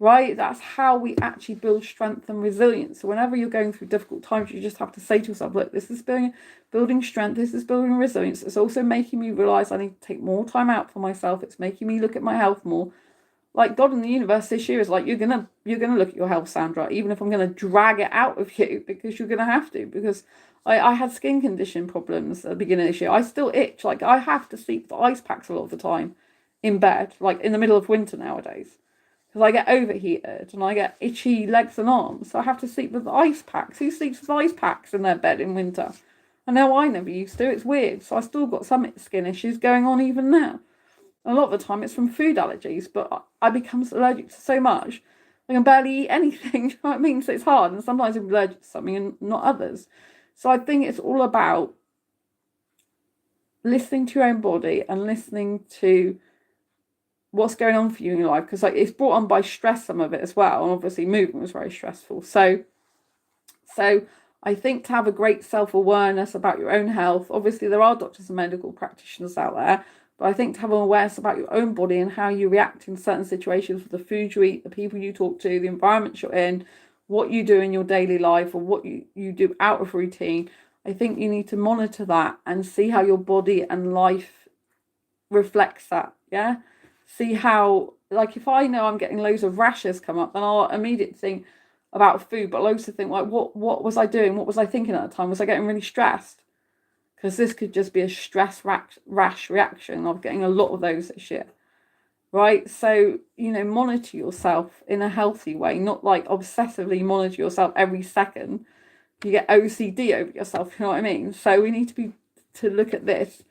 Right? That's how we actually build strength and resilience. So whenever you're going through difficult times, you just have to say to yourself, look, this is building strength, this is building resilience. It's also making me realize I need to take more time out for myself. It's making me look at my health more. Like, God in the universe this year is like, you're gonna look at your health, Sandra, even if I'm gonna drag it out of you, because you're gonna have to. Because I had skin condition problems at the beginning of this year. I still itch. Like, I have to sleep with ice packs a lot of the time in bed, like in the middle of winter nowadays, because I get overheated and I get itchy legs and arms. So I have to sleep with ice packs. Who sleeps with ice packs in their bed in winter? I know I never used to. It's weird. So I still got some skin issues going on even now. A lot of the time it's from food allergies, but I become allergic to so much I can barely eat anything. You know what I mean? So it's hard, and sometimes I'm allergic to something and not others. So I think it's all about listening to your own body and listening to what's going on for you in your life, because like, it's brought on by stress, some of it as well, and obviously movement was very stressful. So I think to have a great self-awareness about your own health, obviously there are doctors and medical practitioners out there, but I think to have an awareness about your own body and how you react in certain situations with the food you eat, the people you talk to, the environment you're in, what you do in your daily life, or what you do out of routine. I think you need to monitor that and see how your body and life reflects that. Yeah. See how, like, if I know I'm getting loads of rashes come up, then I'll immediately think about food, but I'll also think, like, what was I doing? What was I thinking at the time? Was I getting really stressed? Because this could just be a stress rash reaction. I'm getting a lot of those this year, right? So, monitor yourself in a healthy way, not like obsessively monitor yourself every second. You get OCD over yourself, you know what I mean? So we need to look at this.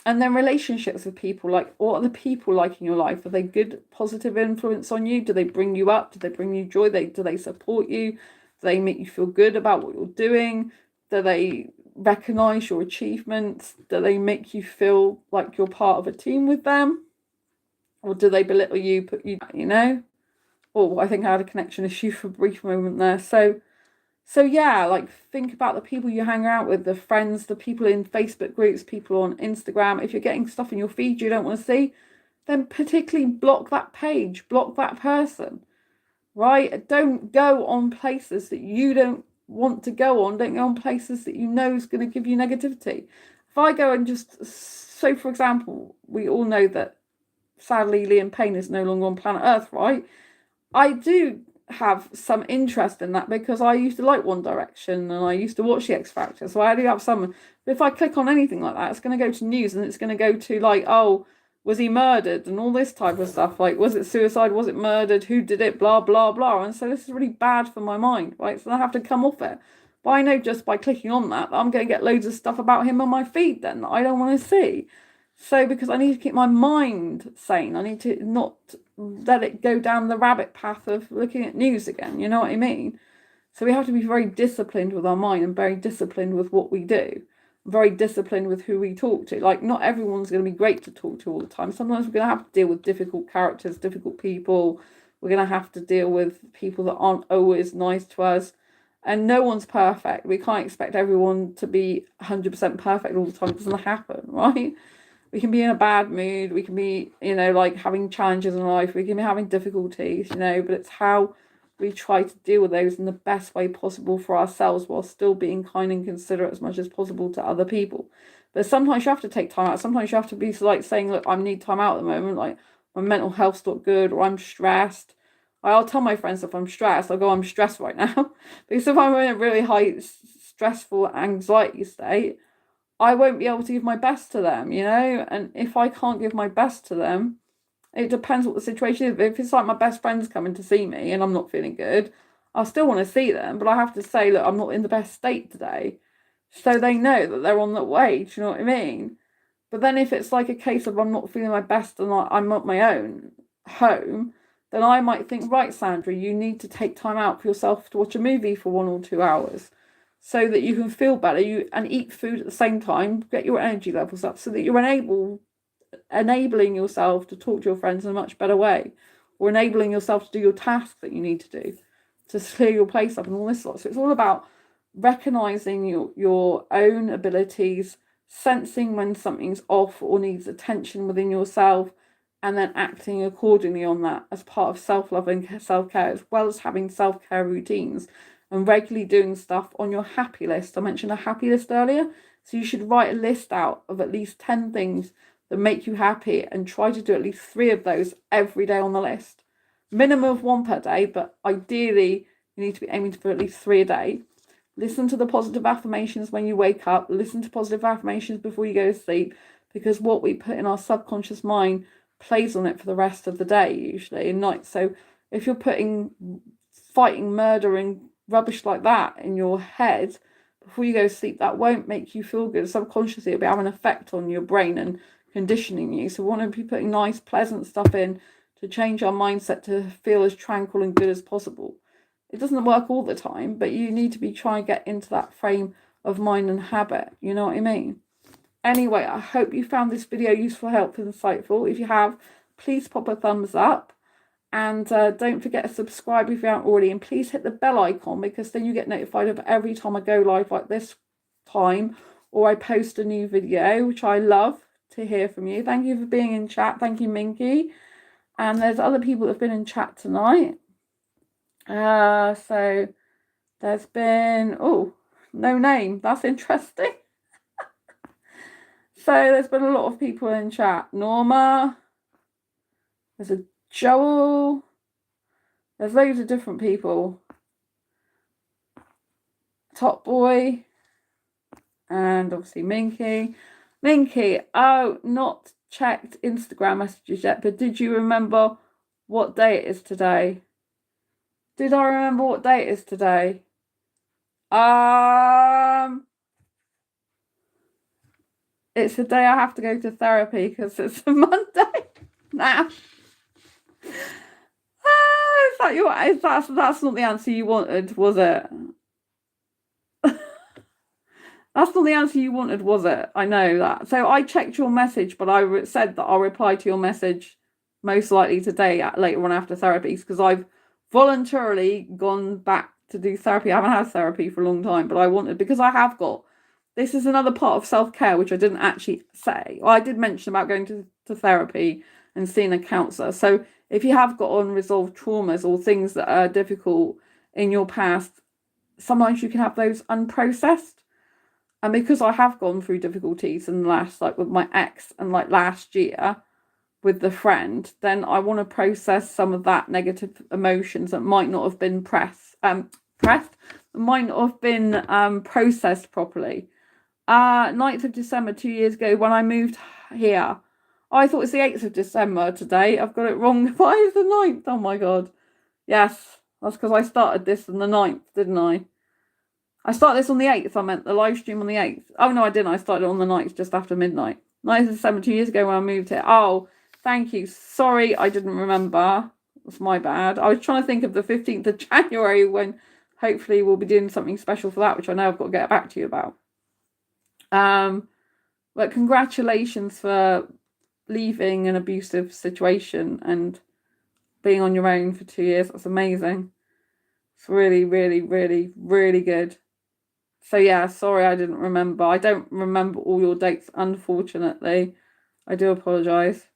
And then relationships with people, like, what are the people like in your life? Are they good, positive influence on you? Do they bring you up? Do they bring you joy? Do they support you? Do they make you feel good about what you're doing? Do they recognize your achievements? Do they make you feel like you're part of a team with them? Or do they belittle you, put you down, Oh, I think I had a connection issue for a brief moment there. So yeah, like, think about the people you hang out with, the friends, the people in Facebook groups, people on Instagram. If you're getting stuff in your feed you don't want to see, then particularly block that page, block that person, right? Don't go on places that you don't want to go on. Don't go on places that you know is going to give you negativity. If I go and so for example, we all know that sadly Liam Payne is no longer on planet Earth, right? I do have some interest in that because I used to like One Direction and I used to watch the X Factor, so I do have some. But if I click on anything like that, it's going to go to news, and it's going to go to like, oh, was he murdered, and all this type of stuff, like, was it suicide, was it murdered, who did it, blah blah blah. And so this is really bad for my mind, right? So I have to come off it. But I know just by clicking on that I'm going to get loads of stuff about him on my feed then that I don't want to see. So because I need to keep my mind sane, I need to not let it go down the rabbit path of looking at news again, you know what I mean? So we have to be very disciplined with our mind and very disciplined with what we do, very disciplined with who we talk to. Like, not everyone's going to be great to talk to all the time. Sometimes we're going to have to deal with difficult characters, difficult people. We're going to have to deal with people that aren't always nice to us. And no one's perfect. We can't expect everyone to be 100% perfect all the time. It doesn't happen, right? We can be in a bad mood. We can be, like, having challenges in life. We can be having difficulties, but it's how we try to deal with those in the best way possible for ourselves while still being kind and considerate as much as possible to other people. But sometimes you have to take time out. Sometimes you have to be like saying, look, I need time out at the moment. Like, my mental health's not good, or I'm stressed. I'll tell my friends if I'm stressed, I'll go, I'm stressed right now. Because if I'm in a really high stressful anxiety state, I won't be able to give my best to them, you know? And if I can't give my best to them, it depends what the situation is. If it's like my best friend's coming to see me and I'm not feeling good, I still want to see them, but I have to say, look, I'm not in the best state today. So they know that they're on the way, do you know what I mean? But then if it's like a case of I'm not feeling my best and I'm on my own home, then I might think, right, Sandra, you need to take time out for yourself to watch a movie for 1 or 2 hours so that you can feel better, and eat food at the same time, get your energy levels up so that you're enabling yourself to talk to your friends in a much better way, or enabling yourself to do your tasks that you need to do to clear your place up and all this lot. So it's all about recognizing your own abilities, sensing when something's off or needs attention within yourself, and then acting accordingly on that as part of self-love and self-care, as well as having self-care routines and regularly doing stuff on your happy list. I mentioned a happy list earlier, so you should write a list out of at least 10 things that make you happy and try to do at least 3 of those every day on the list. Minimum of 1 per day, but ideally you need to be aiming for at least 3 a day. Listen to the positive affirmations when you wake up. Listen to positive affirmations before you go to sleep, because what we put in our subconscious mind plays on it for the rest of the day, usually in night. So if you're putting fighting, murdering, rubbish like that in your head before you go to sleep, that won't make you feel good. Subconsciously, it'll be having an effect on your brain and conditioning you. So we want to be putting nice, pleasant stuff in to change our mindset to feel as tranquil and good as possible. It doesn't work all the time, but you need to be trying to get into that frame of mind and habit. You know what I mean? Anyway, I hope you found this video useful, helpful, insightful. If you have, please pop a thumbs up. And don't forget to subscribe if you haven't already. And please hit the bell icon, because then you get notified of every time I go live like this time, or I post a new video, which I love to hear from you. Thank you for being in chat. Thank you, Minky. And there's other people that have been in chat tonight. So there's been, oh, no name. That's interesting. So there's been a lot of people in chat. Norma. There's a Joel. There's loads of different people. Top Boy. And obviously Minky. Minky, oh, not checked Instagram messages yet, but did you remember what day it is today? Did I remember what day it is today? It's the day I have to go to therapy because it's a Monday now. That's not the answer you wanted, was it? That's not the answer you wanted, was it? I know that. So I checked your message, but I said that I'll reply to your message most likely today later on after therapies, because I've voluntarily gone back to do therapy. I haven't had therapy for a long time, but I wanted, because I have got, this is another part of self-care, which I didn't actually say. Well, I did mention about going to therapy and seeing a counsellor. So if you have got unresolved traumas or things that are difficult in your past, sometimes you can have those unprocessed. And because I have gone through difficulties in the last, like with my ex and like last year with the friend, then I want to process some of that negative emotions that might not have been might not have been processed properly. 9th of December 2 years ago when I moved here. I thought it's the 8th of December today. I've got it wrong. Why is the 9th? Oh my God. Yes, that's because I started this on the 9th, didn't I? I started this on the 8th, I meant the live stream on the 8th. Oh, no, I didn't. I started on the 9th, just after midnight. 9th of December 2 years ago when I moved here. Oh, thank you. Sorry, I didn't remember. That's my bad. I was trying to think of the 15th of January when hopefully we'll be doing something special for that, which I know I've got to get back to you about. But congratulations for leaving an abusive situation and being on your own for 2 years. That's amazing. It's really, really, really, really good. So yeah, sorry I didn't remember. I don't remember all your dates, unfortunately. I do apologise.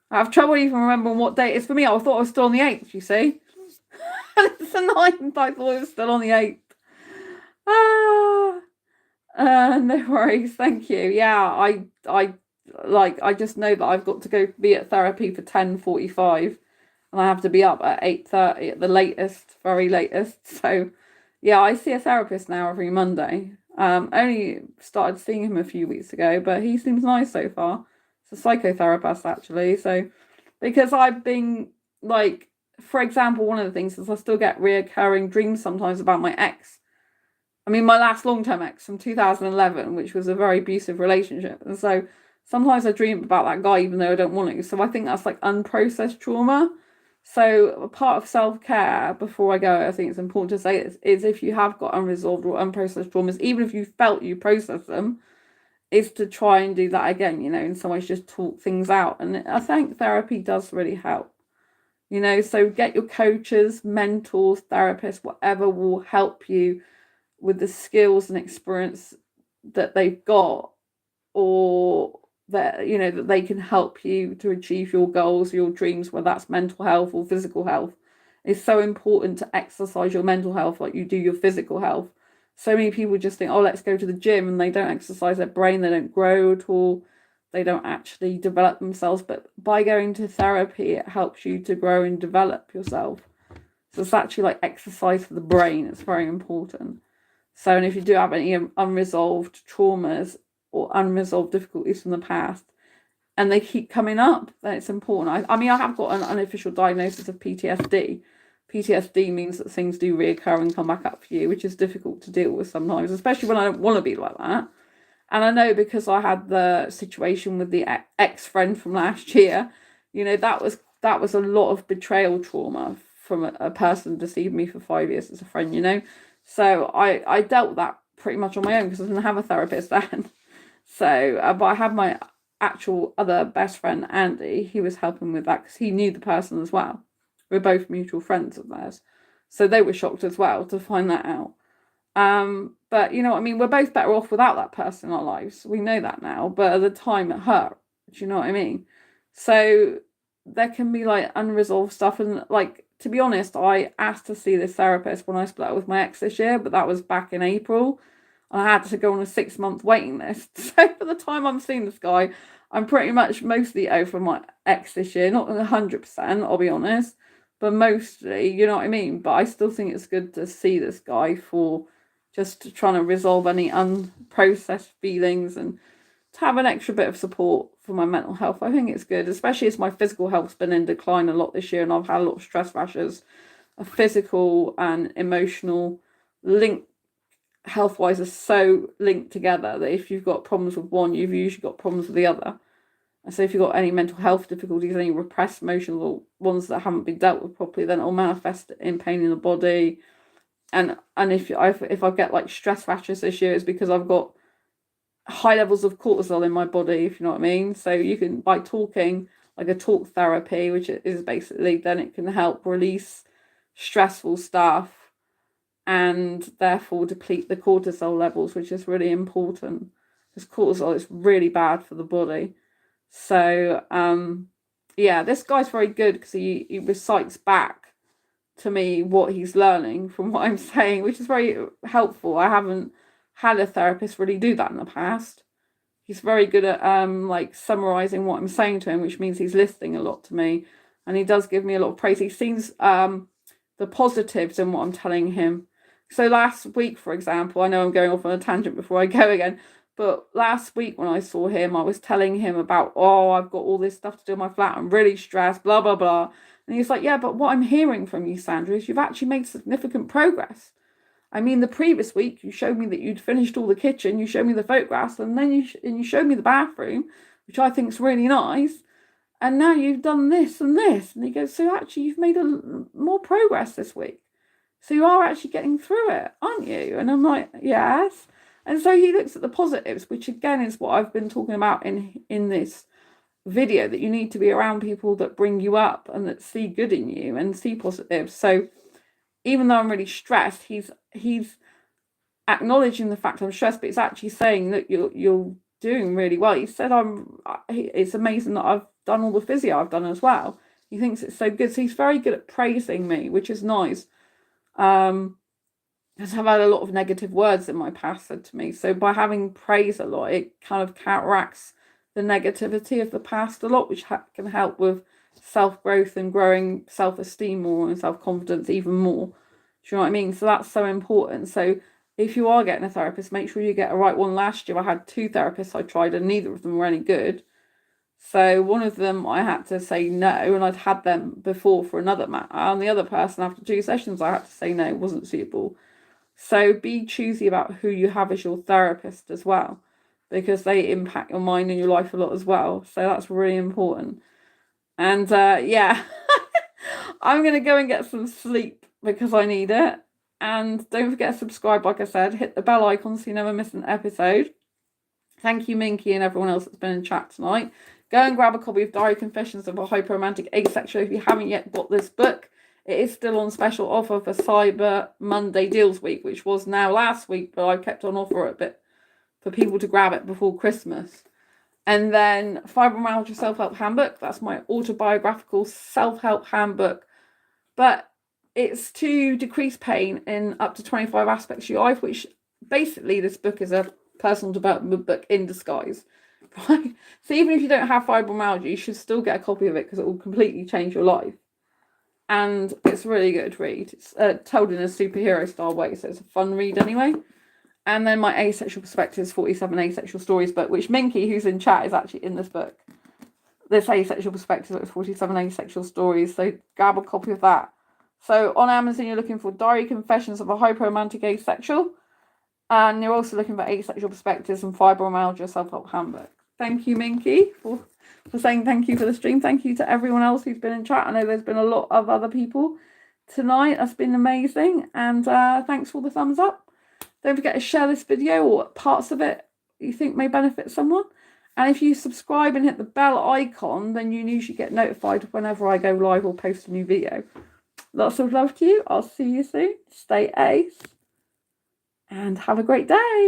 I have trouble even remembering what date it is for me. I thought I was still on the 8th, you see. It's the 9th. I thought it was still on the 8th. No worries, thank you. Yeah, I just know that I've got to go be at therapy for 10:45 and I have to be up at 8:30 at the latest, very latest. So yeah, I see a therapist now every Monday. Only started seeing him a few weeks ago, but he seems nice so far. It's a psychotherapist, actually. So, because I've been, like, for example, one of the things is I still get reoccurring dreams sometimes about my ex. I mean, my last long-term ex from 2011, which was a very abusive relationship. And so sometimes I dream about that guy, even though I don't want to. So I think that's like unprocessed trauma. So a part of self-care, before I go, I think it's important to say is if you have got unresolved or unprocessed traumas, even if you felt you process them, is to try and do that again, in some ways just talk things out. And I think therapy does really help. So get your coaches, mentors, therapists, whatever will help you with the skills and experience that they've got, or that that they can help you to achieve your goals, your dreams, whether that's mental health or physical health. It's so important to exercise your mental health like you do your physical health. So many people just think, oh, let's go to the gym, and they don't exercise their brain, they don't grow at all, they don't actually develop themselves. But by going to therapy, it helps you to grow and develop yourself. So it's actually like exercise for the brain. It's very important. So, and if you do have any unresolved traumas or unresolved difficulties from the past, and they keep coming up, then it's important. I mean, I have got an unofficial diagnosis of PTSD. PTSD means that things do reoccur and come back up for you, which is difficult to deal with sometimes, especially when I don't want to be like that. And I know because I had the situation with the ex-friend from last year, that was a lot of betrayal trauma from a person who deceived me for 5 years as a friend, So I dealt with that pretty much on my own because I didn't have a therapist then. So, but I had my actual other best friend, Andy. He was helping with that because he knew the person as well. We're both mutual friends of theirs. So they were shocked as well to find that out. But you know what I mean? We're both better off without that person in our lives. We know that now. But at the time it hurt. Do you know what I mean? So there can be like unresolved stuff. And like, to be honest, I asked to see this therapist when I split up with my ex this year, but that was back in April. I had to go on a 6-month waiting list. So by the time I'm seeing this guy, I'm pretty much mostly over my ex this year. Not 100%, I'll be honest, but mostly, you know what I mean? But I still think it's good to see this guy for just trying to resolve any unprocessed feelings and to have an extra bit of support for my mental health. I think it's good, especially as my physical health's been in decline a lot this year and I've had a lot of stress rashes. A physical and emotional link health-wise are so linked together that if you've got problems with one, you've usually got problems with the other. And so if you've got any mental health difficulties, any repressed emotional ones that haven't been dealt with properly, then it'll manifest in pain in the body. And if I get like stress rashes this year, it's because I've got high levels of cortisol in my body, if you know what I mean. So you can, by talking, like a talk therapy, which is basically, then it can help release stressful stuff and therefore deplete the cortisol levels, which is really important because cortisol is really bad for the body. So yeah, this guy's very good because he recites back to me what he's learning from what I'm saying, which is very helpful. I haven't had a therapist really do that in the past. He's very good at like summarizing what I'm saying to him, which means he's listening a lot to me, and he does give me a lot of praise. He sees the positives in what I'm telling him. So last week, for example, I know I'm going off on a tangent before I go again, but last week when I saw him, I was telling him about, oh, I've got all this stuff to do in my flat, I'm really stressed, blah, blah, blah. And he's like, yeah, but what I'm hearing from you, Sandra, is you've actually made significant progress. I mean, the previous week, you showed me that you'd finished all the kitchen, you showed me the photographs, and then you showed me the bathroom, which I think is really nice. And now you've done this and this. And he goes, so actually you've made more progress this week. So you are actually getting through it, aren't you? And I'm like, yes. And so he looks at the positives, which again is what I've been talking about in this video, that you need to be around people that bring you up and that see good in you and see positives. So even though I'm really stressed, he's acknowledging the fact I'm stressed, but it's actually saying that you're doing really well. He said it's amazing that I've done all the physio I've done as well. He thinks it's so good. So he's very good at praising me, which is nice. Because I've had a lot of negative words in my past said to me. So by having praise a lot, it kind of counteracts the negativity of the past a lot, which can help with self-growth and growing self-esteem more and self-confidence even more. Do you know what I mean? So that's so important. So if you are getting a therapist, make sure you get a right one. Last year I had 2 therapists I tried and neither of them were any good. So one of them I had to say no, and I'd had them before for another matter, and the other person after 2 sessions I had to say no, wasn't suitable. So be choosy about who you have as your therapist as well, because they impact your mind and your life a lot as well. So that's really important. And yeah, I'm going to go and get some sleep because I need it. And don't forget to subscribe, like I said, hit the bell icon so you never miss an episode. Thank you, Minky, and everyone else that's been in chat tonight. Go and grab a copy of Diary Confessions of a Hyperromantic Asexual if you haven't yet got this book. It is still on special offer for Cyber Monday Deals Week, which was now last week, but I kept on offer a bit for people to grab it before Christmas. And then Fibromyalgia Self-Help Handbook. That's my autobiographical self-help handbook. But it's to decrease pain in up to 25 aspects of your life, which basically this book is a personal development book in disguise. Right? So even if you don't have fibromyalgia, you should still get a copy of it because it will completely change your life. And it's a really good read. It's told in a superhero style way, so it's a fun read anyway. And then my Asexual Perspectives, 47 Asexual Stories book, which Minky, who's in chat, is actually in this book. This Asexual Perspectives, 47 Asexual Stories. So grab a copy of that. So on Amazon, you're looking for Diary Confessions of a Hyperromantic Asexual. And you're also looking for Asexual Perspectives and Fibromyalgia Self-Help Handbook. Thank you, Minky, for saying thank you for the stream. Thank you to everyone else who's been in chat. I know there's been a lot of other people tonight. That's been amazing. And thanks for the thumbs up. Don't forget to share this video or parts of it you think may benefit someone. And if you subscribe and hit the bell icon, then you usually get notified whenever I go live or post a new video. Lots of love to you. I'll see you soon. Stay ace. And have a great day.